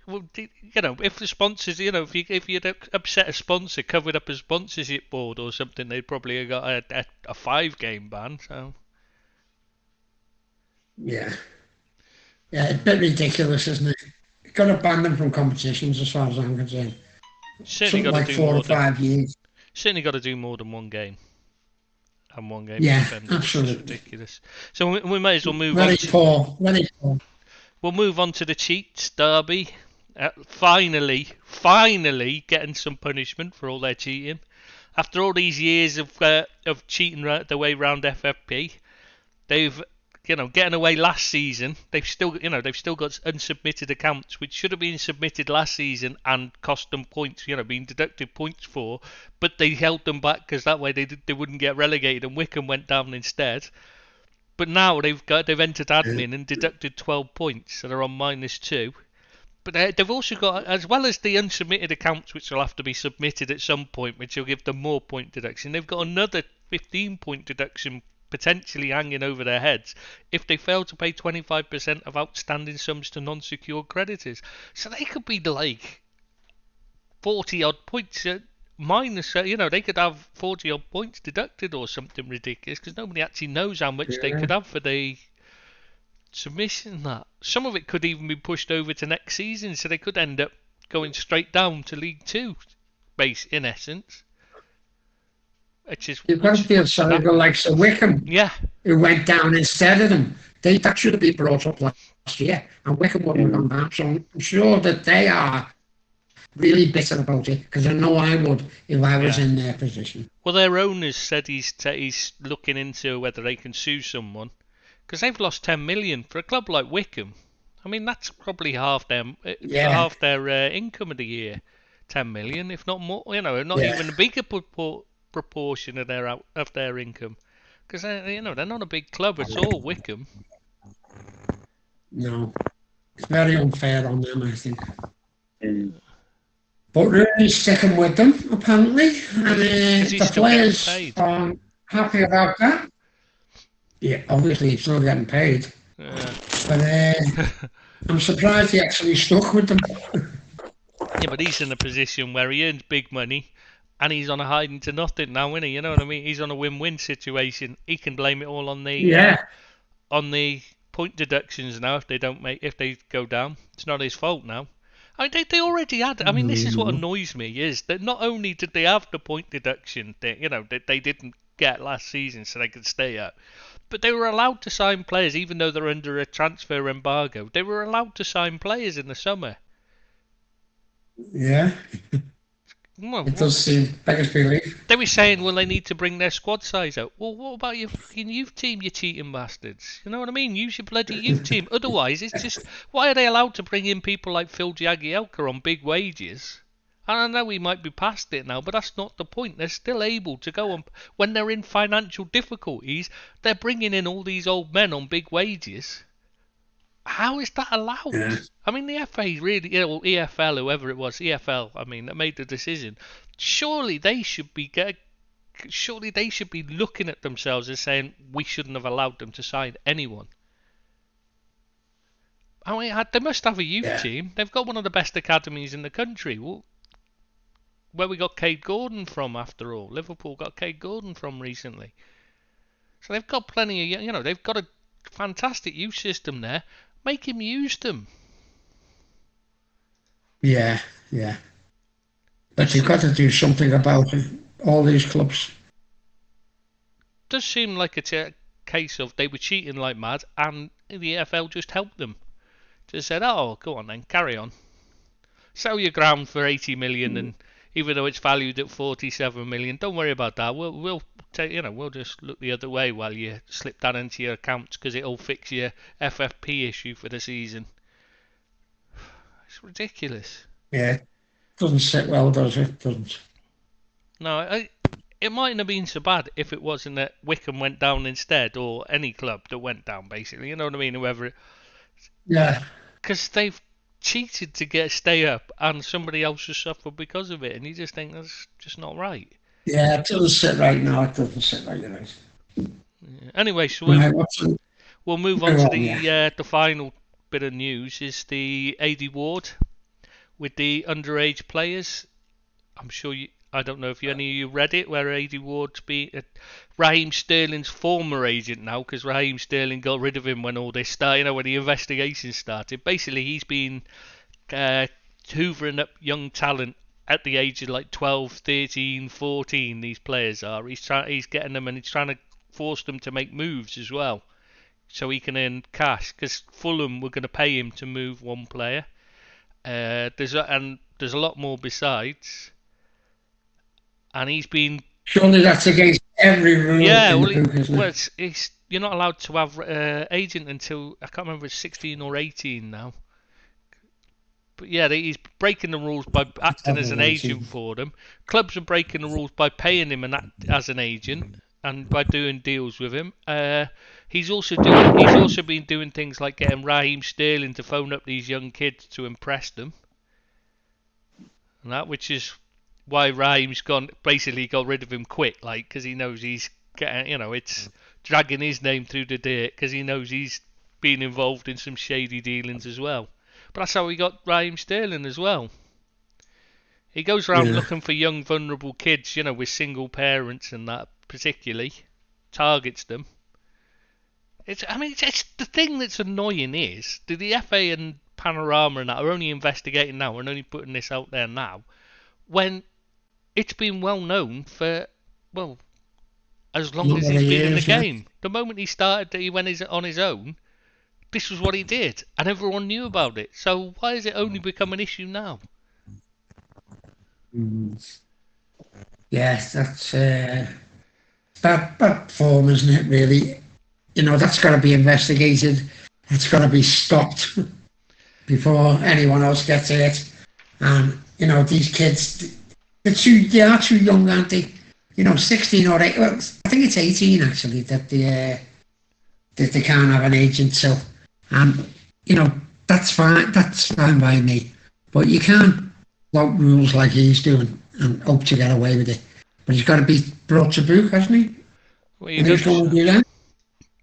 Well, you know, if the sponsors, you know, if you'd upset a sponsor, covered up a sponsorship board or something, they'd probably have got a 5-game ban. So. Yeah, it's a bit ridiculous, isn't it? You've got to ban them from competitions, as far as I'm concerned. Certainly got to do 4 or 5 years. Certainly got to do more than one game. And one game. Yeah, absolutely. It's ridiculous. So we may as well move on. Very poor. We'll move on to the Cheats derby. Finally getting some punishment for all their cheating. After all these years of cheating their way around FFP, they've, you know, getting away last season. They've still got unsubmitted accounts which should have been submitted last season and cost them points, you know, being deducted points for, but they held them back because that way they wouldn't get relegated, and Wycombe went down instead. But now they've entered admin and deducted 12 points, so they're on -2. But they've also got, as well as the unsubmitted accounts, which will have to be submitted at some point, which will give them more point deduction, they've got another 15-point deduction potentially hanging over their heads if they fail to pay 25% of outstanding sums to non-secured creditors. So they could be like 40-odd points minus, you know, they could have 40-odd points deducted or something ridiculous, because nobody actually knows how much they could have for the submission. That some of it could even be pushed over to next season, so they could end up going straight down to League 2 base in essence. You've got to feel sorry for like Wycombe, who went down instead of them. That should have been brought up last year, and Wycombe wouldn't have gone down. So I'm sure that they are really bitter about it, because I know I would if I was in their position. Well, their owners said he's looking into whether they can sue someone, because they've lost 10 million for a club like Wycombe. I mean, that's probably half their income of the year. 10 million, if not more. You know, not even a bigger proportion of their income, because you know, they're not a big club at all, Wycombe. No, it's very unfair on them, I think. But really sticking with them, apparently, and the players are happy about that. Yeah, obviously he's still getting paid. But I'm surprised he actually stuck with them. Yeah, but he's in a position where he earns big money, and he's on a hiding to nothing now, isn't he? You know what I mean? He's on a win-win situation. He can blame it all on the point deductions now if they go down. It's not his fault now. I mean, they already had. I mean, this is what annoys me, is that not only did they have the point deduction thing, you know, that they didn't get last season, so they could stay up, but they were allowed to sign players even though they're under a transfer embargo. They were allowed to sign players in the summer. Yeah. Well, it does seem beggars belief. They were saying, well, they need to bring their squad size up. Well, what about your fucking youth team, you cheating bastards? You know what I mean? Use your bloody youth team. Otherwise, it's just, why are they allowed to bring in people like Phil Jagielka on big wages? And I know we might be past it now, but that's not the point. They're still able to go on. When they're in financial difficulties, they're bringing in all these old men on big wages. How is that allowed? Yeah. I mean, the FA really, EFL, whoever it was, EFL, I mean, that made the decision. Surely they should be looking at themselves and saying, we shouldn't have allowed them to sign anyone. I mean, they must have a youth team. They've got one of the best academies in the country. Well, where we got Cade Gordon from, after all. Liverpool got Cade Gordon from recently. So they've got plenty of, they've got a fantastic youth system there. Make him use them. Yeah. But you've got to do something about it. All these clubs. Does seem like it's a case of they were cheating like mad, and the EFL just helped them. Just said, "Oh, go on then, carry on. Sell your ground for 80 million, and even though it's valued at 47 million, don't worry about that. We'll just look the other way while you slip that into your accounts because it'll fix your FFP issue for the season." It's ridiculous. Yeah, doesn't sit well, does it? Doesn't. No, it mightn't have been so bad if it wasn't that Wickham went down instead, or any club that went down, basically. You know what I mean? Whoever. Yeah. Because they've cheated to stay up, and somebody else has suffered because of it, and you just think that's just not right. Yeah, it doesn't sit right now. It doesn't sit right now. Yeah. Anyway, so we'll move on to the final bit of news. Is the AD Ward with the underage players. I'm sure I don't know if any of you read it, where AD Ward's been Raheem Sterling's former agent now, because Raheem Sterling got rid of him when all this started, when the investigation started. Basically, he's been hoovering up young talent at the age of like 12, 13, 14. These players are. He's getting them, and he's trying to force them to make moves as well, so he can earn cash. Because Fulham were going to pay him to move one player. There's a lot more besides. And he's been. Surely that's against every rule. Yeah, in the book, isn't it? You're not allowed to have agent until I can't remember, it's 16 or 18 now. But yeah, he's breaking the rules by acting as an agent for them. Clubs are breaking the rules by paying him as an agent and by doing deals with him. He's also been doing things like getting Raheem Sterling to phone up these young kids to impress them, and that, which is why Raheem's got rid of him quick, because he knows he's getting, it's dragging his name through the dirt because he knows he's been involved in some shady dealings as well. But that's how he got Raheem Sterling as well. He goes around looking for young vulnerable kids, with single parents and that, particularly targets them. It's the thing that's annoying is the FA and Panorama and that are only investigating now and only putting this out there now, when it's been well known for, as long as he's been in the game. The moment he started, that he went on his own, this was what he did, and everyone knew about it. So why has it only become an issue now? Yes, that's bad form, isn't it, really? That's got to be investigated. It's got to be stopped before anyone else gets it. And, these kids, they are too young, aren't they? 16 or 8. Well, I think it's 18, actually, that they can't have an agent. So, that's fine. That's fine by me. But you can't flout rules like he's doing and hope to get away with it. But he's got to be brought to book, hasn't he? Well,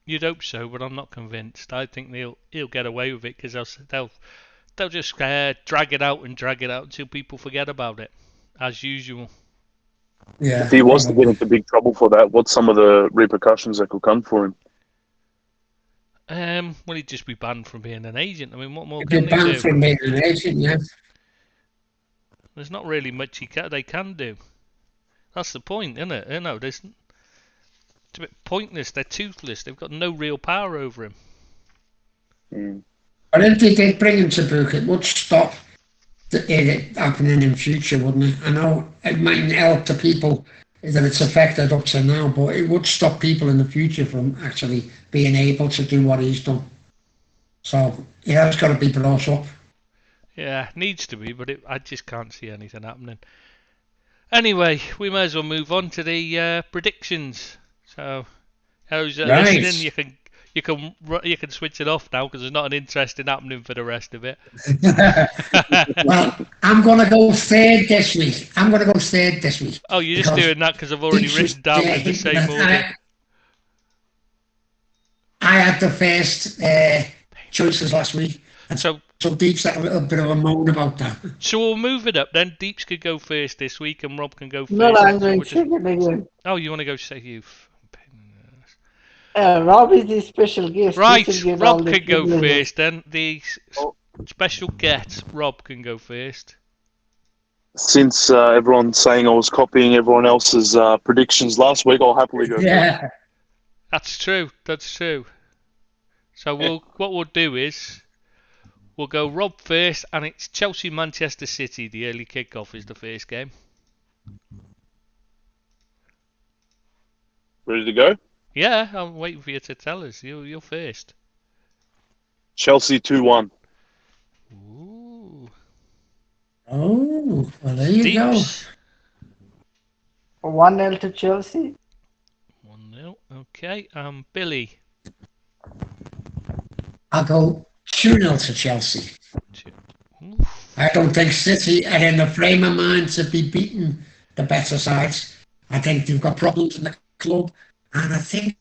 you'd hope so, but I'm not convinced. I think he'll get away with it because they'll just drag it out until people forget about it, as usual. Yeah. If he was to get into big trouble for that, what's some of the repercussions that could come for him? Well, he'd just be banned from being an agent. I mean, what more He'd can be they do? banned from being an agent, yeah. There's not really much they can do. That's the point, isn't it? It's a bit pointless. They're toothless. They've got no real power over him. But if they did bring him to book, it would stop it happening in future, wouldn't it? I know it mightn't help the people that it's affected up to now, but it would stop people in the future from actually being able to do what he's done. So, it's got to be brought up. Yeah, needs to be, but I just can't see anything happening. Anyway, we may as well move on to the predictions. So, those listening, you can switch it off now because there's not an interesting happening for the rest of it. Well, I'm going to go third this week. Oh, you're just doing that because I've already written down in the same order. I had the first choices last week. So Deep's had a little bit of a moan about that. So we'll move it up then. Deeps could go first this week and Rob can go first. No, I'm doing chicken again. Oh, you want to go say you? Rob is the special guest. Right, He should get all Rob the can go privileges. first then. The special guest, Rob can go first. Since everyone's saying I was copying everyone else's predictions last week, I'll happily go first. Yeah. That's true. That's true. So what we'll do is we'll go Rob first, and it's Chelsea-Manchester City. The early kickoff is the first game. Ready to go? Yeah, I'm waiting for you to tell us. You're first. Chelsea 2-1. Ooh. Oh, well, there you Deeps. go. 1-0 to Chelsea. 1-0. Okay. Billy. I'll go 2-0 to Chelsea. I don't think City are in the frame of mind to be beating the better sides. I think they've got problems in the club, and I think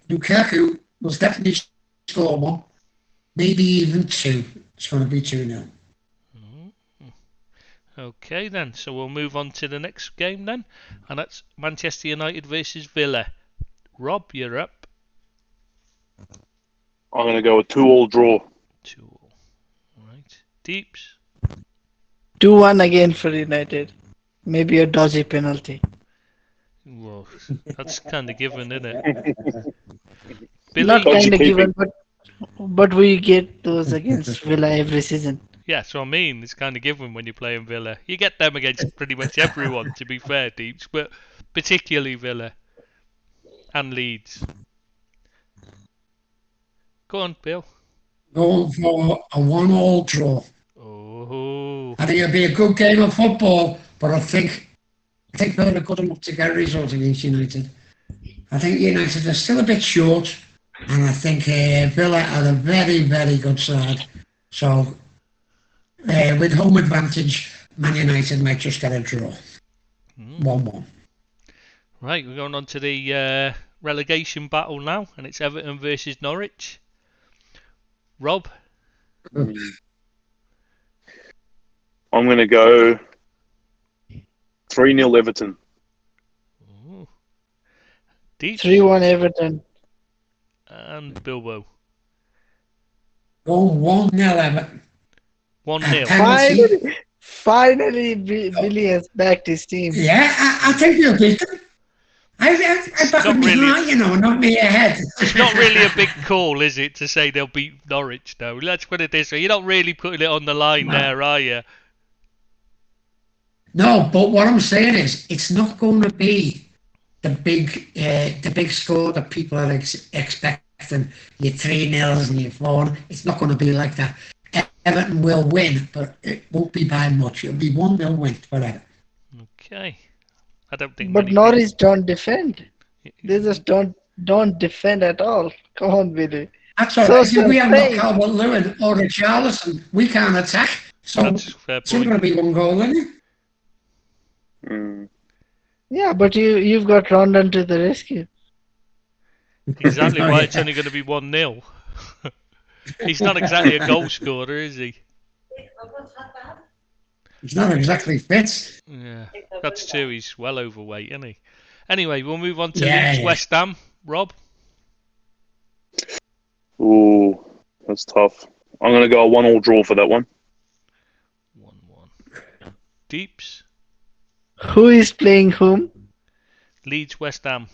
Lukaku will definitely score one, maybe even two. It's going to be 2-0. Okay then, so we'll move on to the next game then, and that's Manchester United versus Villa. Rob, you're up. I'm going to go a 2-2 draw. 2-2. Right. Deeps. 2-1 again for United. Maybe a dodgy penalty. Well, that's kind of given, isn't it? Billy? Not kind of given, but we get those against Villa every season. Yeah, so I mean, it's kind of given when you're playing Villa. You get them against pretty much everyone, to be fair, Deeps, but particularly Villa and Leeds. Go on, Bill. Going for a 1-1 draw. Oh. I think it'll be a good game of football, but I think Villa are good enough to get a result against United. I think United are still a bit short, and I think Villa are a very, very good side. So, with home advantage, Man United might just get a draw. 1-1. Right, we're going on to the relegation battle now, and it's Everton versus Norwich. Rob? I'm going to go 3-0 Everton. Ooh. Deep. 3-1 Everton. And Bilbo. Going 1-0 Everton. 1-0. Finally, Billy has backed his team. Yeah, I think you'll beat them. I back them really, not me ahead. It's not really a big call, is it, to say they'll beat Norwich, though? Let's put it this way. You're not really putting it on the line there, are you? No, but what I'm saying is, it's not going to be the big score that people are expecting. Your 3-0s and your 4. It's not going to be like that. Everton will win, but it won't be by much. It'll be 1-0 win for Everton. Okay. I don't think. But Norwich don't defend. They just don't defend at all. Come on, Billy. That's all right. If we have no Calvert-Lewin or Richarlison, we can't attack. So it's going to be 1 goal, isn't it? Yeah, but you've got Rondon to the rescue. Exactly why it's only going to be 1-0. He's not exactly a goal scorer, is he? He's not exactly fit. Yeah, that's true. He's well overweight, isn't he? Anyway, we'll move on to Leeds West Ham. Rob? Ooh, that's tough. I'm going to go a 1-1 draw for that one. 1-1. Deeps? Who is playing whom? Leeds West Ham.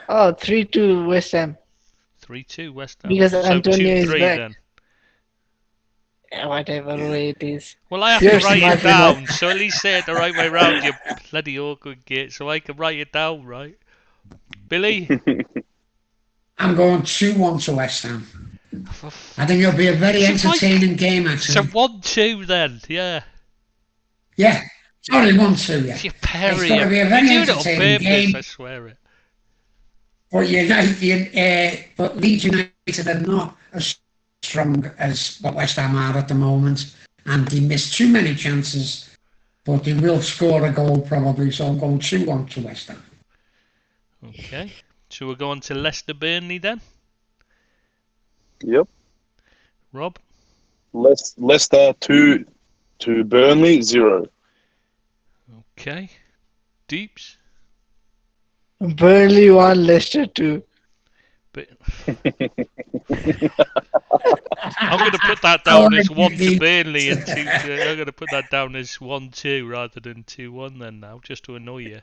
Oh, 3-2 West Ham. 3-2 West Ham. Because Antonio is back. Then. Yeah, whatever way it is. Well, I have to write it down, so at least say it the right way round, you bloody awkward git, so I can write it down, right? Billy? I'm going 2-1 to West Ham. I think it'll be a very entertaining game, actually. So 1-2 then, yeah. Yeah, sorry, 1-2, yeah. You're Perry. It's going to be a very entertaining game. I swear it. But Leeds United are not as strong as what West Ham are at the moment, and they missed too many chances, but they will score a goal probably, so I'm going 2-1 to West Ham. Okay, so we're going to Leicester Burnley then? Yep. Rob? Leicester 2 to Burnley 0. Okay. Deeps? Burnley 1, Leicester 2. But I'm going to put that down as 1 to Burnley and 2 to. I'm going to put that down as 1-2 rather than 2-1 then now, just to annoy you.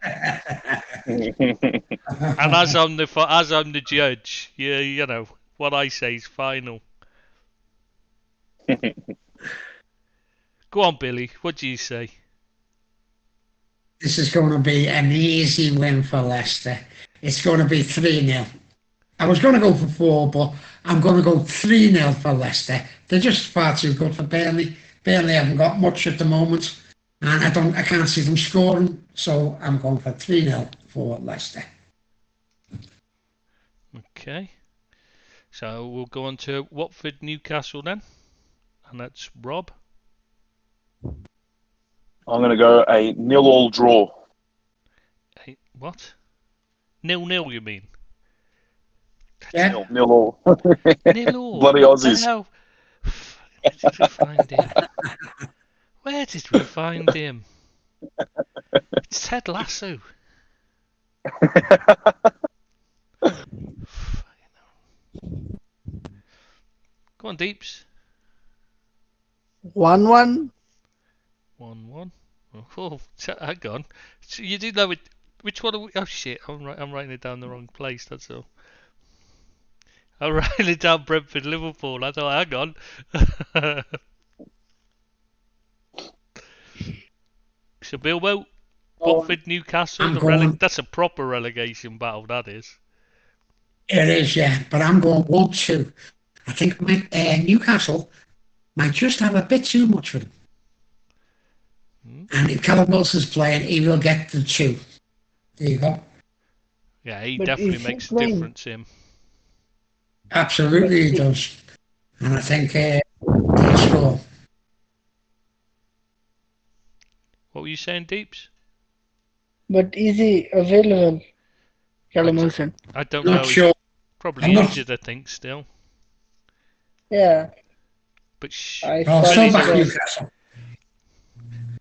And as I'm the judge, you know what I say is final. Go on, Billy. What do you say? This is going to be an easy win for Leicester. It's going to be 3-0. I was going to go for 4, but I'm going to go 3-0 for Leicester. They're just far too good for Burnley. Burnley haven't got much at the moment, and I can't see them scoring, so I'm going for 3-0 for Leicester. Okay. So we'll go on to Watford Newcastle then, and that's Rob. I'm going to go a 0-0 draw. What? 0-0, you mean? Yeah. 0-0. 0-0. Bloody Aussies. Where did we find him? Where did we find him? It's Ted Lasso. Go on, Deeps. 1-1. 1-1. Oh, hang on. So you do know it. Which one are we? Oh shit! I'm writing it down the wrong place. That's all. I'm writing it down Brentford Liverpool. I thought, hang on. So Bilbo, Watford Newcastle. That's a proper relegation battle. That is. It is, yeah. But I'm going 1-2. I think Newcastle might just have a bit too much for them. And if Callum Wilson's playing, he will get the 2. There you go. Yeah, he definitely makes a difference, him. Absolutely he does. And I think he'll score. What were you saying, Deeps? But is he available, Callum Wilson? I don't know. Not sure. Probably injured, I think, still. Yeah. But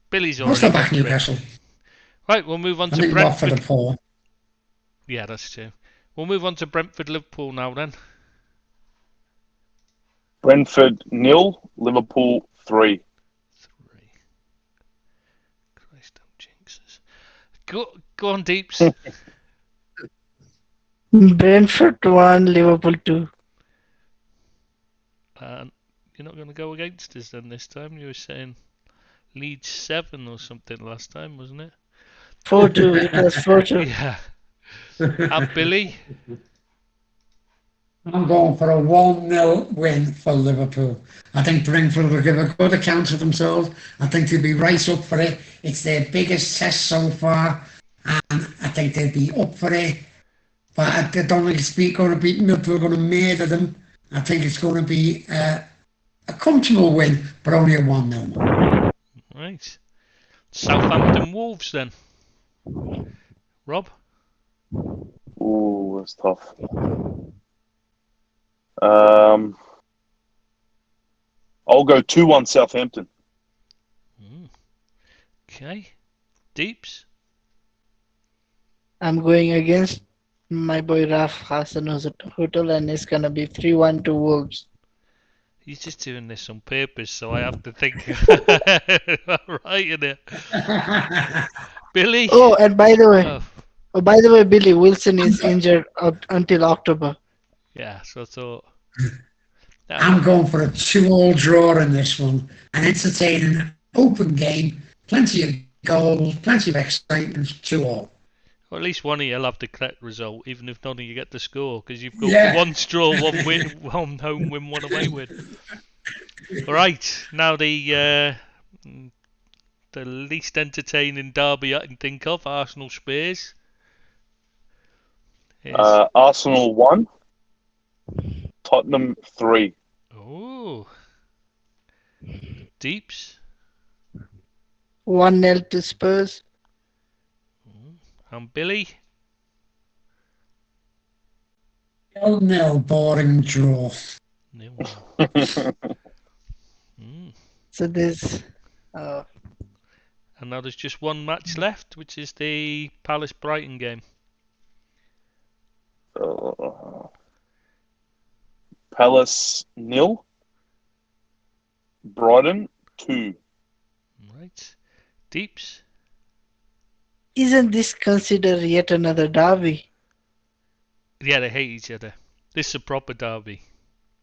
Billy's already back Newcastle. Right, we'll move on to Brentford. Yeah, that's true. We'll move on to Brentford Liverpool now then. Brentford 0, Liverpool 3. Christ, don't jinx us. Go on, Deeps. Brentford 1, Liverpool 2. And you're not going to go against us then this time. You were saying Leeds 7 or something last time, wasn't it? 4-2. It was 4-2. Yeah. And Billy? I'm going for a 1-0 win for Liverpool. I think Brentford will give a good account of themselves. I think they'll be right up for it. It's their biggest test so far, and I think they'll be up for it. But I don't think it's going to be Liverpool going to murder them. I think it's going to be a comfortable win, but only a 1-0. Right. Southampton Wolves then. Rob? Ooh, that's tough. I'll go 2-1 Southampton. Okay. Deeps? I'm going against my boy Raf Hasenhuttl, and it's going to be 3-1 to Wolves. He's just doing this on purpose, so I have to think right in it. Billy? Oh, and by the way, Billy, Wilson is injured until October. Yeah, so I thought. I'm going for a 2-2 draw in this one. An entertaining, open game, plenty of goals, plenty of excitement, 2-2. Well, at least one of you will have the correct result, even if none of you get the score, because you've got one draw, one win, one home win, one away win. All right, now the least entertaining derby I can think of, Arsenal Spurs. Arsenal 1, Tottenham 3. Oh, Deeps. 1-0 to Spurs. And Billy? 0-0 boring draw. 0-0. So there's... And now there's just one match left, which is the Palace-Brighton game. Palace 0, Brighton 2. Right. Deeps. Isn't this considered yet another derby? Yeah, they hate each other. This is a proper derby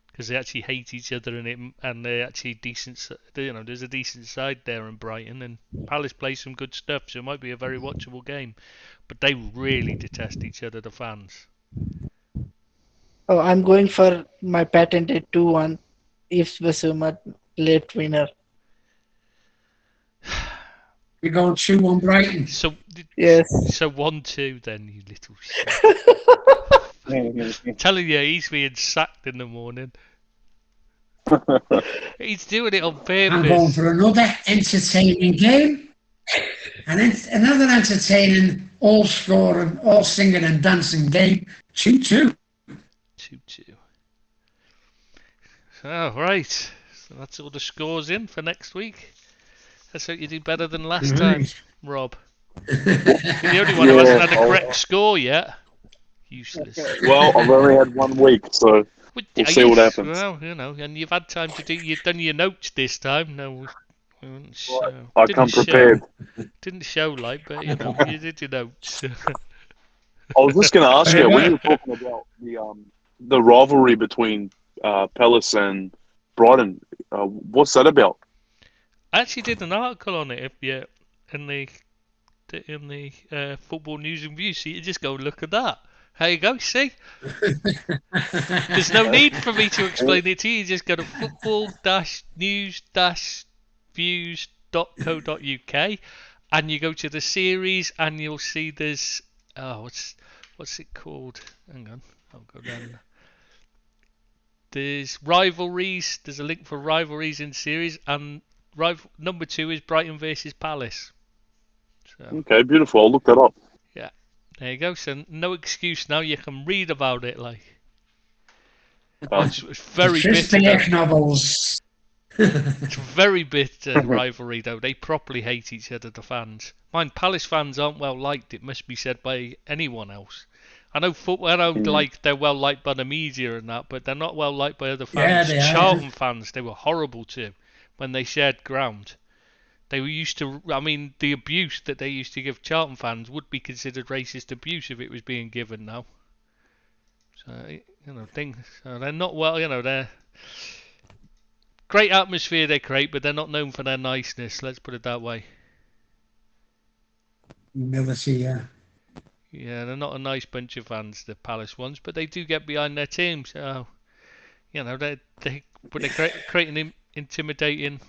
because they actually hate each other and they're actually decent. You know, there's a decent side there in Brighton, and Palace play some good stuff, so it might be a very watchable game. But they really detest each other, the fans. Oh, I'm going for my patented 2-1 if Basuma late winner. You're going 2-1 Brighton. So Yes. So 1-2 then, you little shit. I'm telling you, he's being sacked in the morning. He's doing it on purpose. I'm going for another entertaining game. Another entertaining, all-scoring, all singing and dancing game. 2-2. 2-2. Oh, right. So that's all the scores in for next week. Let's hope you do better than last time, Rob. You're the only one who hasn't had a correct score yet. Useless. Well, I've only had 1 week, so we'll see what happens. Well, you know, and you've had time to do. You've done your notes this time. No, I come prepared. Didn't show like, but you know, you did your notes. I was just going to ask you when you were talking about the rivalry between Palace and Brighton. What's that about? I actually did an article on it. In the Football News and Views, so you just go look at that. There you go, see? There's no need for me to explain it to you. You just go to football-news-views.co.uk and you go to the series and you'll see there's... Oh, what's it called? Hang on, I'll go down. There's rivalries. There's a link for rivalries in series, and number 2 is Brighton versus Palace. So, okay, beautiful. I'll look that up. Yeah, there you go. So no excuse now. You can read about it. Like it's very bitter. Novels. It's very bitter rivalry though. They properly hate each other. The fans. Mind, Palace fans aren't well liked. It must be said by anyone else. I know they're well liked by the media and that, but they're not well liked by other fans. Yeah, Charlton fans, they were horrible too when they shared ground. They were used to, I mean, the abuse that they used to give Charlton fans would be considered racist abuse if it was being given now. So, you know, they're not well, you know, they're great atmosphere they create, but they're not known for their niceness, let's put it that way. Humility, yeah. Yeah, they're not a nice bunch of fans, the Palace ones, but they do get behind their team, so, you know, they're creating intimidating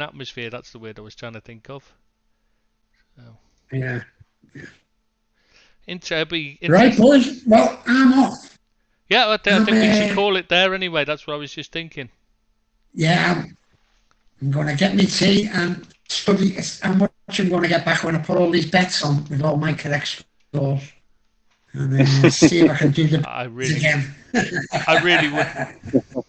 atmosphere. That's the word I was trying to think of. So. Yeah. Right, boys. Well, I'm off. Yeah, I think we should call it there anyway. That's what I was just thinking. Yeah, I'm going to get me tea and study how much I'm going to get back when I put all these bets on with all my correct scores. And then see if I can do the again. I really would.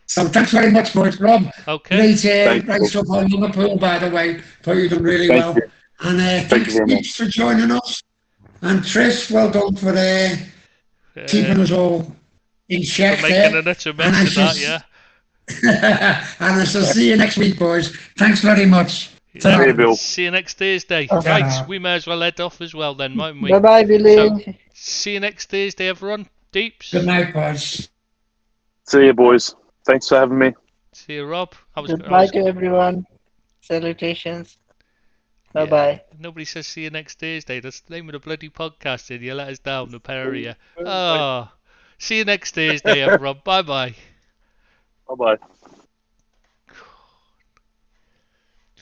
So thanks very much, boys. Rob, okay. Great stuff on Liverpool, by the way. Thought you done really well. You. And thanks for joining us. And Tris, well done for keeping us all in check for making an utter mess of that, yeah. And I shall see you next week, boys. Thanks very much. See you, Bill. See you next Thursday. Right, we may as well head off as well then, mightn't we? Bye-bye, Billy. So, see you next Thursday, everyone. Deeps. Good night, boys. See you, boys. Thanks for having me. See you, Rob. Goodbye to everyone. Salutations. Bye-bye. Yeah, nobody says see you next Thursday. That's the name of the bloody podcast, and you let us down, the pair of you. Oh. See you next Thursday, everyone. Bye-bye. Bye-bye.